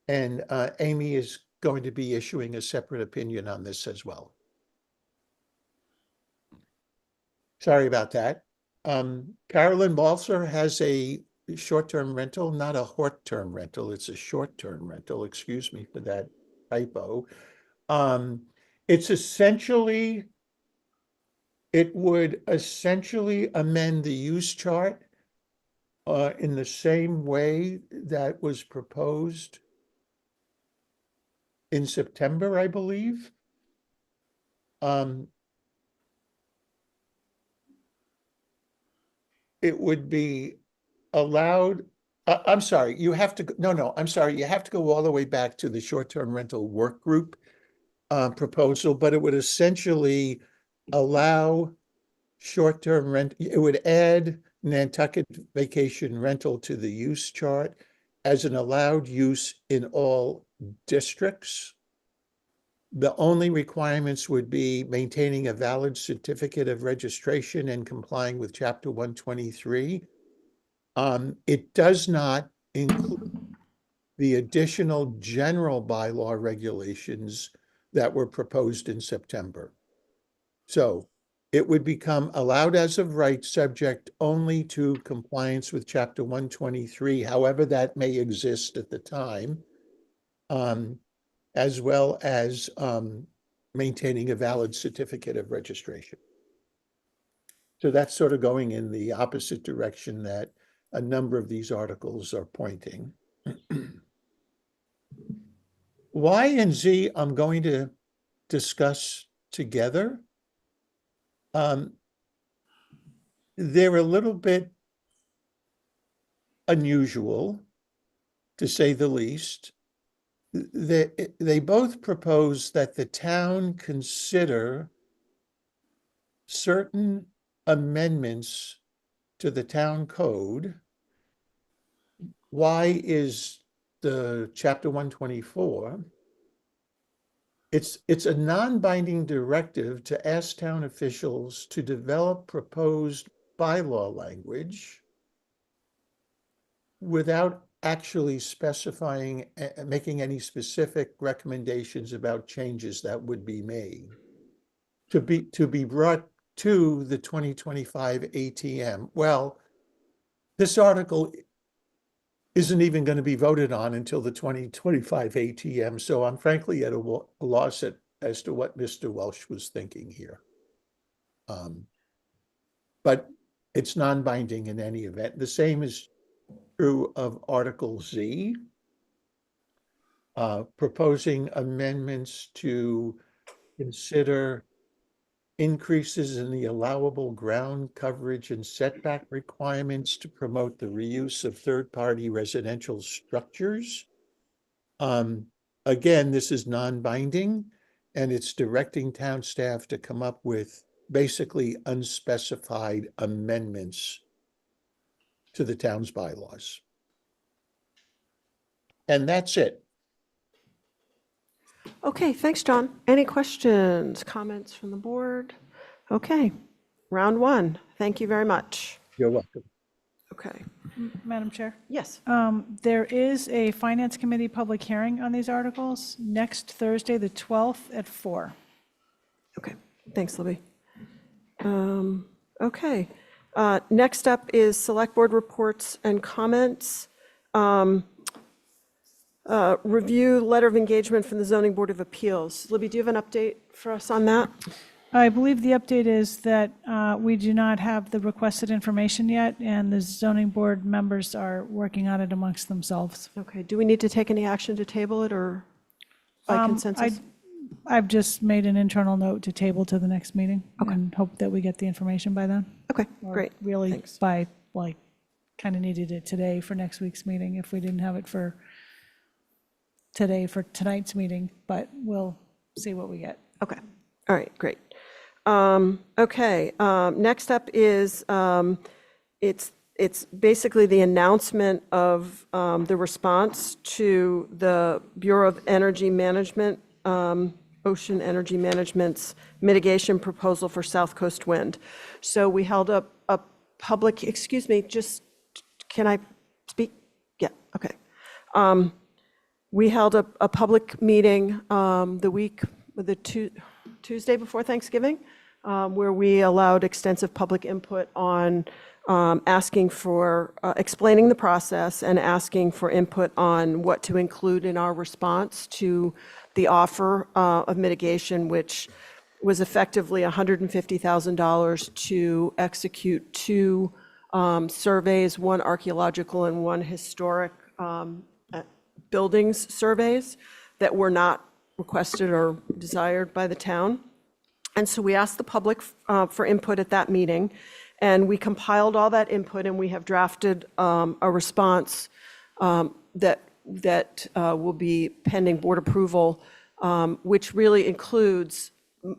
And Amy is going to be issuing a separate opinion on this as well. Sorry about that. Carolyn Balser has a short-term rental, not a short-term rental. It's a short-term rental. Excuse me for that typo. It's essentially, it would essentially amend the use chart in the same way that was proposed in September, I believe. It would be allowed, I'm sorry, you have to, no, I'm sorry, you have to go all the way back to the short-term rental work group proposal, but it would essentially allow short-term rent, it would add Nantucket vacation rental to the use chart as an allowed use in all districts. The only requirements would be maintaining a valid certificate of registration and complying with Chapter 123. It does not include the additional general bylaw regulations that were proposed in September. So it would become allowed as of right, subject only to compliance with Chapter 123, however that may exist at the time, as well as maintaining a valid certificate of registration. So that's sort of going in the opposite direction that a number of these articles are pointing. Y and Z I'm going to discuss together. They're a little bit unusual, to say the least. They both propose that the town consider certain amendments to the town code. Y is the Chapter 124. It's a non-binding directive to ask town officials to develop proposed bylaw language without actually specifying, making any specific recommendations about changes that would be made to be brought to the 2025 ATM. Well, this article isn't even going to be voted on until the 2025 ATM. So I'm frankly at a loss as to what Mr. Welsh was thinking here. But it's non-binding in any event. The same is true of Article Z, proposing amendments to consider increases in the allowable ground coverage and setback requirements to promote the reuse of third-party residential structures. Again, this is non-binding, and it's directing town staff to come up with basically unspecified amendments to the town's bylaws. And that's it. Okay, thanks, John. Any questions, comments from the board? Okay, round one. Thank you very much. You're welcome. Okay. Madam Chair? Yes. There is a Finance Committee public hearing on these articles next Thursday, the 12th at 4. Okay, thanks, Libby. Okay, next up is Select Board reports and comments. Review letter of engagement from the Zoning Board of Appeals. Libby, do you have an update for us on that? I believe the update is that we do not have the requested information yet, and the zoning board members are working on it amongst themselves. Okay, do we need to take any action to table it, or by consensus? I've just made an internal note to table to the next meeting and hope that we get the information by then. Okay, Or great. really Thanks. by, like, kind of needed it today for next week's meeting if we didn't have it for today for tonight's meeting, but we'll see what we get. Okay, all right, great. Next up is, it's basically the announcement of the response to the Bureau of Energy Management, Ocean Energy Management's mitigation proposal for South Coast Wind. So we held a public, excuse me, just, can I speak? Yeah, okay. We held a public meeting Tuesday before Thanksgiving, where we allowed extensive public input on asking for, explaining the process and asking for input on what to include in our response to the offer of mitigation, which was effectively $150,000 to execute two surveys, one archaeological and one historic buildings surveys that were not requested or desired by the town. And so we asked the public for input at that meeting, and we compiled all that input, and we have drafted a response that will be pending board approval, which really includes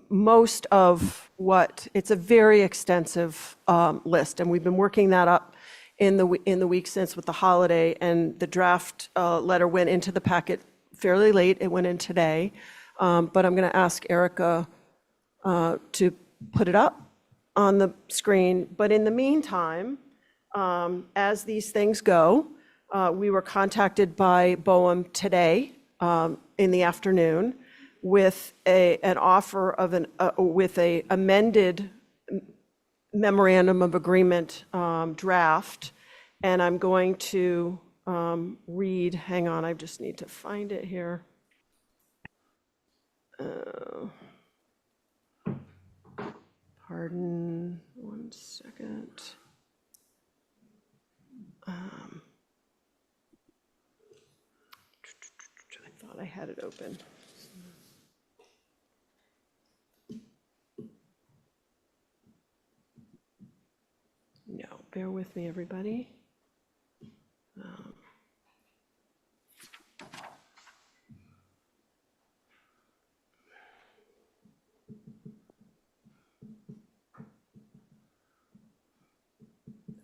most of it's a very extensive list, and we've been working that up in the week since with the holiday, and the draft letter went into the packet fairly late. It went in today, but I'm going to ask Erica to put it up on the screen. But in the meantime, as these things go, we were contacted by BOEM today in the afternoon with an offer of with a amended memorandum of agreement draft, and I'm going to read, hang on, I just need to find it here. Pardon, 1 second. I thought I had it open. No, bear with me, everybody.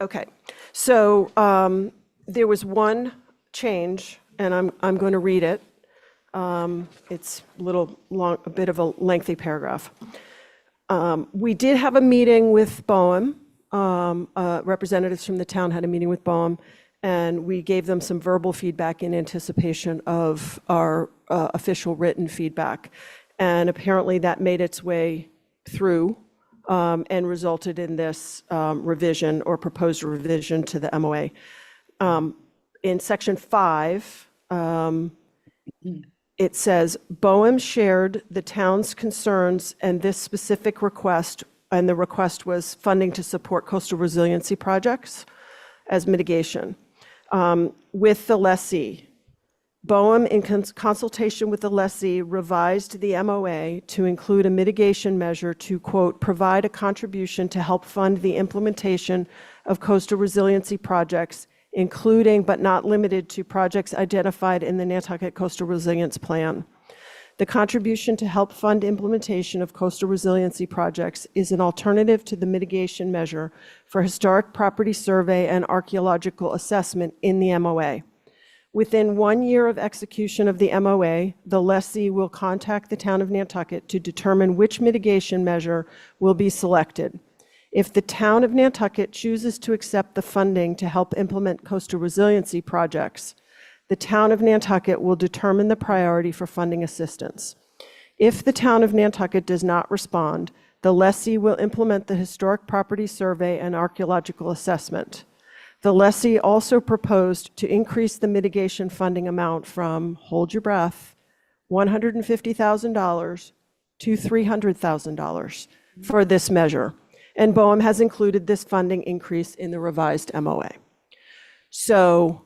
Okay, so there was one change, and I'm going to read it. It's a bit of a lengthy paragraph. We did have a meeting with BOEM. Representatives from the town had a meeting with BOEM, and we gave them some verbal feedback in anticipation of our official written feedback. And apparently that made its way through and resulted in this revision or proposed revision to the MOA. In section 5, it says, BOEM shared the town's concerns and this specific request, and the request was funding to support coastal resiliency projects as mitigation with the lessee. BOEM, in consultation with the lessee, revised the MOA to include a mitigation measure to, quote, provide a contribution to help fund the implementation of coastal resiliency projects, including but not limited to projects identified in the Nantucket Coastal Resilience Plan. The contribution to help fund implementation of coastal resiliency projects is an alternative to the mitigation measure for historic property survey and archaeological assessment in the MOA. Within 1 year of execution of the MOA, the lessee will contact the town of Nantucket to determine which mitigation measure will be selected. If the town of Nantucket chooses to accept the funding to help implement coastal resiliency projects, the town of Nantucket will determine the priority for funding assistance. If the town of Nantucket does not respond, the lessee will implement the historic property survey and archaeological assessment. The lessee also proposed to increase the mitigation funding amount from, hold your breath, $150,000 to $300,000 for this measure. And BOEM has included this funding increase in the revised MOA. So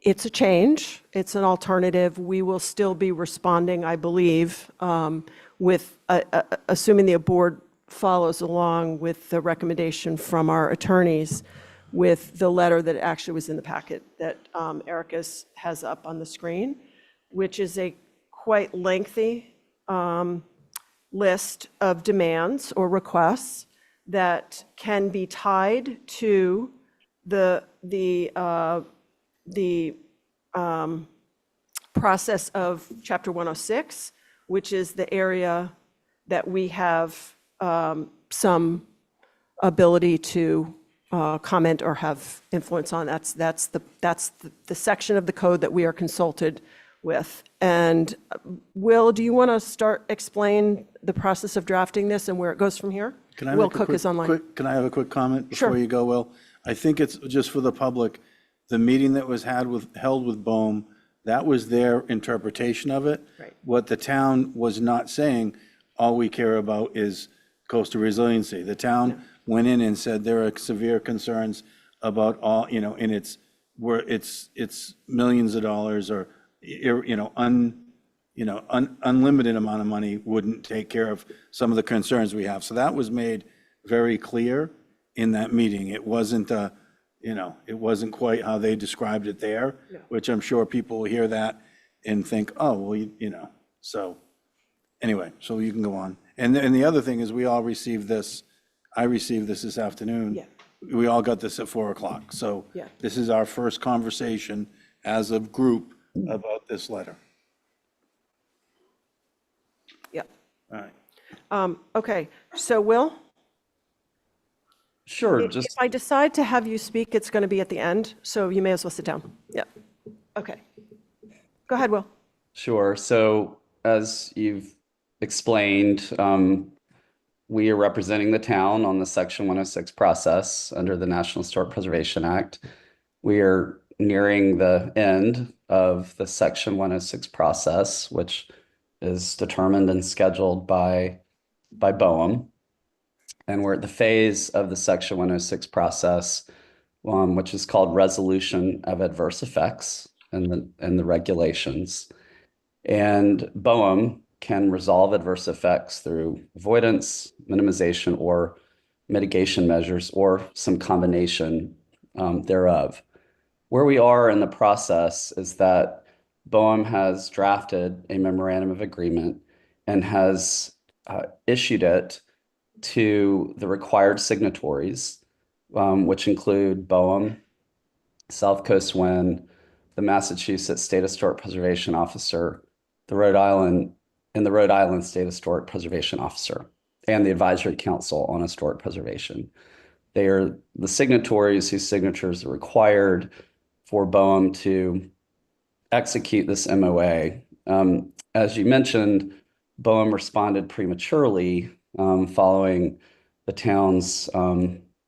it's a change, it's an alternative. We will still be responding, I believe, with, assuming the board follows along with the recommendation from our attorneys, with the letter that actually was in the packet that Erica has up on the screen, which is a quite lengthy list of demands or requests that can be tied to the process of Chapter 106, which is the area that we have some ability to comment or have influence on. That's the section of the code that we are consulted with. And Will, do you want to explain the process of drafting this and where it goes from here? Will Cook is online. Can I have a quick comment Sure. before you go, Will? I think it's just for the public, the meeting that was held with BOEM, that was their interpretation of it. Right. What the town was not saying, all we care about is coastal resiliency. The town went in and said there are severe concerns about all, and it's millions of dollars or, unlimited amount of money wouldn't take care of some of the concerns we have. So that was made very clear in that meeting. It wasn't it wasn't quite how they described it there, which I'm sure people will hear that and think, oh, well, so anyway, so you can go on. And the other thing is we all received this, I received this afternoon. Yeah. We all got this at 4:00. So Yeah. this is our first conversation as a group about this letter. Yeah. All right. Okay, so Will? Sure, If I decide to have you speak, it's going to be at the end, so you may as well sit down. Yeah. Okay. Go ahead, Will. sure. So as you've explained, we are representing the town on the Section 106 process under the National Historic Preservation Act. We are nearing the end of the Section 106 process, which is determined and scheduled by BOEM. And we're at the phase of the Section 106 process, which is called resolution of adverse effects in the regulations. And BOEM can resolve adverse effects through avoidance, minimization, or mitigation measures, or some combination thereof. Where we are in the process is that BOEM has drafted a memorandum of agreement and has issued it to the required signatories, which include BOEM, South Coast Wind, the Massachusetts State Historic Preservation Officer, the Rhode Island State Historic Preservation Officer, and the Advisory Council on Historic Preservation. They are the signatories whose signatures are required for BOEM to execute this MOA. As you mentioned, BOEM responded prematurely following the town's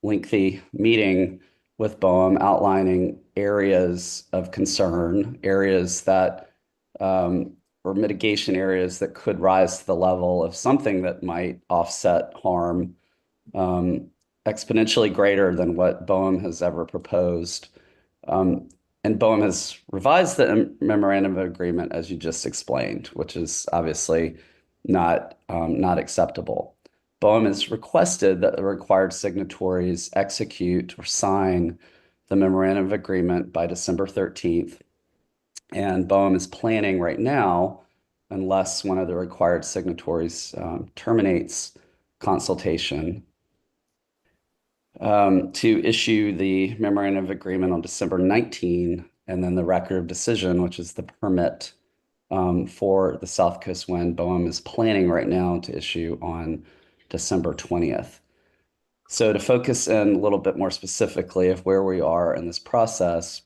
lengthy meeting with BOEM outlining areas of concern, areas that, or mitigation areas that could rise to the level of something that might offset harm exponentially greater than what BOEM has ever proposed. And BOEM has revised the memorandum of agreement, as you just explained, which is obviously not acceptable. BOEM has requested that the required signatories execute or sign the memorandum of agreement by December 13th. And BOEM is planning right now, unless one of the required signatories terminates consultation, to issue the memorandum of agreement on December 19, and then the record of decision, which is the permit for the South Coast Wind, BOEM is planning right now to issue on December 20th. So to focus in a little bit more specifically of where we are in this process,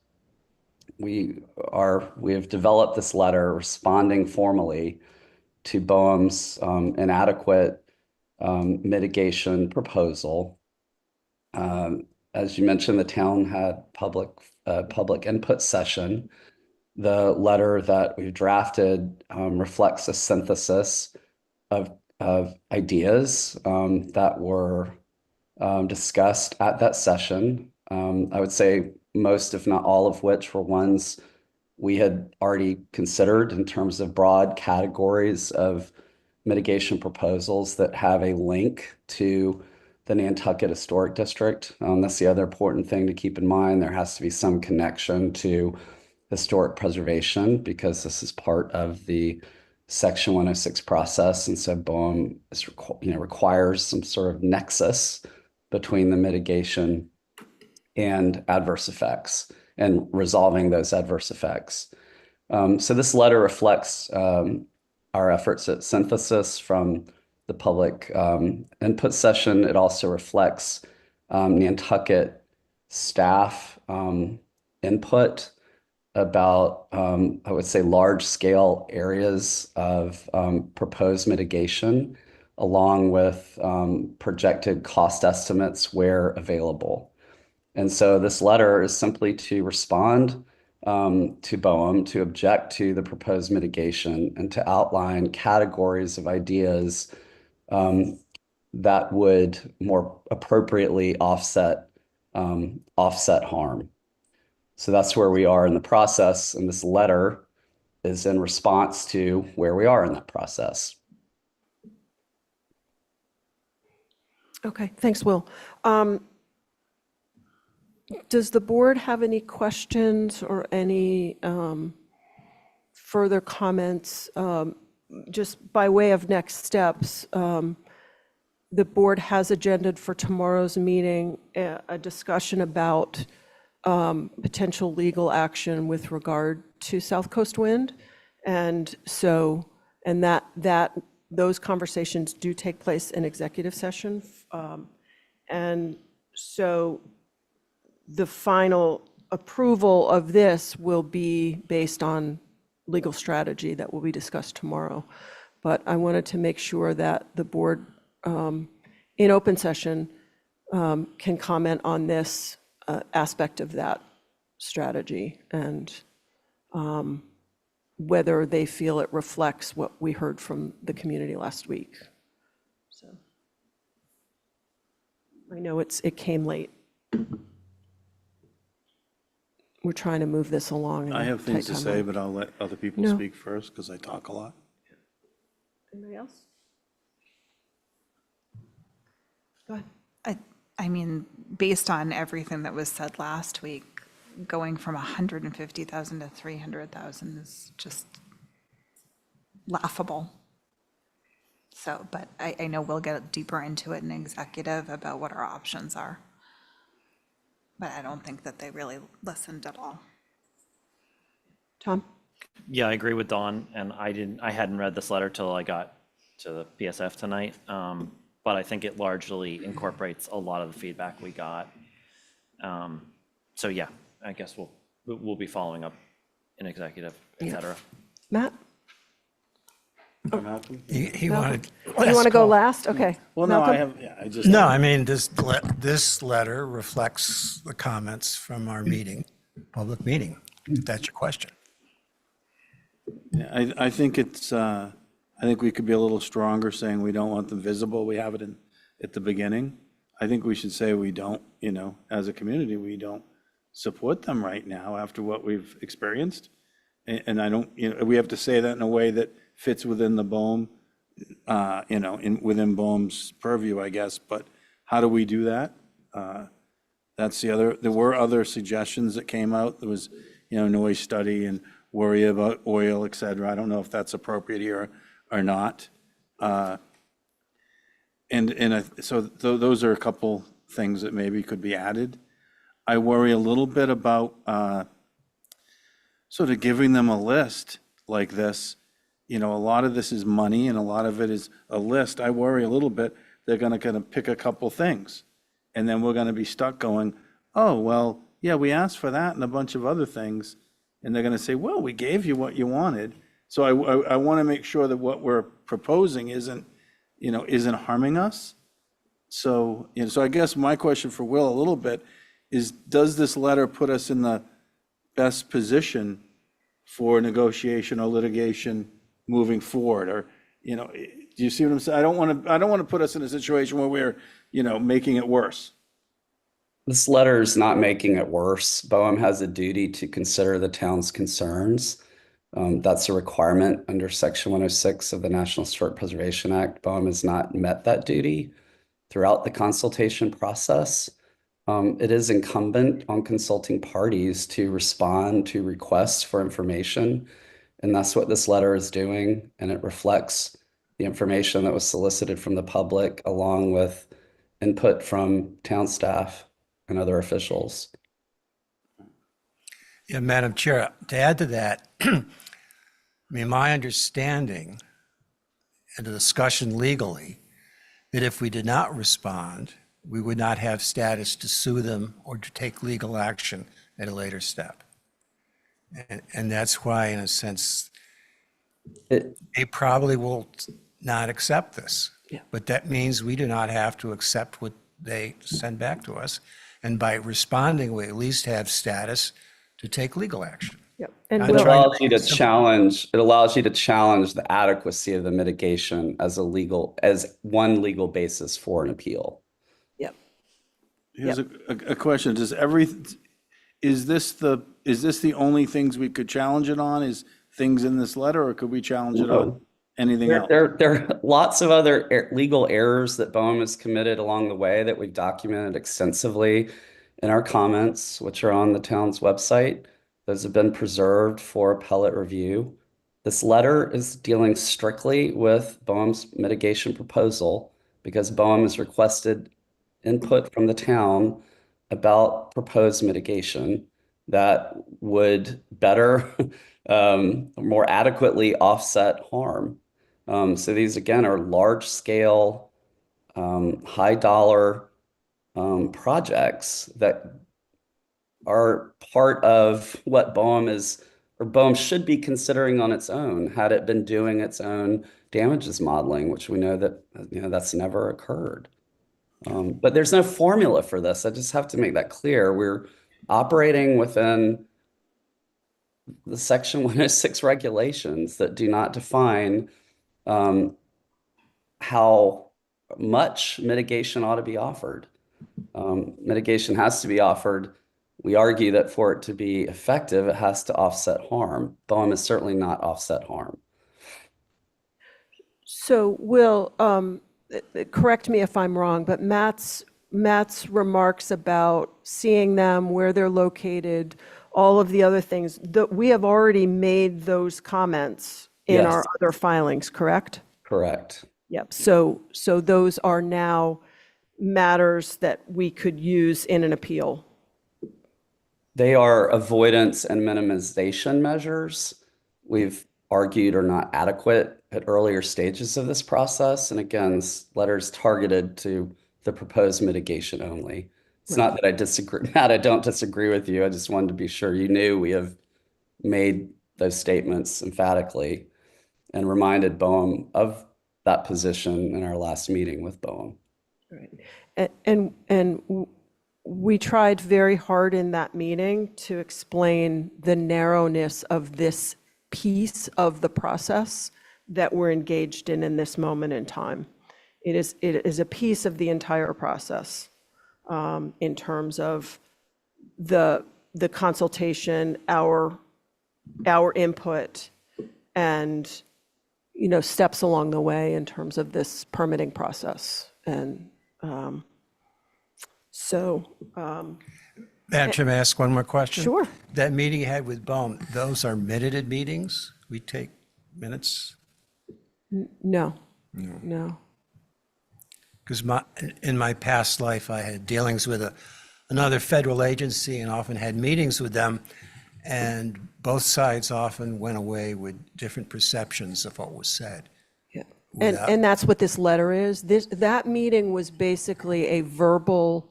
we have developed this letter responding formally to BOEM's inadequate mitigation proposal. as you mentioned, the town had public input session. The letter that we've drafted reflects a synthesis of ideas that were discussed at that session. I would say most, if not all of which, were ones we had already considered in terms of broad categories of mitigation proposals that have a link to the Nantucket Historic District. That's the other important thing to keep in mind. There has to be some connection to historic preservation because this is part of the Section 106 process. And so BOEM is, requires some sort of nexus between the mitigation and adverse effects and resolving those adverse effects. So this letter reflects our efforts at synthesis from the public input session. It also reflects Nantucket staff input about, I would say, large-scale areas of proposed mitigation, along with projected cost estimates where available. And so this letter is simply to respond to BOEM, to object to the proposed mitigation, and to outline categories of ideas that would more appropriately offset harm. So that's where we are in the process, and this letter is in response to where we are in that process. Okay, thanks, Will. Does the board have any questions or any further comments? Just by way of next steps, the board has agendaed for tomorrow's meeting a discussion about potential legal action with regard to South Coast Wind. And so, and those conversations do take place in executive session. And so the final approval of this will be based on legal strategy that will be discussed tomorrow. But I wanted to make sure that the board in open session can comment on this aspect of that strategy and whether they feel it reflects what we heard from the community last week. So I know it came late. We're trying to move this along. in I a have things tight to say, timeline. but I'll let other people No. speak first because I talk a lot. Anybody else? Go ahead. I mean, based on everything that was said last week, going from 150,000 to 300,000 is just laughable. So, but I know we'll get deeper into it in executive about what our options are. But I don't think that they really listened at all. Tom? Yeah, I agree with Dawn, and I hadn't read this letter till I got to the PSF tonight. But I think it largely incorporates a lot of the feedback we got. So yeah, I guess we'll be following up in executive, et cetera. Matt? Malcolm? He wanted. You want to go last? Okay. Well, no, Malcolm? I just. No, I mean, this letter reflects the comments from our meeting, public meeting, if that's your question. Yeah, I think I think we could be a little stronger saying we don't want them visible. We have it at the beginning. I think we should say we don't, as a community, we don't support them right now after what we've experienced. And I don't, we have to say that in a way that fits within the BOEM, within BOEM's purview, I guess. But how do we do that? That's the other, there were other suggestions that came out. There was, noise study and worry about oil, et cetera. I don't know if that's appropriate here or not. So those are a couple things that maybe could be added. I worry a little bit about sort of giving them a list like this. A lot of this is money and a lot of it is a list. I worry a little bit they're going to pick a couple things and then we're going to be stuck going, oh, well, yeah, we asked for that and a bunch of other things. And they're going to say, well, we gave you what you wanted. So I want to make sure that what we're proposing isn't harming us. So, so I guess my question for Will a little bit does this letter put us in the best position for negotiation or litigation moving forward? Or, do you see what I'm saying? I don't want to put us in a situation where we're, making it worse. This letter is not making it worse. BOEM has a duty to consider the town's concerns. That's a requirement under Section 106 of the National Historic Preservation Act. BOEM has not met that duty throughout the consultation process. It is incumbent on consulting parties to respond to requests for information, and that's what this letter is doing, and it reflects the information that was solicited from the public along with input from town staff and other officials. Yeah, Madam Chair, to add to that, I mean, my understanding and the discussion legally, that if we did not respond, we would not have status to sue them or to take legal action at a later step. And that's why, in a sense, they probably will not accept this. Yeah. But that means we do not have to accept what they send back to us. And by responding, we at least have status to take legal action. Yep. And I'm It Will, trying to allows you make to it simple. challenge the adequacy of the mitigation as one legal basis for an appeal. yep. Here's a question. Is this the only things we could challenge it on, is things in this letter, or could we challenge it on anything else? There are lots of other legal errors that BOEM has committed along the way that we've documented extensively in our comments, which are on the town's website. Those have been preserved for appellate review. This letter is dealing strictly with BOEM's mitigation proposal because BOEM has requested input from the town about proposed mitigation that would better, more adequately offset harm. So these, again, are large-scale, high-dollar projects that are part of what BOEM should be considering on its own, had it been doing its own damages modeling, which we know that that's never occurred. But there's no formula for this. I just have to make that clear. We're operating within the Section 106 regulations that do not define how much mitigation ought to be offered. Mitigation has to be offered. We argue that for it to be effective, it has to offset harm. BOEM is certainly not offset harm. So Will, correct me if I'm wrong, but Matt's remarks about seeing them, where they're located, all of the other things, we have already made those comments in our other filings, correct? Correct. Yep. So those are now matters that we could use in an appeal. They are avoidance and minimization measures we've argued are not adequate at earlier stages of this process. And again, this letter is targeted to the proposed mitigation only. It's not that I disagree, Matt, I don't disagree with you. I just wanted to be sure you knew we have made those statements emphatically and reminded BOEM of that position in our last meeting with BOEM. Right. And we tried very hard in that meeting to explain the narrowness of this piece of the process that we're engaged in this moment in time. It is a piece of the entire process in terms of the consultation, our input, and steps along the way in terms of this permitting process. And Madam Chair, may I ask one more question? Sure. That meeting you had with BOEM, those are minuted meetings? We take minutes? No. Because in my past life, I had dealings with another federal agency and often had meetings with them, and both sides often went away with different perceptions of what was said. Yeah. And that's what this letter is. That meeting was basically a verbal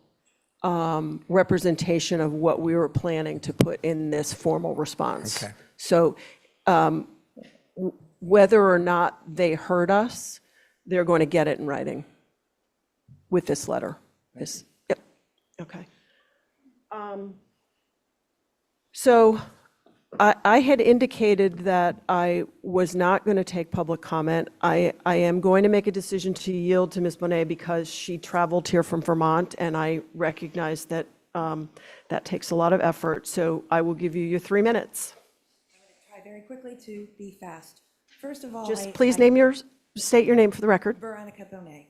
representation of what we were planning to put in this formal response. Okay. So whether or not they heard us, they're going to get it in writing with this letter. Yep. Okay. So I had indicated that I was not going to take public comment. I am going to make a decision to yield to Ms. Bonet because she traveled here from Vermont, and I recognize that that takes a lot of effort. So I will give you your 3 minutes. Try very quickly to be fast. First of all, Just please state your name for the record. Veronica Bonet.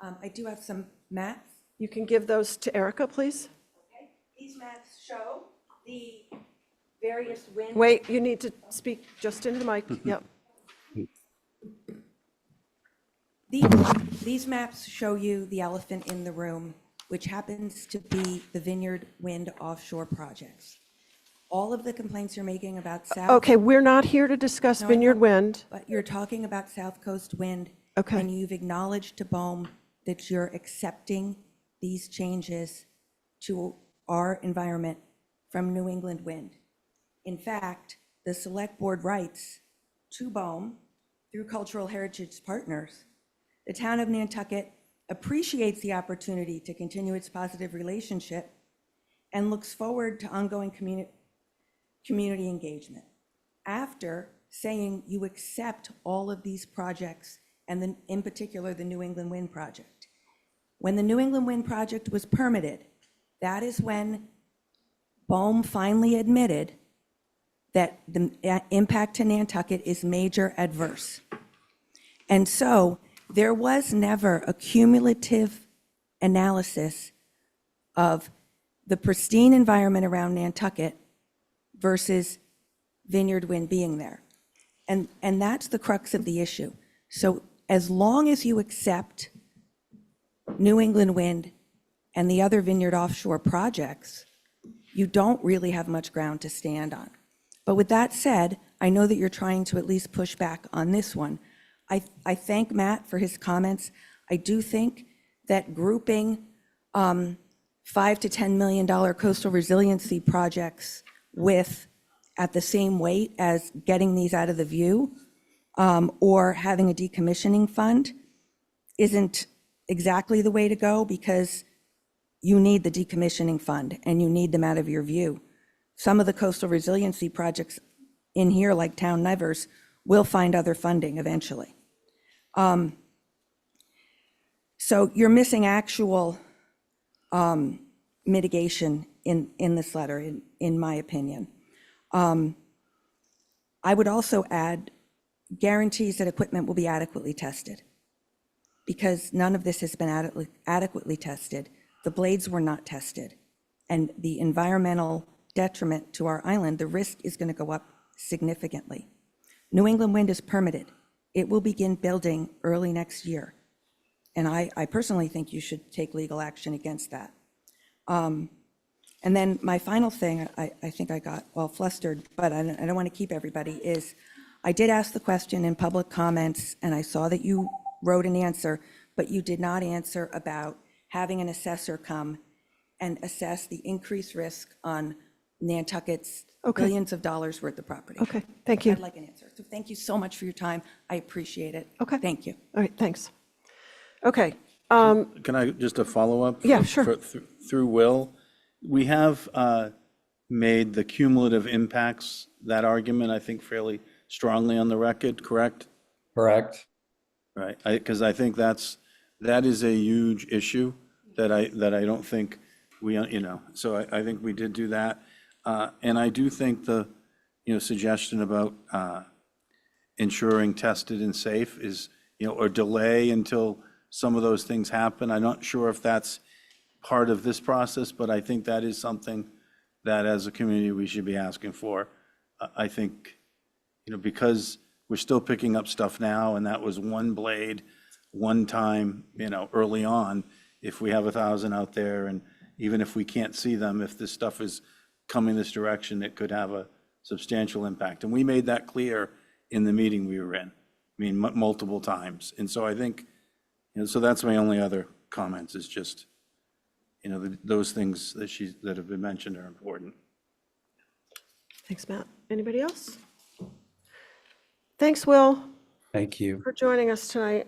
I do have some maps. You can give those to Erica, please. Okay. These maps show the various wind. Wait, you need to speak just into the mic. Yep. These maps show you the elephant in the room, which happens to be the Vineyard Wind offshore projects. All of the complaints you're making about South. Okay, we're not here to discuss No, I Vineyard know, Wind. But you're talking about South Coast Wind. Okay. And you've acknowledged to BOEM that you're accepting these changes to our environment from New England Wind. In fact, the select board writes to BOEM through Cultural Heritage Partners, the town of Nantucket appreciates the opportunity to continue its positive relationship and looks forward to ongoing community engagement. After saying you accept all of these projects, and then in particular, the New England Wind Project. When the New England Wind Project was permitted, that is when BOEM finally admitted that the impact to Nantucket is major adverse. And so there was never a cumulative analysis of the pristine environment around Nantucket versus Vineyard Wind being there. And that's the crux of the issue. So as long as you accept New England Wind and the other Vineyard offshore projects, you don't really have much ground to stand on. But with that said, I know that you're trying to at least push back on this one. I thank Matt for his comments. I do think that grouping $5 to $10 million coastal resiliency projects with at the same weight as getting these out of the view or having a decommissioning fund isn't exactly the way to go, because you need the decommissioning fund and you need them out of your view. Some of the coastal resiliency projects in here, like Town Nevers, will find other funding eventually. So you're missing actual mitigation in this letter, in my opinion. I would also add guarantees that equipment will be adequately tested, because none of this has been adequately tested. The blades were not tested, and the environmental detriment to our island, the risk is going to go up significantly. New England Wind is permitted. It will begin building early next year. And I personally think you should take legal action against that. And then my final thing, I think I got all flustered, but I don't want to keep everybody, is I did ask the question in public comments, and I saw that you wrote an answer, but you did not answer about having an assessor come and assess the increased risk on Nantucket's Okay. billions of dollars worth of property. Okay, thank you. I'd like an answer. So thank you so much for your time. I appreciate it. Okay. Thank you. All right, thanks. Okay. Can I, just a follow-up? Yeah, sure. Through Will, we have made the cumulative impacts, that argument, I think, fairly strongly on the record, correct? Correct. Right, because I think that is a huge issue that I don't think we, so I think we did do that. And I do think the, suggestion about ensuring tested and safe is, or delay until some of those things happen. I'm not sure if that's part of this process, but I think that is something that as a community we should be asking for. I think, because we're still picking up stuff now, and that was one blade, one time, early on. If we have 1,000 out there, and even if we can't see them, if this stuff is coming this direction, it could have a substantial impact. And we made that clear in the meeting we were in, multiple times. And so I think, so that's my only other comments, is just, those things that have been mentioned are important. Thanks, Matt. Anybody else? Thanks, Will, Thank you. for joining us tonight.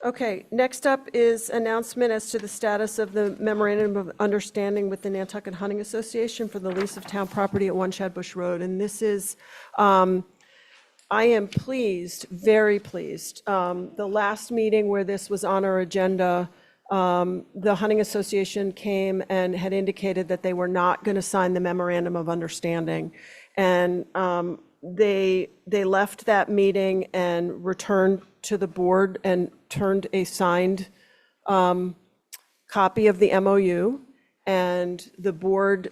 Okay, next up is announcement as to the status of the memorandum of understanding with the Nantucket Hunting Association for the lease of town property at 1 Shadbush Road. And this is, I am pleased, very pleased. The last meeting where this was on our agenda, the Hunting Association came and had indicated that they were not going to sign the memorandum of understanding. And they left that meeting and returned to the board and turned a signed copy of the MOU. And the board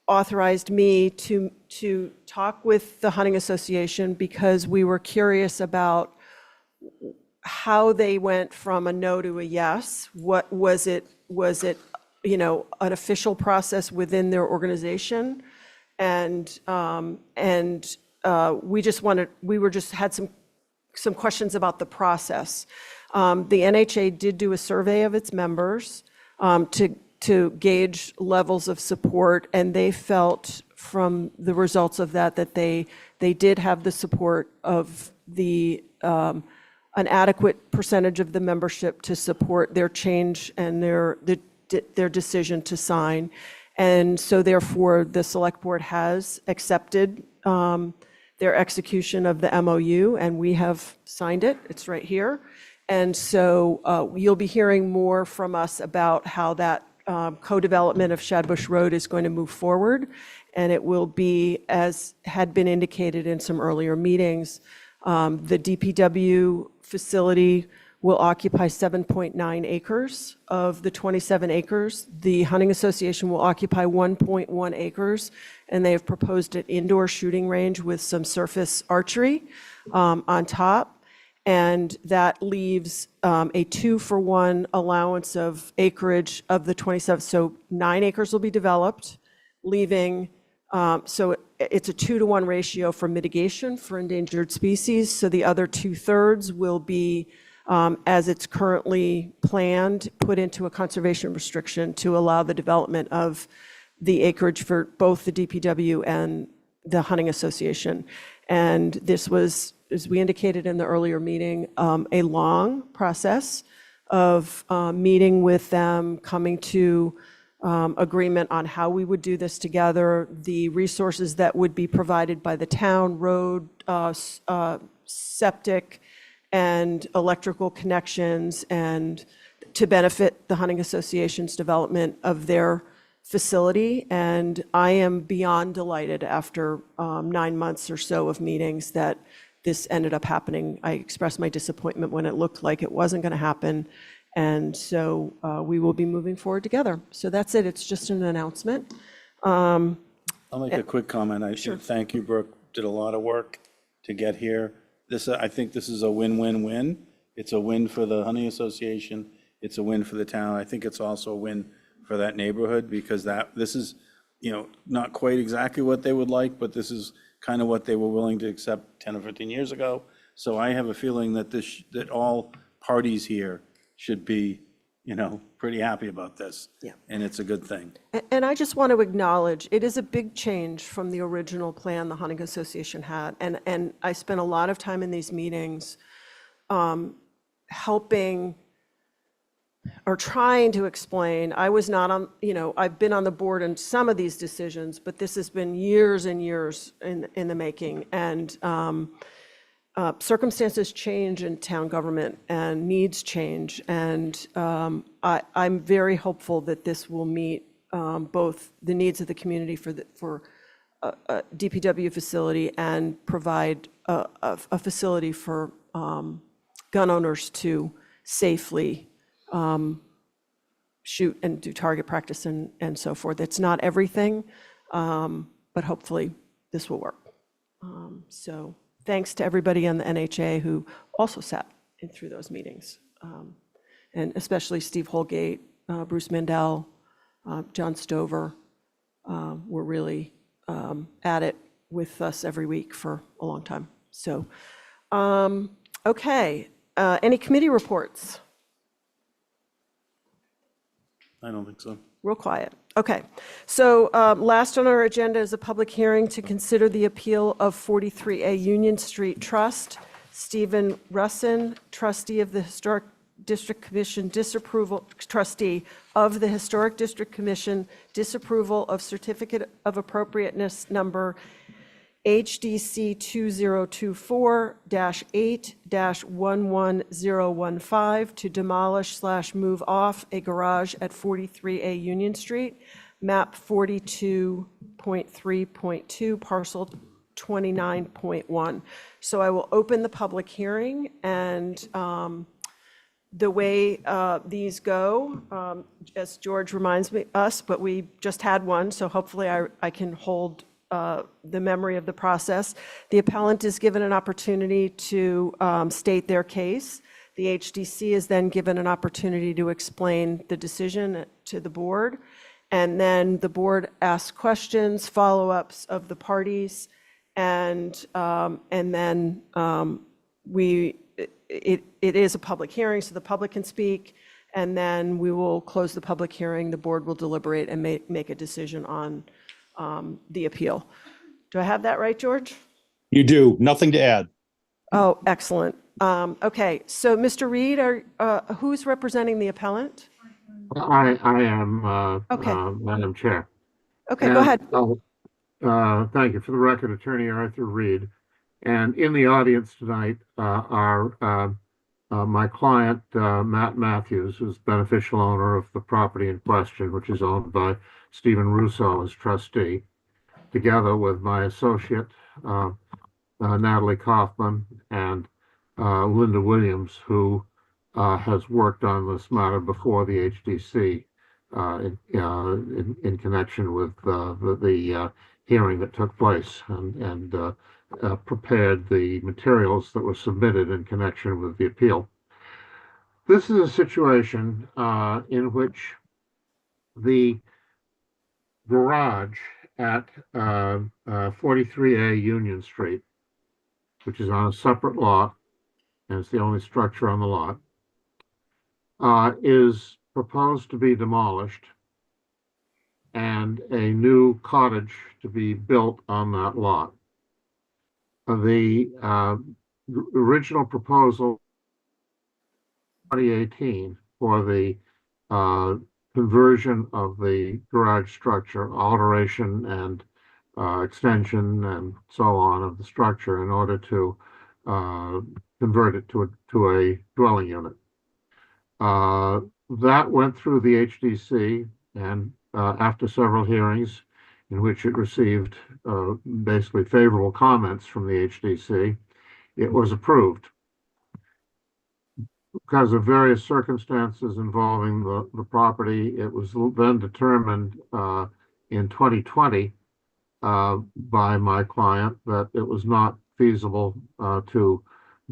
authorized me to talk with the Hunting Association because we were curious about how they went from a no to a yes. What was it, you know, an official process within their organization? And we just had some questions about the process. The NHA did do a survey of its members to gauge levels of support, and they felt from the results of that they did have the support of an adequate percentage of the membership to support their change and their decision to sign. And so therefore, the select board has accepted their execution of the MOU, and we have signed it. It's right here. And so you'll be hearing more from us about how that co-development of Shadbush Road is going to move forward. And it will be, as had been indicated in some earlier meetings, the DPW facility will occupy 7.9 acres of the 27 acres. The Hunting Association will occupy 1.1 acres, and they have proposed an indoor shooting range with some surface archery on top. And that leaves a 2-for-1 allowance of acreage of the 27. So 9 acres will be developed, leaving, so it's a 2-to-1 ratio for mitigation for endangered species. So the other 2/3 will be, as it's currently planned, put into a conservation restriction to allow the development of the acreage for both the DPW and the Hunting Association. And this was, as we indicated in the earlier meeting, a long process of meeting with them, coming to agreement on how we would do this together, the resources that would be provided by the town, road, septic, and electrical connections, and to benefit the Hunting Association's development of their facility. And I am beyond delighted after 9 months or so of meetings that this ended up happening. I expressed my disappointment when it looked like it wasn't going to happen. And so we will be moving forward together. So that's it. It's just an announcement. I'll make a quick comment. I should thank you, Brooke. Did a lot of work to get here. I think this is a win-win-win. It's a win for the Hunting Association. It's a win for the town. I think it's also a win for that neighborhood because this is, you know, not quite exactly what they would like, but this is kind of what they were willing to accept 10 or 15 years ago. So I have a feeling that that all parties here should be, you know, pretty happy about this. Yeah. And it's a good thing. And I just want to acknowledge, it is a big change from the original plan the Hunting Association had. And I spent a lot of time in these meetings helping or trying to explain. I was not on, you know, I've been on the board in some of these decisions, but this has been years and years in the making. And circumstances change in town government and needs change. And I'm very hopeful that this will meet both the needs of the community for a DPW facility and provide a facility for gun owners to safely shoot and do target practice and so forth. It's not everything, but hopefully this will work. So thanks to everybody on the NHA who also sat in through those meetings, and especially Steve Holgate, Bruce Mandel, John Stover were really at it with us every week for a long time. So, okay, any committee reports? I don't think so. Real quiet. Okay. So last on our agenda is a public hearing to consider the appeal of 43A Union Street Trust, Stephen Russin, trustee of the Historic District Commission, trustee of the Historic District Commission, disapproval of Certificate of Appropriateness number HDC 2024-8-11015 to demolish/move off a garage at 43A Union Street, map 42.3.2, parcel 29.1. So I will open the public hearing, and the way these go, as George reminds us, but we just had one, so hopefully I can hold the memory of the process. The appellant is given an opportunity to state their case. The HDC is then given an opportunity to explain the decision to the board. And then the board asks questions, follow-ups of the parties, and then it is a public hearing, so the public can speak, and then we will close the public hearing. The board will deliberate and make a decision on the appeal. Do I have that right, George? You do. Nothing to add. Oh, excellent. Okay, so Mr. Reed, who's representing the appellant? I am, Okay. Madam Chair. Okay, go ahead. Thank you. For the record, Attorney Arthur Reed. And in the audience tonight are my client, Matt Matthews, who's beneficial owner of the property in question, which is owned by Stephen Russo as trustee, together with my associate, Natalie Kaufman, and Linda Williams, who has worked on this matter before the HDC in connection with the hearing that took place, and prepared the materials that were submitted in connection with the appeal. This is a situation in which the garage at 43A Union Street, which is on a separate lot, and it's the only structure on the lot, is proposed to be demolished and a new cottage to be built on that lot. The original proposal 2018 for the conversion of the garage structure, alteration and extension and so on of the structure in order to convert it to a dwelling unit. That went through the HDC, and after several hearings in which it received basically favorable comments from the HDC, it was approved. Because of various circumstances involving the property, it was then determined in 2020 by my client that it was not feasible to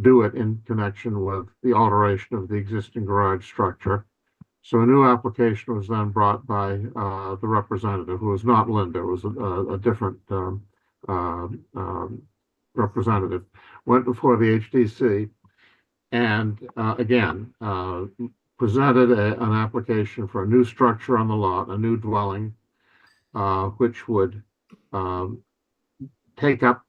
do it in connection with the alteration of the existing garage structure. So a new application was then brought by the representative, who was not Linda, it was a different representative, went before the HDC and again presented an application for a new structure on the lot, a new dwelling, which would take up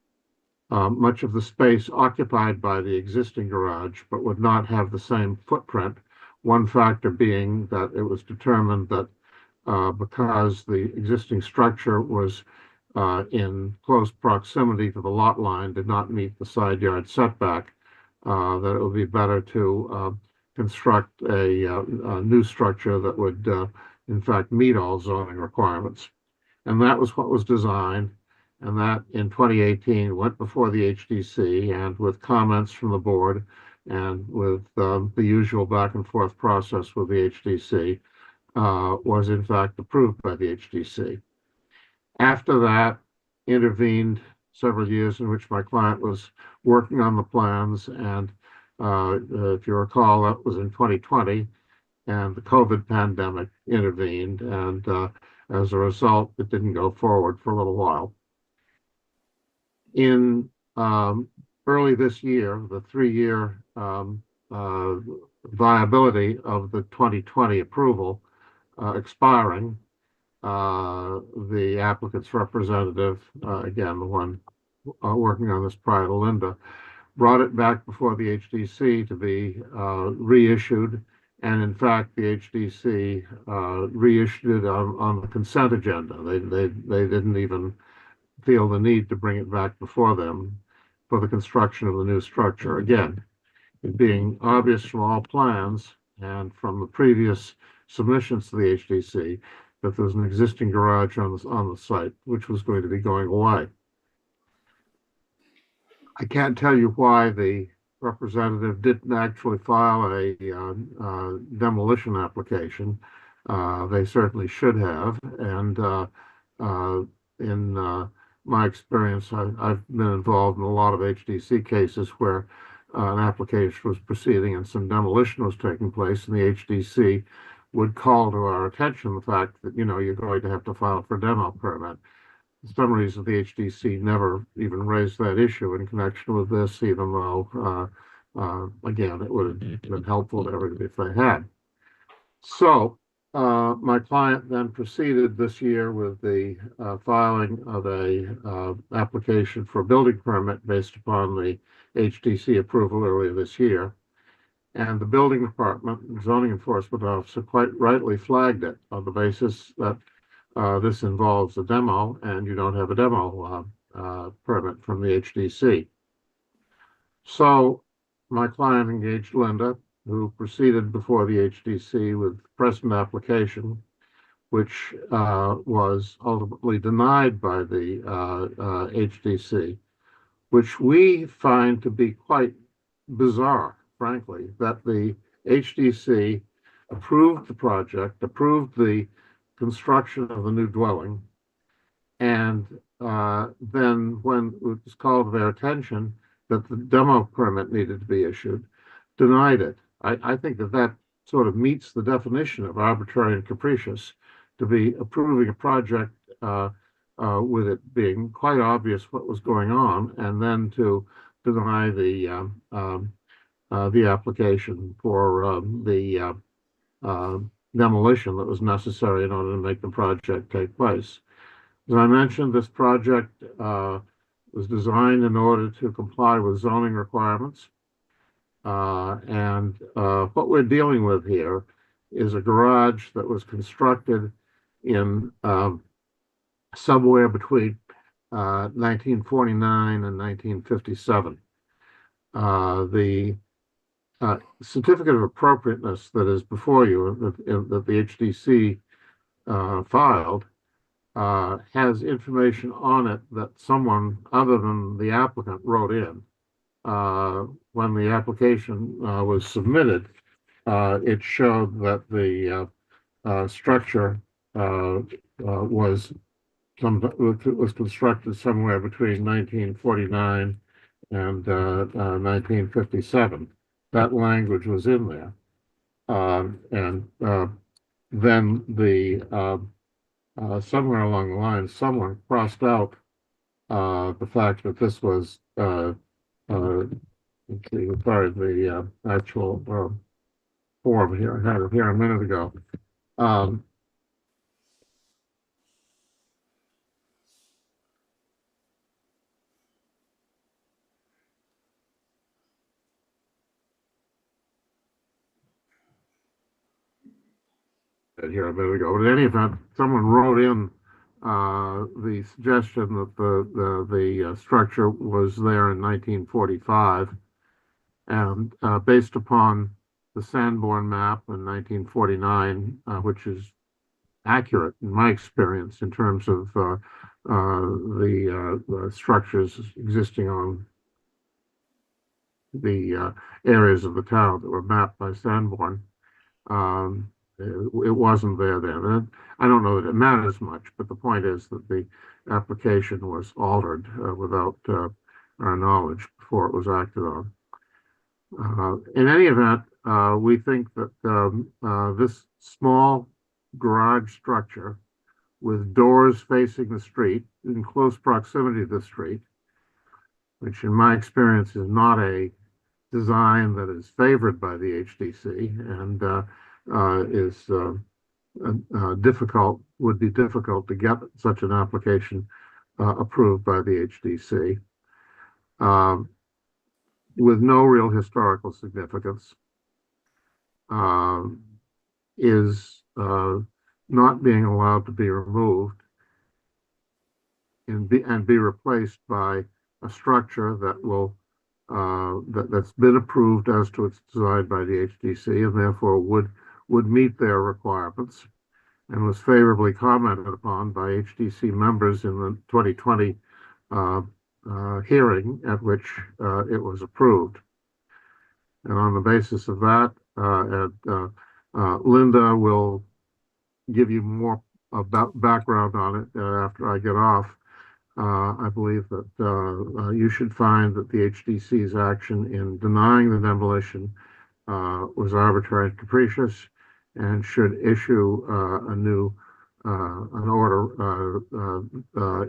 much of the space occupied by the existing garage, but would not have the same footprint. One factor being that it was determined that because the existing structure was in close proximity to the lot line, did not meet the side yard setback, that it would be better to construct a new structure that would in fact meet all zoning requirements. And that was what was designed. And that in 2018 went before the HDC, and with comments from the board and with the usual back and forth process with the HDC, was in fact approved by the HDC. After that, intervened several years in which my client was working on the plans, and if you recall, that was in 2020, and the COVID pandemic intervened, and as a result, it didn't go forward for a little while. In early this year, the 3-year viability of the 2020 approval expiring, the applicant's representative, again, the one working on this prior to Linda, brought it back before the HDC to be reissued. And in fact, the HDC reissued it on the consent agenda. They didn't even feel the need to bring it back before them for the construction of the new structure. Again, it being obvious from all plans and from the previous submissions to the HDC that there was an existing garage on the site, which was going to be going away. I can't tell you why the representative didn't actually file a demolition application. They certainly should have. And in my experience, I've been involved in a lot of HDC cases where an application was proceeding and some demolition was taking place, and the HDC would call to our attention the fact that, you're going to have to file for demo permit. For some reason, the HDC never even raised that issue in connection with this, even though, again, it would have been helpful to everybody if they had. So my client then proceeded this year with the filing of a application for a building permit based upon the HDC approval earlier this year. And the building department and zoning enforcement officer quite rightly flagged it on the basis that this involves a demo and you don't have a demo permit from the HDC. So my client engaged Linda, who proceeded before the HDC with the present application, which was ultimately denied by the HDC, which we find to be quite bizarre, frankly, that the HDC approved the project, approved the construction of the new dwelling, and then when it was called to their attention that the demo permit needed to be issued, denied it. I think that sort of meets the definition of arbitrary and capricious, to be approving a project with it being quite obvious what was going on, and then to deny the application for the demolition that was necessary in order to make the project take place. As I mentioned, this project was designed in order to comply with zoning requirements. And what we're dealing with here is a garage that was constructed in somewhere between 1949 and 1957. The certificate of appropriateness that is before you, that the HDC filed, has information on it that someone other than the applicant wrote in. When the application was submitted, it showed that the structure was constructed somewhere between 1949 and 1957. That language was in there. And then somewhere along the line, someone crossed out the fact that this was sorry, the actual form here. I had it here a minute ago. Here a minute ago. But in any event, someone wrote in the suggestion that the structure was there in 1945, and based upon the Sanborn map in 1949, which is accurate in my experience in terms of the structures existing on the areas of the town that were mapped by Sanborn. It wasn't there then. And I don't know that it matters much, but the point is that the application was altered without our knowledge before it was acted on. In any event, we think that this small garage structure with doors facing the street in close proximity to the street, which in my experience is not a design that is favored by the HDC and is would be difficult to get such an application approved by the HDC. with no real historical significance is not being allowed to be removed and be replaced by a structure that will that's been approved as to its design by the HDC and therefore would meet their requirements and was favorably commented upon by HDC members in the 2020 hearing at which it was approved. And on the basis of that, Linda will give you more about background on it after I get off. I believe that you should find that the HDC's action in denying the demolition was arbitrary and capricious and should issue an order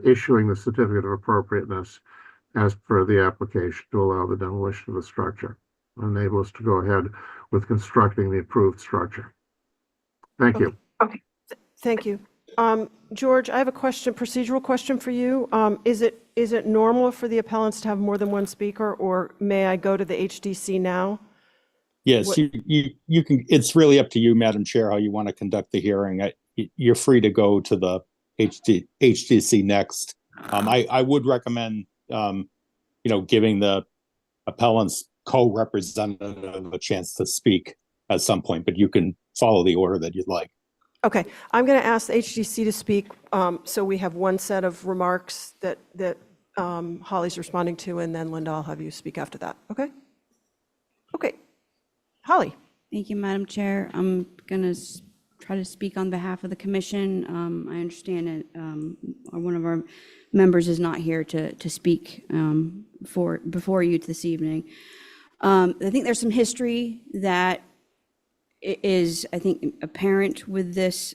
issuing the certificate of appropriateness as per the application to allow the demolition of the structure, enable us to go ahead with constructing the approved structure. Thank you. Okay, thank you. George, I have a question, procedural question for you. Is it normal for the appellants to have more than one speaker, or may I go to the HDC now? Yes, What- you can, it's really up to you, Madam Chair, how you want to conduct the hearing. You're free to go to the HDC next. I would recommend, giving the appellant's co-representative a chance to speak at some point, but you can follow the order that you'd like. Okay, I'm going to ask the HDC to speak, so we have one set of remarks that Holly's responding to, and then Linda, I'll have you speak after that, okay? Okay, Holly. Thank you, Madam Chair. I'm going to try to speak on behalf of the commission. I understand that one of our members is not here to speak before you this evening. I think there's some history that is, I think, apparent with this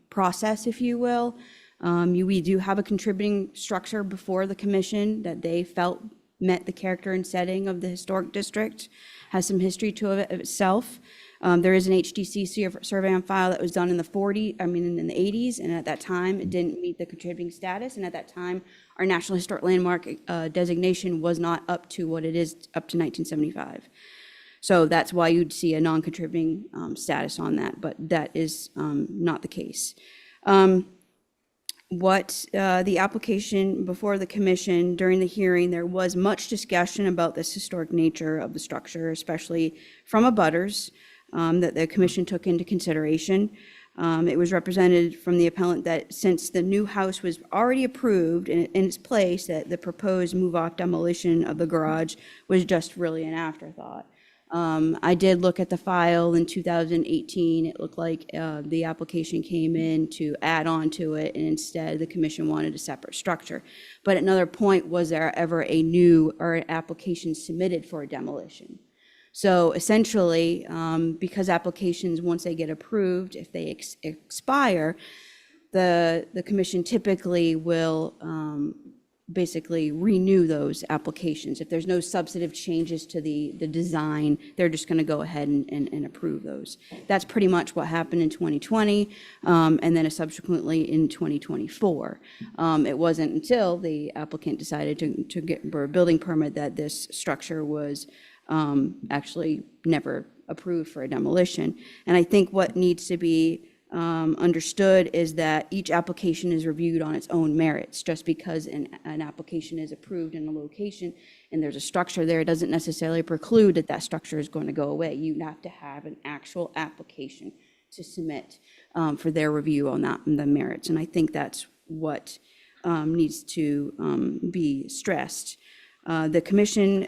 process, if you will. We do have a contributing structure before the commission that they felt met the character and setting of the historic district, has some history to it itself. There is an HDC survey on file that was done in the 80s, and at that time, it didn't meet the contributing status, and at that time, our National Historic Landmark designation was not up to what it is up to 1975. So that's why you'd see a non-contributing status on that, but that is not the case. The application before the commission during the hearing, there was much discussion about this historic nature of the structure, especially from abutters that the commission took into consideration. It was represented from the appellant that since the new house was already approved in its place, that the proposed move-off demolition of the garage was just really an afterthought. I did look at the file in 2018. It looked like the application came in to add on to it, and instead the commission wanted a separate structure. But at another point, was there ever a new or an application submitted for a demolition? So essentially, because applications, once they get approved, if they expire, the commission typically will basically renew those applications. If there's no substantive changes to the design, they're just going to go ahead and approve those. That's pretty much what happened in 2020, and then subsequently in 2024. It wasn't until the applicant decided to get a building permit that this structure was actually never approved for a demolition. And I think what needs to be understood is that each application is reviewed on its own merits. Just because an application is approved in a location and there's a structure there, it doesn't necessarily preclude that that structure is going to go away. You have to have an actual application to submit for their review on that and the merits. And I think that's what needs to be stressed. The commission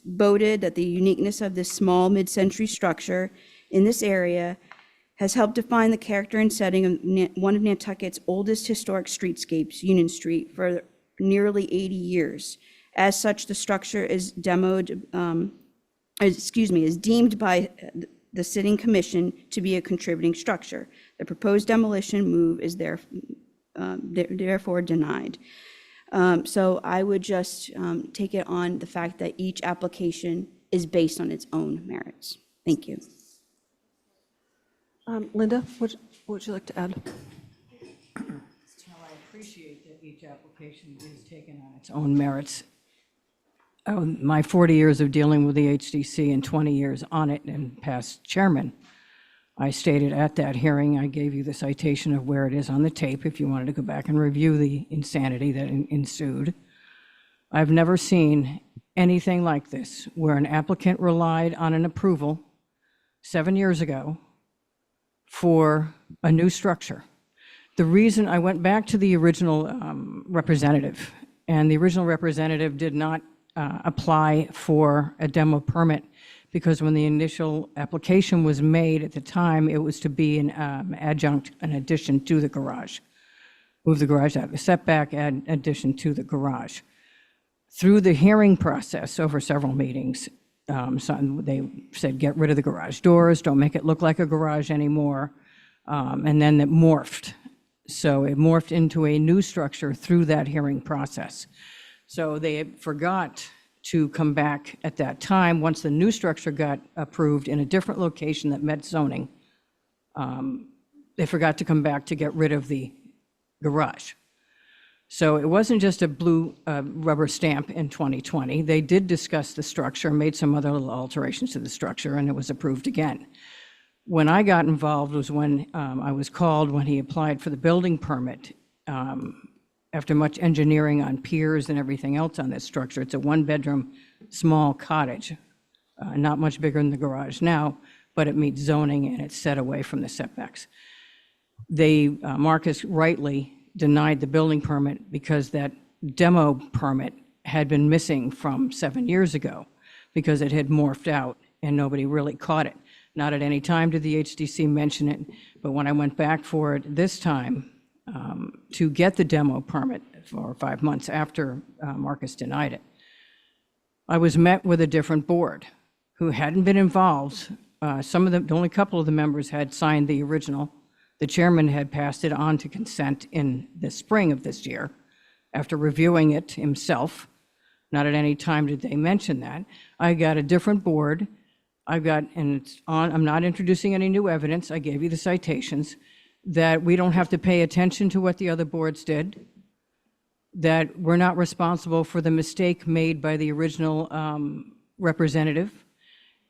voted that the uniqueness of this small mid-century structure in this area has helped define the character and setting of one of Nantucket's oldest historic streetscapes, Union Street, for nearly 80 years. As such, the structure is deemed by the sitting commission to be a contributing structure. The proposed demolition move is therefore denied. So I would just take it on the fact that each application is based on its own merits. Thank you. Linda, what would you like to add? I appreciate that each application is taken on its own merits. my 40 years of dealing with the HDC and 20 years on it and past chairman, I stated at that hearing, I gave you the citation of where it is on the tape if you wanted to go back and review the insanity that ensued. I've never seen anything like this where an applicant relied on an approval 7 years ago for a new structure. The reason I went back to the original representative, and the original representative did not apply for a demo permit, because when the initial application was made at the time, it was to be an adjunct, an addition to the garage. Move the garage out of the setback, add addition to the garage. Through the hearing process over several meetings, they said, get rid of the garage doors, don't make it look like a garage anymore. And then it morphed. So it morphed into a new structure through that hearing process. So they forgot to come back at that time, once the new structure got approved in a different location that met zoning, they forgot to come back to get rid of the garage. So it wasn't just a blue rubber stamp in 2020. They did discuss the structure, made some other little alterations to the structure, and it was approved again. When I got involved was when I was called when he applied for the building permit. After much engineering on piers and everything else on this structure, it's a one-bedroom, small cottage, not much bigger than the garage now, but it meets zoning and it's set away from the setbacks. Marcus rightly denied the building permit because that demo permit had been missing from 7 years ago because it had morphed out and nobody really caught it. Not at any time did the HDC mention it, but when I went back for it this time, to get the demo permit for 5 months after Marcus denied it, I was met with a different board who hadn't been involved. Some of them, only a couple of the members had signed the original. The chairman had passed it on to consent in the spring of this year after reviewing it himself. Not at any time did they mention that. I got a different board. And it's on, I'm not introducing any new evidence. I gave you the citations, that we don't have to pay attention to what the other boards did, that we're not responsible for the mistake made by the original representative.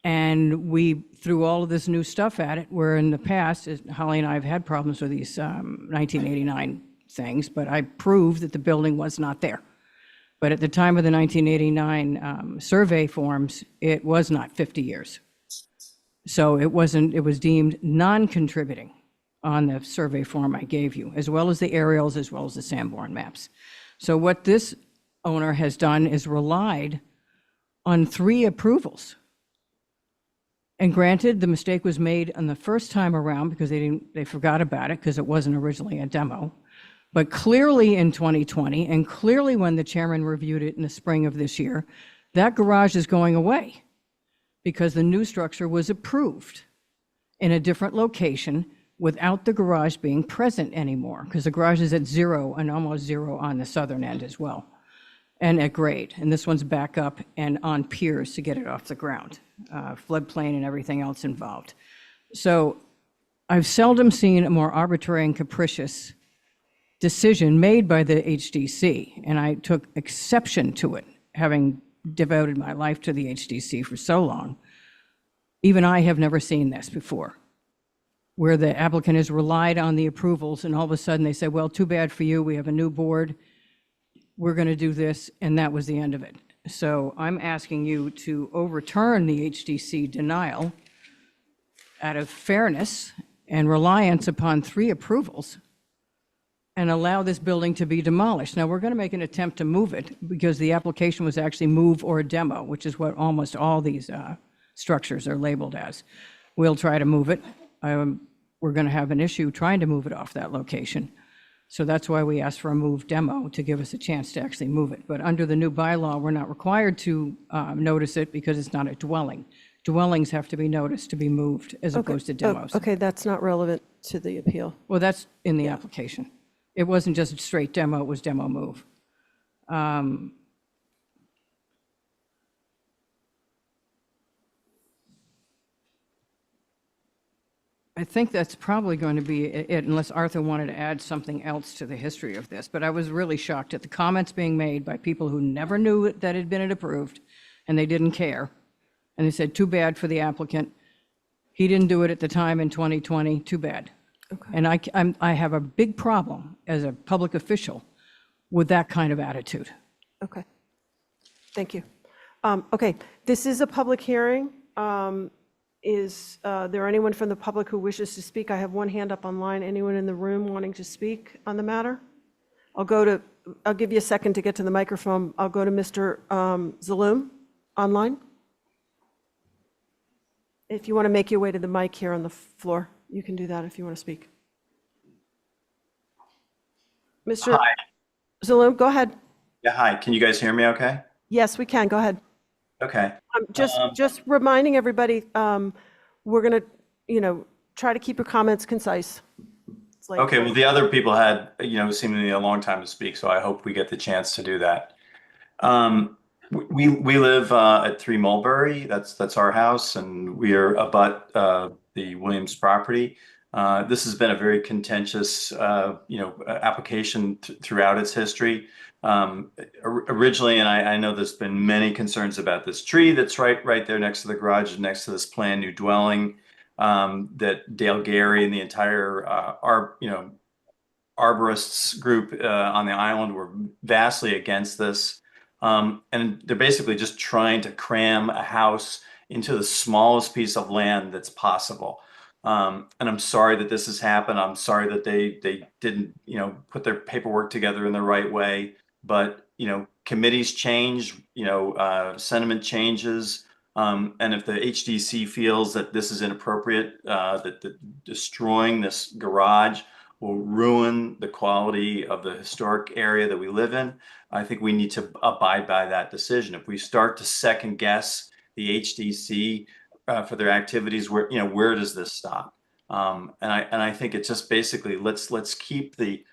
And we threw all of this new stuff at it, where in the past, Holly and I have had problems with these 1989 things, but I proved that the building was not there. But at the time of the 1989 survey forms, it was not 50 years. So it was deemed non-contributing on the survey form I gave you, as well as the aerials, as well as the Sanborn maps. So what this owner has done is relied on 3 approvals. And granted, the mistake was made on the first time around because they forgot about it because it wasn't originally a demo. But clearly in 2020, and clearly when the chairman reviewed it in the spring of this year, that garage is going away because the new structure was approved in a different location without the garage being present anymore, because the garage is at 0 and almost 0 on the southern end as well, and at grade. And this one's back up and on piers to get it off the ground, floodplain and everything else involved. So I've seldom seen a more arbitrary and capricious decision made by the HDC, and I took exception to it, having devoted my life to the HDC for so long. Even I have never seen this before, where the applicant has relied on the approvals and all of a sudden they say, well, too bad for you, we have a new board, we're going to do this, and that was the end of it. So I'm asking you to overturn the HDC denial out of fairness and reliance upon 3 approvals and allow this building to be demolished. Now, we're going to make an attempt to move it because the application was actually move or demo, which is what almost all these structures are labeled as. We'll try to move it. We're going to have an issue trying to move it off that location. So that's why we asked for a move demo, to give us a chance to actually move it. But under the new bylaw, we're not required to notice it because it's not a dwelling. Dwellings have to be noticed to be moved as opposed to demos. Okay, that's not relevant to the appeal. Well, that's in the application. It wasn't just a straight demo, it was demo move. I think that's probably going to be it, unless Arthur wanted to add something else to the history of this. But I was really shocked at the comments being made by people who never knew that it had been approved, and they didn't care. And they said, too bad for the applicant. He didn't do it at the time in 2020, too bad. And I have a big problem as a public official with that kind of attitude. Okay. Thank you. Okay, this is a public hearing. Is there anyone from the public who wishes to speak? I have one hand up online. Anyone in the room wanting to speak on the matter? I'll give you a second to get to the microphone. I'll go to Mr. Zaloom online. If you want to make your way to the mic here on the floor, you can do that if you want to speak. Mr. Zaloom, go ahead. Yeah, hi. Can you guys hear me okay? Yes, we can. Go ahead. Okay. Just reminding everybody, we're going to, try to keep your comments concise. It's like, Okay, well, the other people had, seemingly a long time to speak, so I hope we get the chance to do that. We live at 3 Mulberry. That's our house, and we are abut the Williams property. This has been a very contentious, application throughout its history. Originally, and I know there's been many concerns about this tree that's right there next to the garage, next to this planned new dwelling, that Dale Gary and the entire arborists group on the island were vastly against this. And they're basically just trying to cram a house into the smallest piece of land that's possible. And I'm sorry that this has happened. I'm sorry that they didn't, put their paperwork together in the right way. But, committees change, sentiment changes. And if the HDC feels that this is inappropriate, that destroying this garage will ruin the quality of the historic area that we live in, I think we need to abide by that decision. If we start to second guess the HDC for their activities, where does this stop? And I think it's just basically let's keep the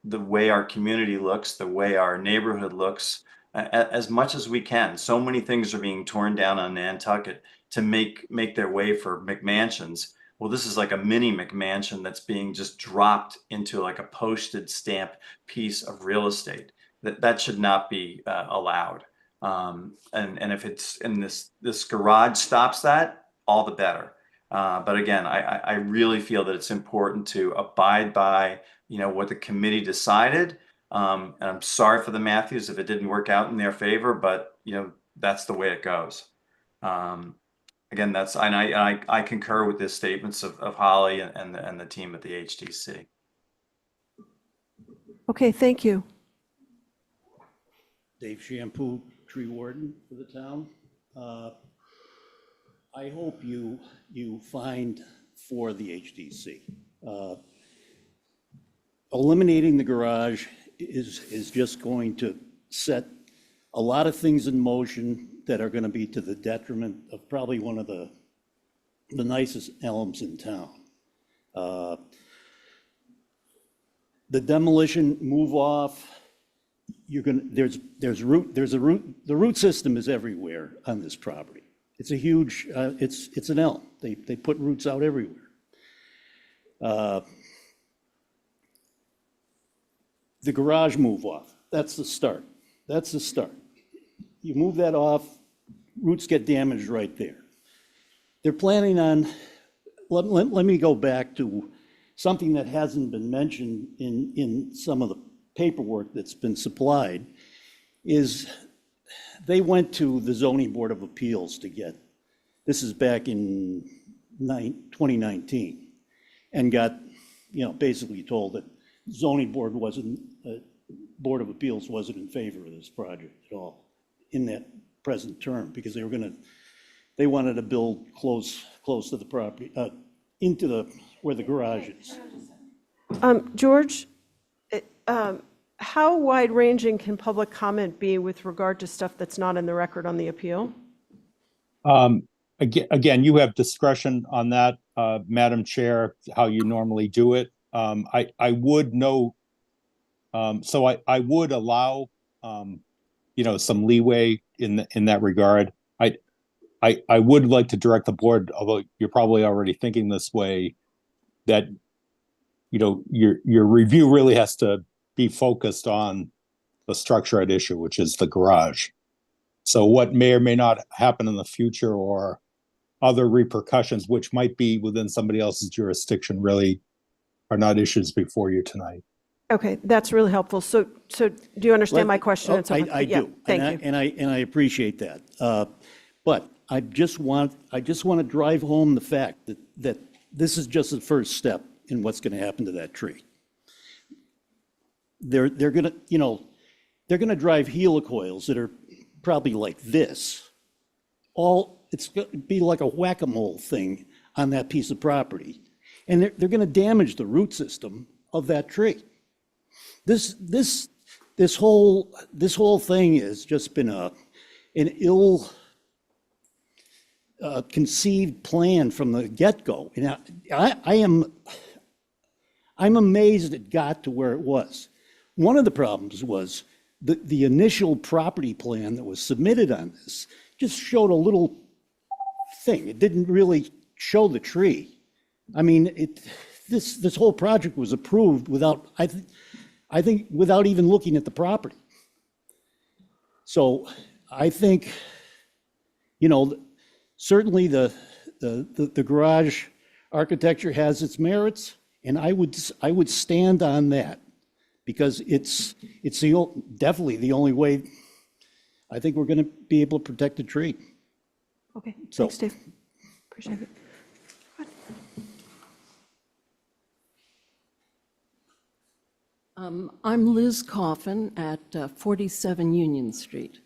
way our community looks, the way our neighborhood looks, as much as we can. So many things are being torn down on Nantucket to make their way for McMansions. Well, this is like a mini McMansion that's being just dropped into like a postage stamp piece of real estate. That should not be allowed. And if it's in this garage stops that, all the better. But again, I really feel that it's important to abide by what the committee decided. And I'm sorry for the Matthews if it didn't work out in their favor, but that's the way it goes. Again, I concur with the statements of Holly and the team at the HDC. okay, thank you. Dave Shampoo, tree warden for the town. I hope you find for the HDC. Eliminating the garage is just going to set a lot of things in motion that are going to be to the detriment of probably one of the nicest elms in town. The demolition move off, the root system is everywhere on this property. It's a huge, it's an elm. They put roots out everywhere. The garage move off, that's the start. That's the start. You move that off, roots get damaged right there. They're planning on, let me go back to something that hasn't been mentioned in some of the paperwork that's been supplied, is they went to the Zoning Board of Appeals to get, this is back in 2019, and got, basically told that Zoning Board Board of Appeals wasn't in favor of this project at all in that present term, because they wanted to build close to the property, into where the garage is. George, how wide-ranging can public comment be with regard to stuff that's not in the record on the appeal? Again, you have discretion on that, Madam Chair, how you normally do it. I would note, so I would allow, some leeway in that regard. I would like to direct the board, although you're probably already thinking this way, that, you know, your review really has to be focused on the structure at issue, which is the garage. So what may or may not happen in the future, or other repercussions which might be within somebody else's jurisdiction, really are not issues before you tonight. Okay, that's really helpful. So do you understand my question? and so forth? I Yeah, do. Thank and you. I appreciate that. But I just want to drive home the fact that this is just the first step in what's going to happen to that tree. They're going to, you know, they're going to drive helicoils that are probably like this. It's going to be like a whack-a-mole thing on that piece of property. And they're going to damage the root system of that tree. This whole thing has just been an ill conceived plan from the get-go. And I'm amazed it got to where it was. One of the problems was the initial property plan that was submitted on this just showed a little thing. It didn't really show the tree. I mean, this whole project was approved without, I think, without even looking at the property. So I think, you know, certainly the garage architecture has its merits, and I would stand on that, because it's definitely the only way I think we're going to be able to protect the tree. Okay, So- thanks, Dave. Appreciate it. I'm Liz Coffin at 47 Union Street.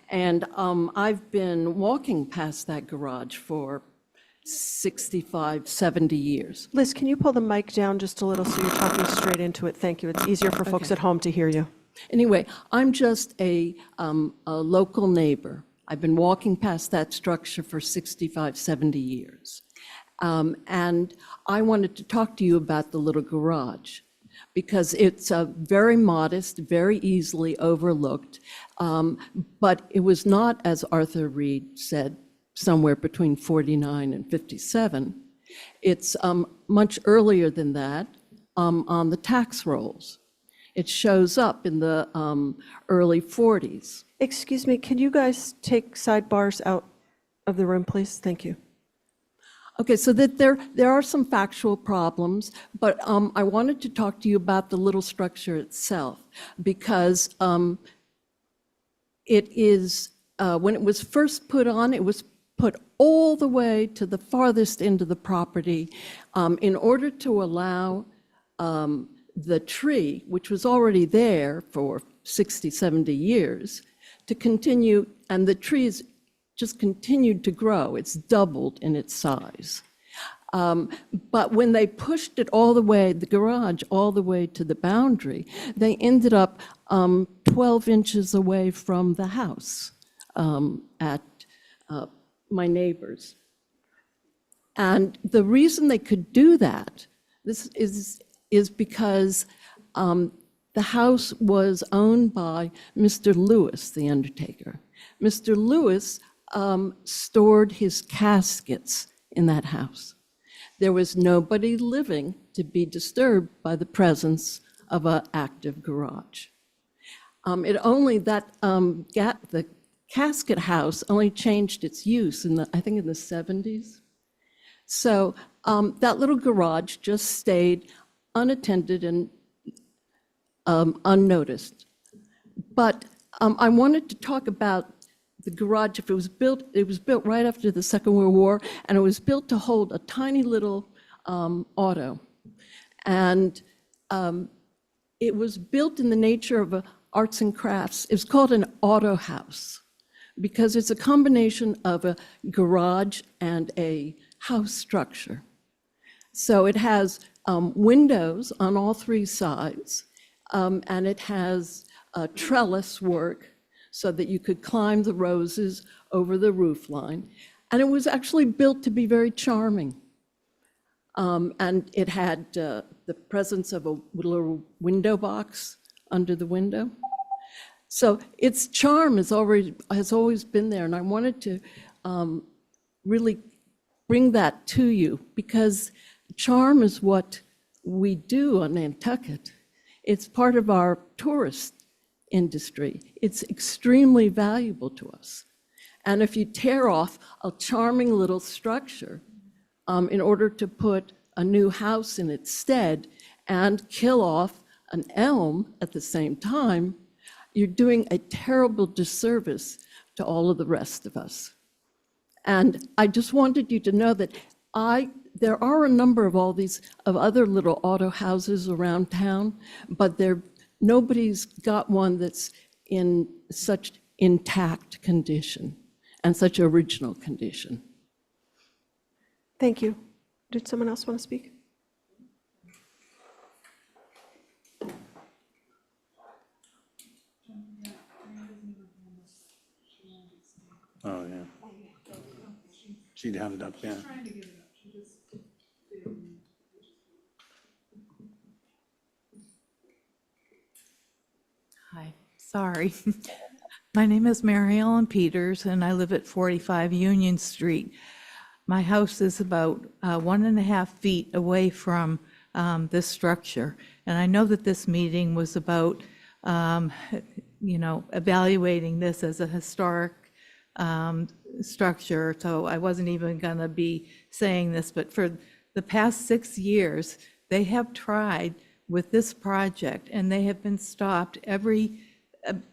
And I've been walking past that garage for 65, 70 years. Liz, can you pull the mic down just a little so you're talking straight into it? Thank you. It's easier for folks at home to hear you. Anyway, I'm just a local neighbor. I've been walking past that structure for 65, 70 years. And I wanted to talk to you about the little garage, because it's very modest, very easily overlooked. But it was not, as Arthur Reed said, somewhere between 49 and 57. It's much earlier than that on the tax rolls. It shows up in the early 40s. Excuse me, can you guys take sidebars out of the room, please? Thank you. Okay, so that there are some factual problems, but I wanted to talk to you about the little structure itself, because it is, when it was first put on, it was put all the way to the farthest end of the property in order to allow the tree, which was already there for 60, 70 years, to continue, and the trees just continued to grow. It's doubled in its size. But when they pushed it all the way, the garage all the way to the boundary, they ended up 12 inches away from the house at my neighbor's. And the reason they could do that, this is because the house was owned by Mr. Lewis, the undertaker. Mr. Lewis stored his caskets in that house. There was nobody living to be disturbed by the presence of an active garage. The casket house only changed its use I think in the 70s. So that little garage just stayed unattended and unnoticed. But I wanted to talk about the garage. If it was built right after the Second World War, and it was built to hold a tiny little auto. And it was built in the nature of arts and crafts. It was called an auto house because it's a combination of a garage and a house structure. So it has windows on all three sides, and it has trellis work so that you could climb the roses over the roof line. And it was actually built to be very charming. And it had the presence of a little window box under the window. So its charm has always been there, and I wanted to really bring that to you, because charm is what we do on Nantucket. It's part of our tourist industry. It's extremely valuable to us. And if you tear off a charming little structure in order to put a new house in its stead and kill off an elm at the same time, you're doing a terrible disservice to all of the rest of us. And I just wanted you to know that there are a number of other little auto houses around town, but nobody's got one that's in such intact condition and such original condition. Thank you. Did someone else want to speak? Oh, yeah. She'd have it up, yeah. Hi, sorry. My name is Mary Ellen Peters, and I live at 45 Union Street. My house is about 1.5 feet away from this structure, and I know that this meeting was about, evaluating this as a historic structure, so I wasn't even going to be saying this, but for the past 6 years, they have tried with this project, and they have been stopped every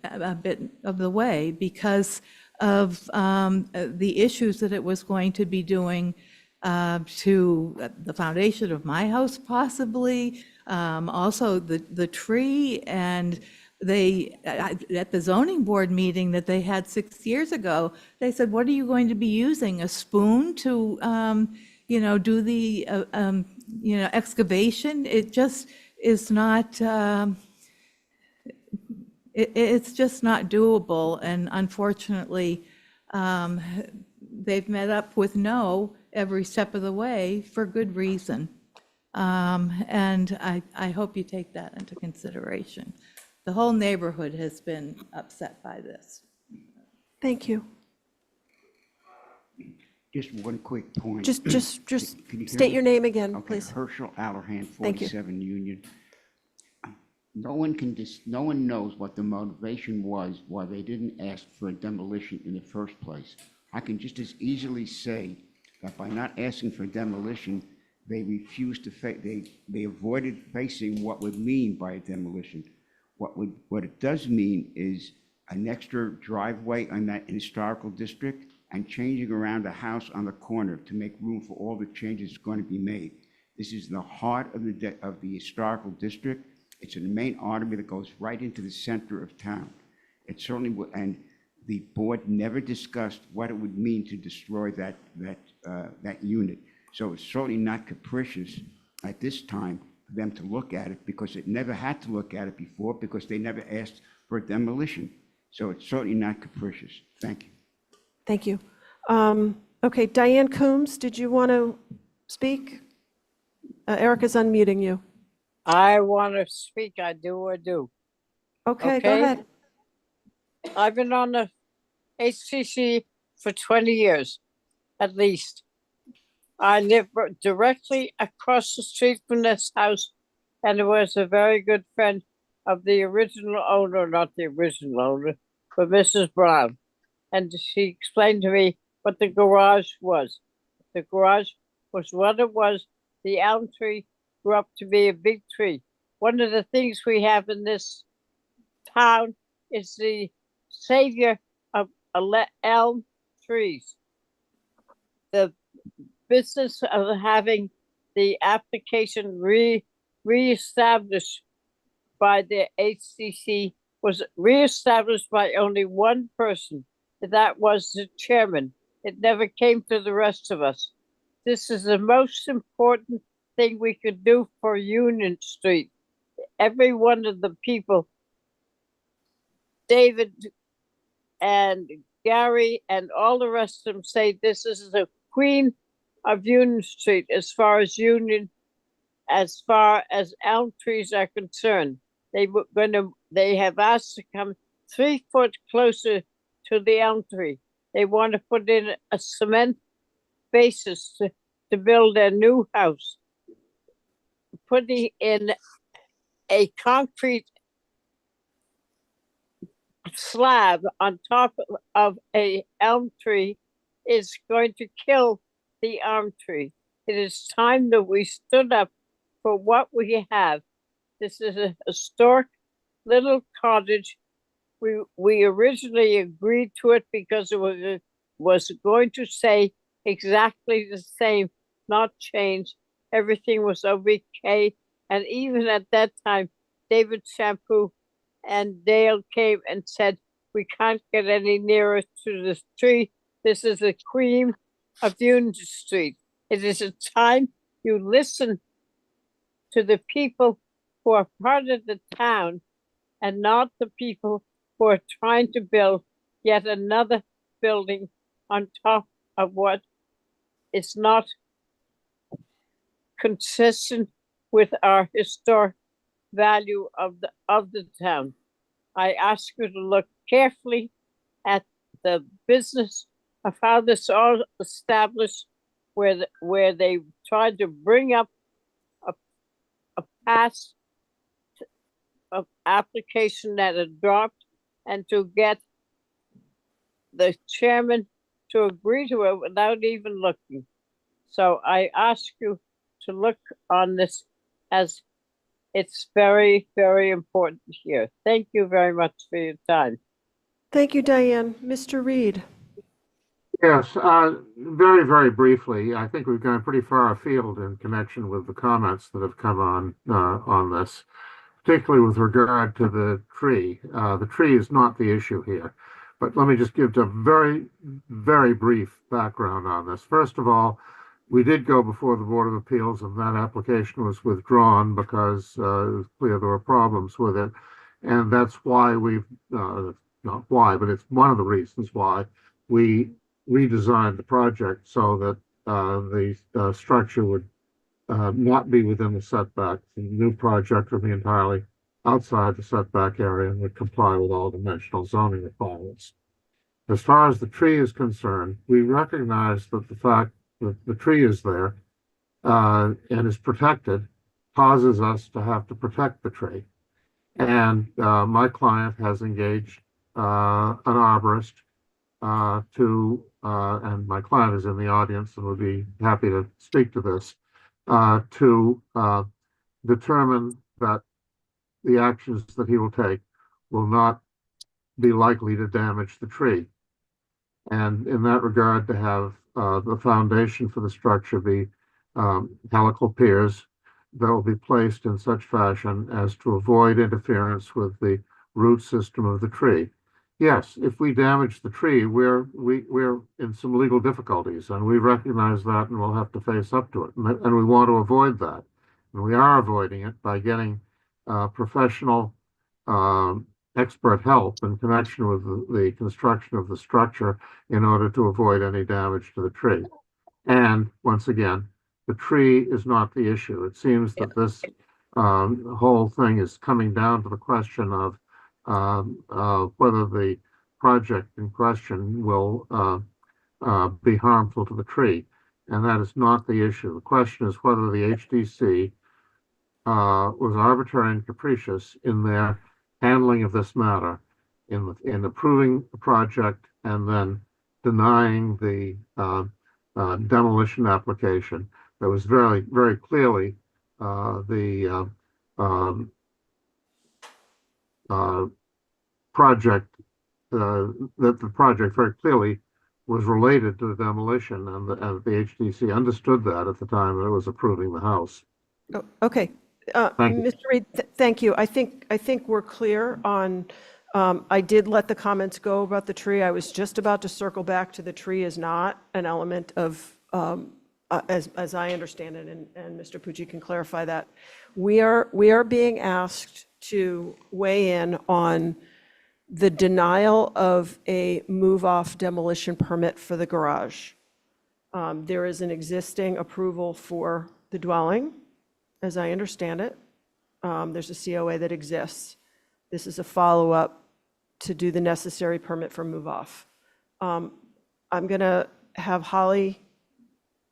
a bit of the way because of the issues that it was going to be doing to the foundation of my house, possibly, also the tree. And they, at the zoning board meeting that they had 6 years ago, they said, what are you going to be using, a spoon to, do the, excavation? It just is not, it's just not doable. And unfortunately, they've met up with no every step of the way for good reason. And I hope you take that into consideration. The whole neighborhood has been upset by this. Thank you. Just one quick point. Just Can you hear state me? your name again, Okay, please. Herschel Allerhand, Thank you. 47 Union. No one knows what the motivation was why they didn't ask for a demolition in the first place. I can just as easily say that by not asking for demolition, they refused to they avoided facing what would mean by a demolition. What it does mean is an extra driveway on that historical district and changing around a house on the corner to make room for all the changes going to be made. This is the heart of the historical district. It's in the main artery that goes right into the center of town. It certainly would, and the board never discussed what it would mean to destroy that unit. So it's certainly not capricious at this time for them to look at it, because it never had to look at it before, because they never asked for a demolition. So it's certainly not capricious. Thank you. Thank you. Okay, Diane Coombs, did you want to speak? Erica's unmuting you. I want to speak. I do. Okay, go ahead. I've been on the HCC for 20 years, at least. I live directly across the street from this house, and it was a very good friend of the original owner, not the original owner, but Mrs. Brown. And she explained to me what the garage was. The garage was what it was. The elm tree grew up to be a big tree. One of the things we have in this town is the savior of elm trees. The business of having the application reestablished by the HCC was reestablished by only one person. That was the chairman. It never came to the rest of us. This is the most important thing we could do for Union Street. Every one of the people, David and Gary and all the rest of them, say this is the queen of Union Street as far as elm trees are concerned. They have asked to come 3 foot closer to the elm tree. They want to put in a cement basis to build a new house, putting in a concrete slab on top of a elm tree is going to kill the elm tree. It is time that we stood up for what we have. This is a historic little cottage. We originally agreed to it because it was going to say exactly the same, not change. Everything was okay. And even at that time, David Shampoo and Dale came and said, we can't get any nearer to this tree. This is the cream of Union Street. It is a time you listen to the people who are part of the town and not the people who are trying to build yet another building on top of what is not consistent with our historic value of the town. I ask you to look carefully at the business of how this all established, where they tried to bring up a past application that had dropped, and to get the chairman to agree to it without even looking. So I ask you to look on this, as it's very, very important here. Thank you very much for your time. Thank you, Diane. Mr. Reed. Yes, very, very briefly, I think we've gone pretty far afield in connection with the comments that have come on this, particularly with regard to the tree. The tree is not the issue here, but let me just give a very, very brief background on this. First of all, we did go before the Board of Appeals, and that application was withdrawn because it was clear there were problems with it. And that's why we've, not why, but it's one of the reasons why we redesigned the project so that the structure would not be within the setback. The new project would be entirely outside the setback area and would comply with all dimensional zoning requirements. As far as the tree is concerned, we recognize that the fact that the tree is there and is protected causes us to have to protect the tree. And my client has engaged an arborist and my client is in the audience and would be happy to speak to this, to determine that the actions that he will take will not be likely to damage the tree. And in that regard, to have the foundation for the structure be helical piers that will be placed in such fashion as to avoid interference with the root system of the tree. Yes, if we damage the tree, we're in some legal difficulties, and we recognize that, and we'll have to face up to it. And we want to avoid that. And we are avoiding it by getting professional expert help in connection with the construction of the structure in order to avoid any damage to the tree. And once again, the tree is not the issue. It seems that this whole thing is coming down to the question of whether the project in question will be harmful to the tree. And that is not the issue. The question is whether the HDC was arbitrary and capricious in their handling of this matter, in approving the project and then denying the demolition application. That was very, very clearly project, that the project very clearly was related to the demolition, and the HDC understood that at the time that it was approving the house. Oh, okay. Thank you. Mr. Reed, thank you. I think we're clear on, I did let the comments go about the tree. I was just about to circle back to the tree is not an element of, as I understand it, and Mr. Pucci can clarify that. We are being asked to weigh in on the denial of a move-off demolition permit for the garage. There is an existing approval for the dwelling, as I understand it. There's a COA that exists. This is a follow-up to do the necessary permit for move-off. I'm going to have Holly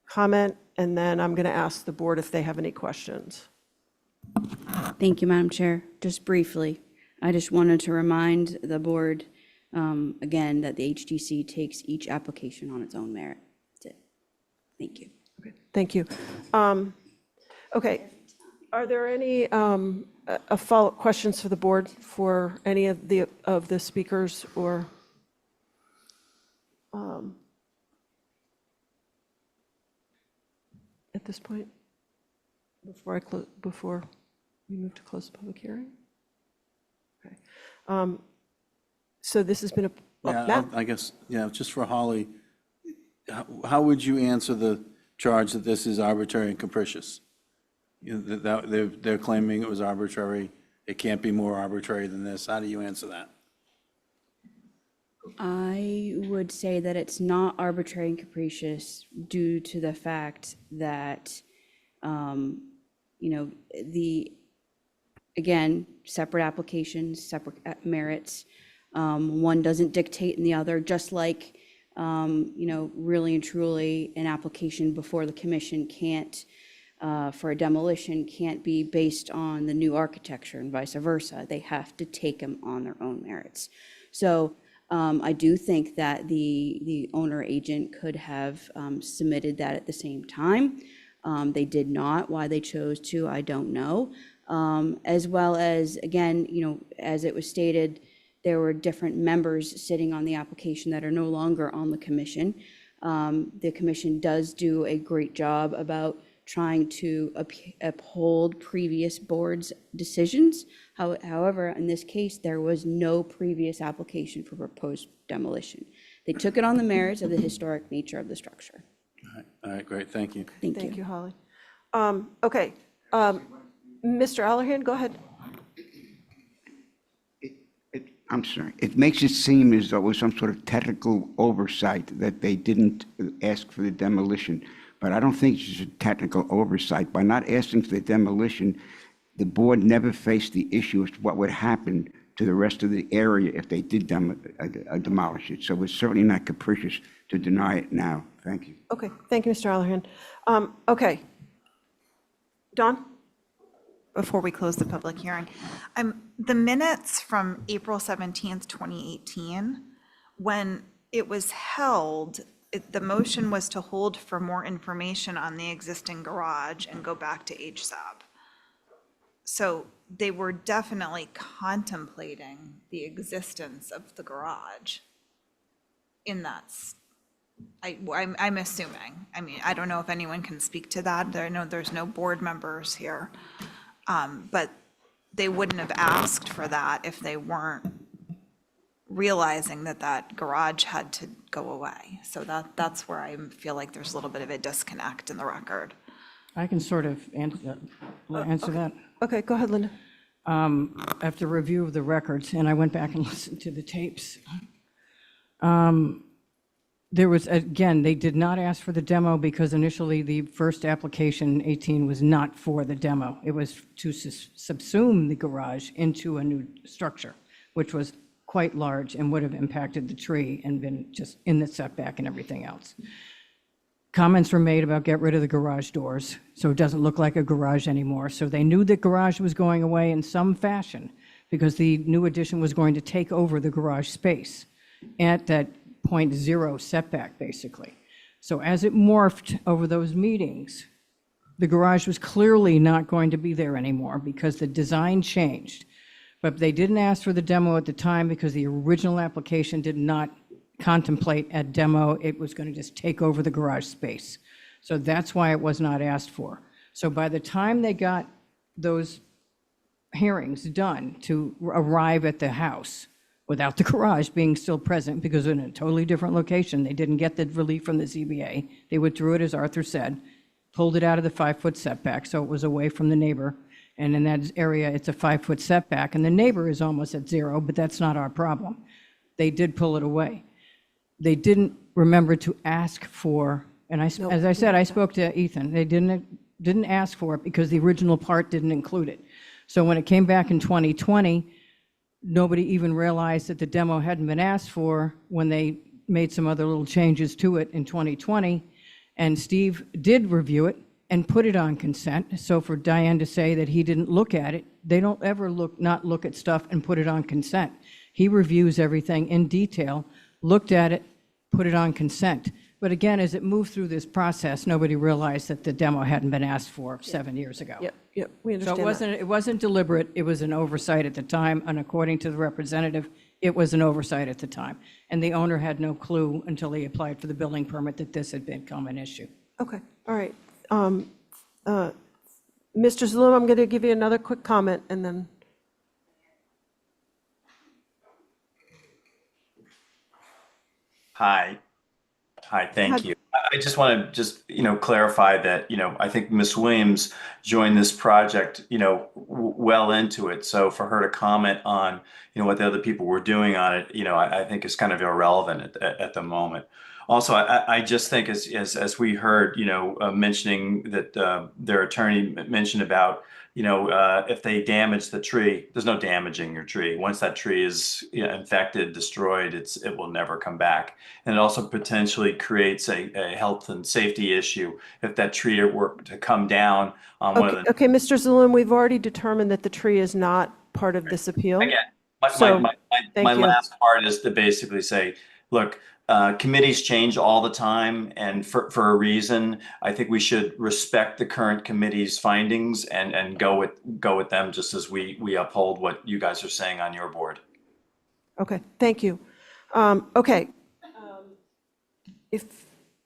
comment, and then I'm going to ask the board if they have any questions. Thank you, Madam Chair. Just briefly, I just wanted to remind the board, again, that the HDC takes each application on its own merit. That's it. Thank you. Thank you. Okay, are there any follow-up questions for the board for any of the speakers or? At this point, before we move to close the public hearing? Okay. So this has been Yeah, I guess, yeah, just for Holly, how would you answer the charge that this is arbitrary and capricious? You know, that they're claiming it was arbitrary, it can't be more arbitrary than this. How do you answer that? I would say that it's not arbitrary and capricious due to the fact that, again, separate applications, separate merits. One doesn't dictate in the other, just like, really and truly, an application before the commission can't, for a demolition, can't be based on the new architecture and vice versa. They have to take them on their own merits. So I do think that the owner agent could have submitted that at the same time. They did not. Why they chose to, I don't know. As well as, again, as it was stated, there were different members sitting on the application that are no longer on the commission. The commission does do a great job about trying to uphold previous boards' decisions. However, in this case, there was no previous application for proposed demolition. They took it on the merits of the historic nature of the structure. All right, great, thank you. Thank you, Holly. Okay, Mr. Allahan, go ahead. I'm sorry, it makes it seem as though it was some sort of technical oversight that they didn't ask for the demolition. But I don't think it's a technical oversight. By not asking for the demolition, the board never faced the issue as to what would happen to the rest of the area if they did demolish it. So it's certainly not capricious to deny it now. Thank you. Okay, thank you, Mr. Allahan. Okay. Dawn? Before we close the public hearing, the minutes from April 17th, 2018, when it was held, the motion was to hold for more information on the existing garage and go back to HSAB. So they were definitely contemplating the existence of the garage in that. I'm assuming. I mean, I don't know if anyone can speak to that. I know there's no board members here. But they wouldn't have asked for that if they weren't realizing that that garage had to go away. So that's where I feel like there's a little bit of a disconnect in the record. I can sort of answer that. Okay, go ahead, Linda. After review of the records, and I went back and listened to the tapes, there was, again, they did not ask for the demo because initially the first application, 18, was not for the demo. It was to subsume the garage into a new structure, which was quite large and would have impacted the tree and been just in the setback and everything else. Comments were made about get rid of the garage doors, so it doesn't look like a garage anymore. So they knew that garage was going away in some fashion because the new addition was going to take over the garage space at that 0.0 setback, basically. So as it morphed over those meetings, the garage was clearly not going to be there anymore because the design changed. But they didn't ask for the demo at the time because the original application did not contemplate a demo. It was going to just take over the garage space. So that's why it was not asked for. So by the time they got those hearings done to arrive at the house, without the garage being still present because in a totally different location, they didn't get the relief from the ZBA. They withdrew it, as Arthur said, pulled it out of the 5-foot setback, so it was away from the neighbor. And in that area, it's a 5-foot setback, and the neighbor is almost at 0, but that's not our problem. They did pull it away. They didn't remember to ask for, and as I said, I spoke to Ethan. They didn't ask for it because the original part didn't include it. So when it came back in 2020, nobody even realized that the demo hadn't been asked for when they made some other little changes to it in 2020. And Steve did review it and put it on consent. So for Diane to say that he didn't look at it, they don't ever not look at stuff and put it on consent. He reviews everything in detail, looked at it, put it on consent. But again, as it moved through this process, nobody realized that the demo hadn't been asked for 7 years ago. Yep, we So understand that. it wasn't deliberate, it was an oversight at the time, and according to the representative, it was an oversight at the time. And the owner had no clue until he applied for the building permit that this had become an issue. Okay, all right. Mr. Zalum, I'm going to give you another quick comment, and then. Hi, thank you. I just want to clarify that, I think Ms. Williams joined this project, well into it. So for her to comment on, what the other people were doing on it, I think is kind of irrelevant at the moment. Also, I just think as we heard, mentioning that their attorney mentioned about, if they damage the tree, there's no damaging your tree. Once that tree is infected, destroyed, it will never come back. And it also potentially creates a health and safety issue if that tree were to come down on one of the. Okay, Mr. Zalum, we've already determined that the tree is not part of this appeal. Again, So, my thank you. last part is to basically say, look, committees change all the time, and for a reason. I think we should respect the current committee's findings and go with them, just as we uphold what you guys are saying on your board. Okay, thank you. Okay.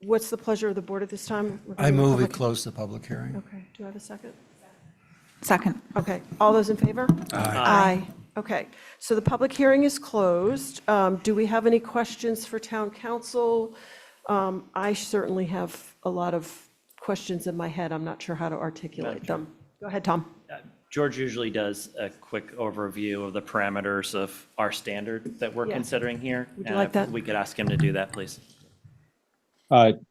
What's the pleasure of the board at this time? I move we close the public hearing. Okay, do I have a second? Second. Okay, all those in favor? Aye. Okay, so the public hearing is closed. Do we have any questions for town council? I certainly have a lot of questions in my head. I'm not sure how to articulate them. Go ahead, Tom. George usually does a quick overview of the parameters of our standard that we're considering here. Would you like that? If we could ask him to do that, please.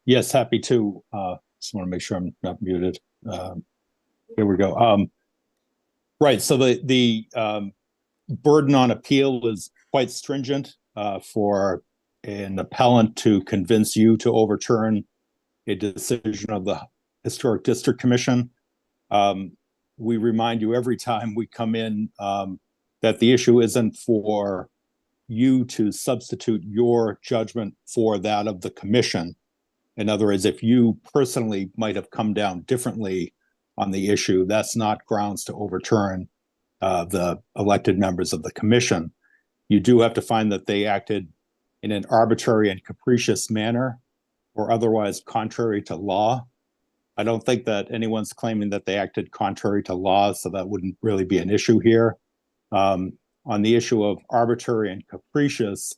Yes, happy to. Just want to make sure I'm not muted. Here we go. Right, so the burden on appeal is quite stringent for an appellant to convince you to overturn a decision of the Historic District Commission. We remind you every time we come in that the issue isn't for you to substitute your judgment for that of the commission. In other words, if you personally might have come down differently on the issue, that's not grounds to overturn the elected members of the commission. You do have to find that they acted in an arbitrary and capricious manner or otherwise contrary to law. I don't think that anyone's claiming that they acted contrary to law, so that wouldn't really be an issue here. On the issue of arbitrary and capricious,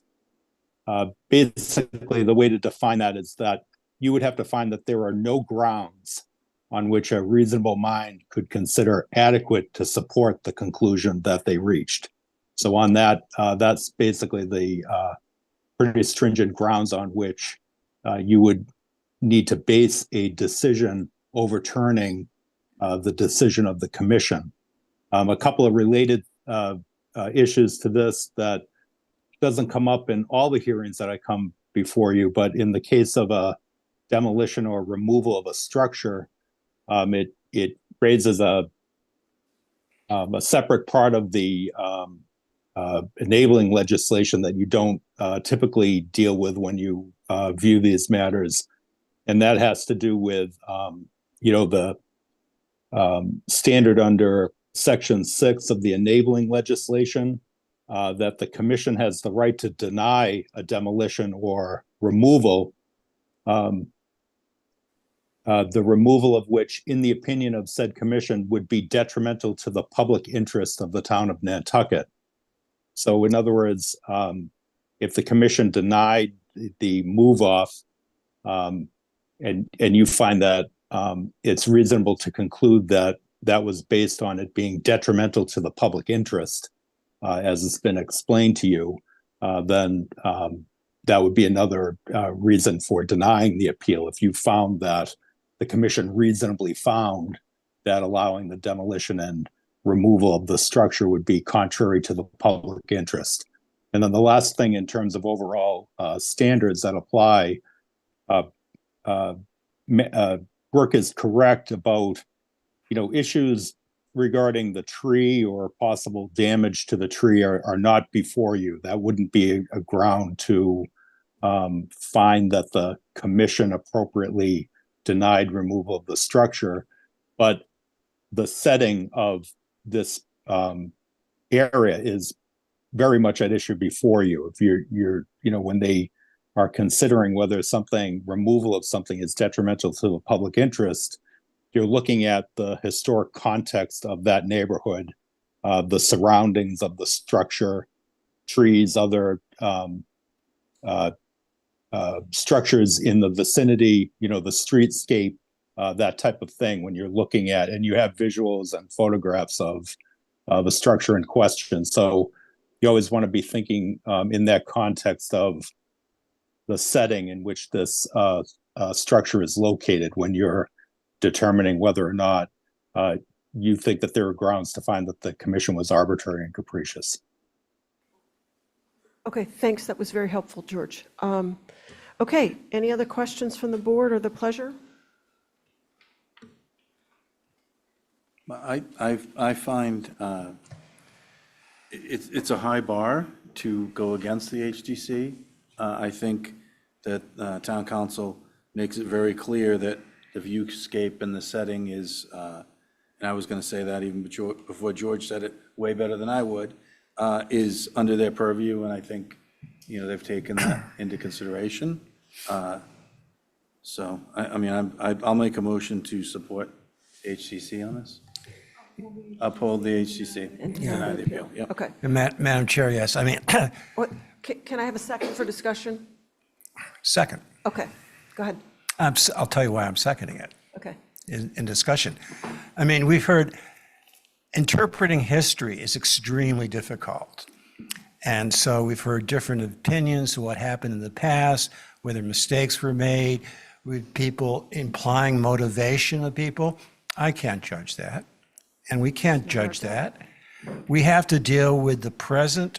basically the way to define that is that you would have to find that there are no grounds on which a reasonable mind could consider adequate to support the conclusion that they reached. So on that, that's basically the pretty stringent grounds on which you would need to base a decision overturning the decision of the commission. A couple of related issues to this that doesn't come up in all the hearings that I come before you, but in the case of a demolition or removal of a structure, it raises a separate part of the enabling legislation that you don't typically deal with when you view these matters. And that has to do with, the standard under Section 6 of the enabling legislation, that the commission has the right to deny a demolition or removal, the removal of which, in the opinion of said commission, would be detrimental to the public interest of the town of Nantucket. So in other words, if the commission denied the move off, and you find that it's reasonable to conclude that that was based on it being detrimental to the public interest, as it's been explained to you, then that would be another reason for denying the appeal. If you found that the commission reasonably found that allowing the demolition and removal of the structure would be contrary to the public interest. And then the last thing in terms of overall standards that apply, Brooke is correct about, issues regarding the tree or possible damage to the tree are not before you. That wouldn't be a ground to find that the commission appropriately denied removal of the structure. But the setting of this area is very much at issue before you. If you're when they are considering whether removal of something is detrimental to the public interest, you're looking at the historic context of that neighborhood, the surroundings of the structure, trees, other structures in the vicinity, the streetscape, that type of thing when you're looking at, and you have visuals and photographs of the structure in question. So you always want to be thinking in that context of the setting in which this structure is located when you're determining whether or not you think that there are grounds to find that the commission was arbitrary and capricious. Okay, thanks. That was very helpful, George. Okay, any other questions from the board or the pleasure? I find it's a high bar to go against the HDC. I think that town council makes it very clear that the viewscape and the setting is, and I was going to say that even before George said it way better than I would, is under their purview, and I think, they've taken that into consideration. So, I'll make a motion to support HCC on this. Uphold the HCC. And Deny the appeal. Yep. Okay. And Madam Chair, yes, Can I have a second for discussion? second. Okay, go ahead. I'll tell you why I'm seconding it Okay. in discussion. We've heard interpreting history is extremely difficult. And so we've heard different opinions of what happened in the past, whether mistakes were made, with people implying motivation of people. I can't judge that, and we can't judge that. We have to deal with the present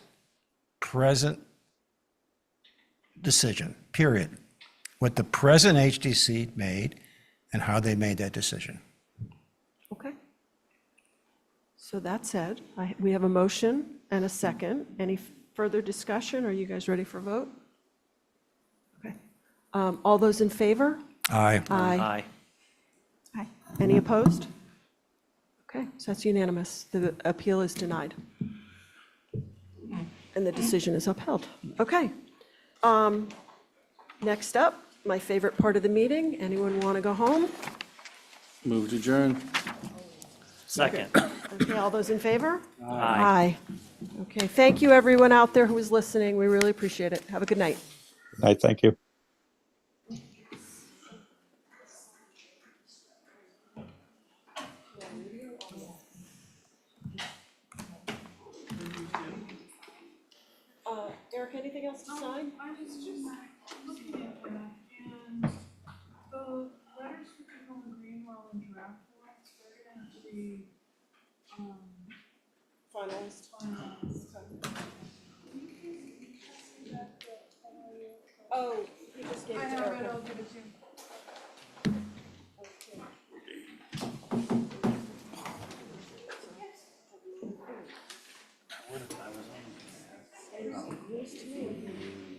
decision, period. What the present HDC made and how they made that decision. Okay. So that said, we have a motion and a second. Any further discussion? Are you guys ready for a vote? Okay. All those in favor? Aye. Aye. Any opposed? Okay, so that's unanimous. The appeal is denied. And the decision is upheld. Okay. Next up, my favorite part of the meeting. Anyone want to go home? Move to adjourn. Second. Okay, all those in favor? Aye. Okay, thank you, everyone out there who was listening. We really appreciate it. Have a good night. Thank you. Eric, anything else to sign? I was just looking at that, and the letters for Ticcoma Green while in draft form, they're going to be Finalized. Oh, he just gave it to Erica. I'll give it to you. News to me.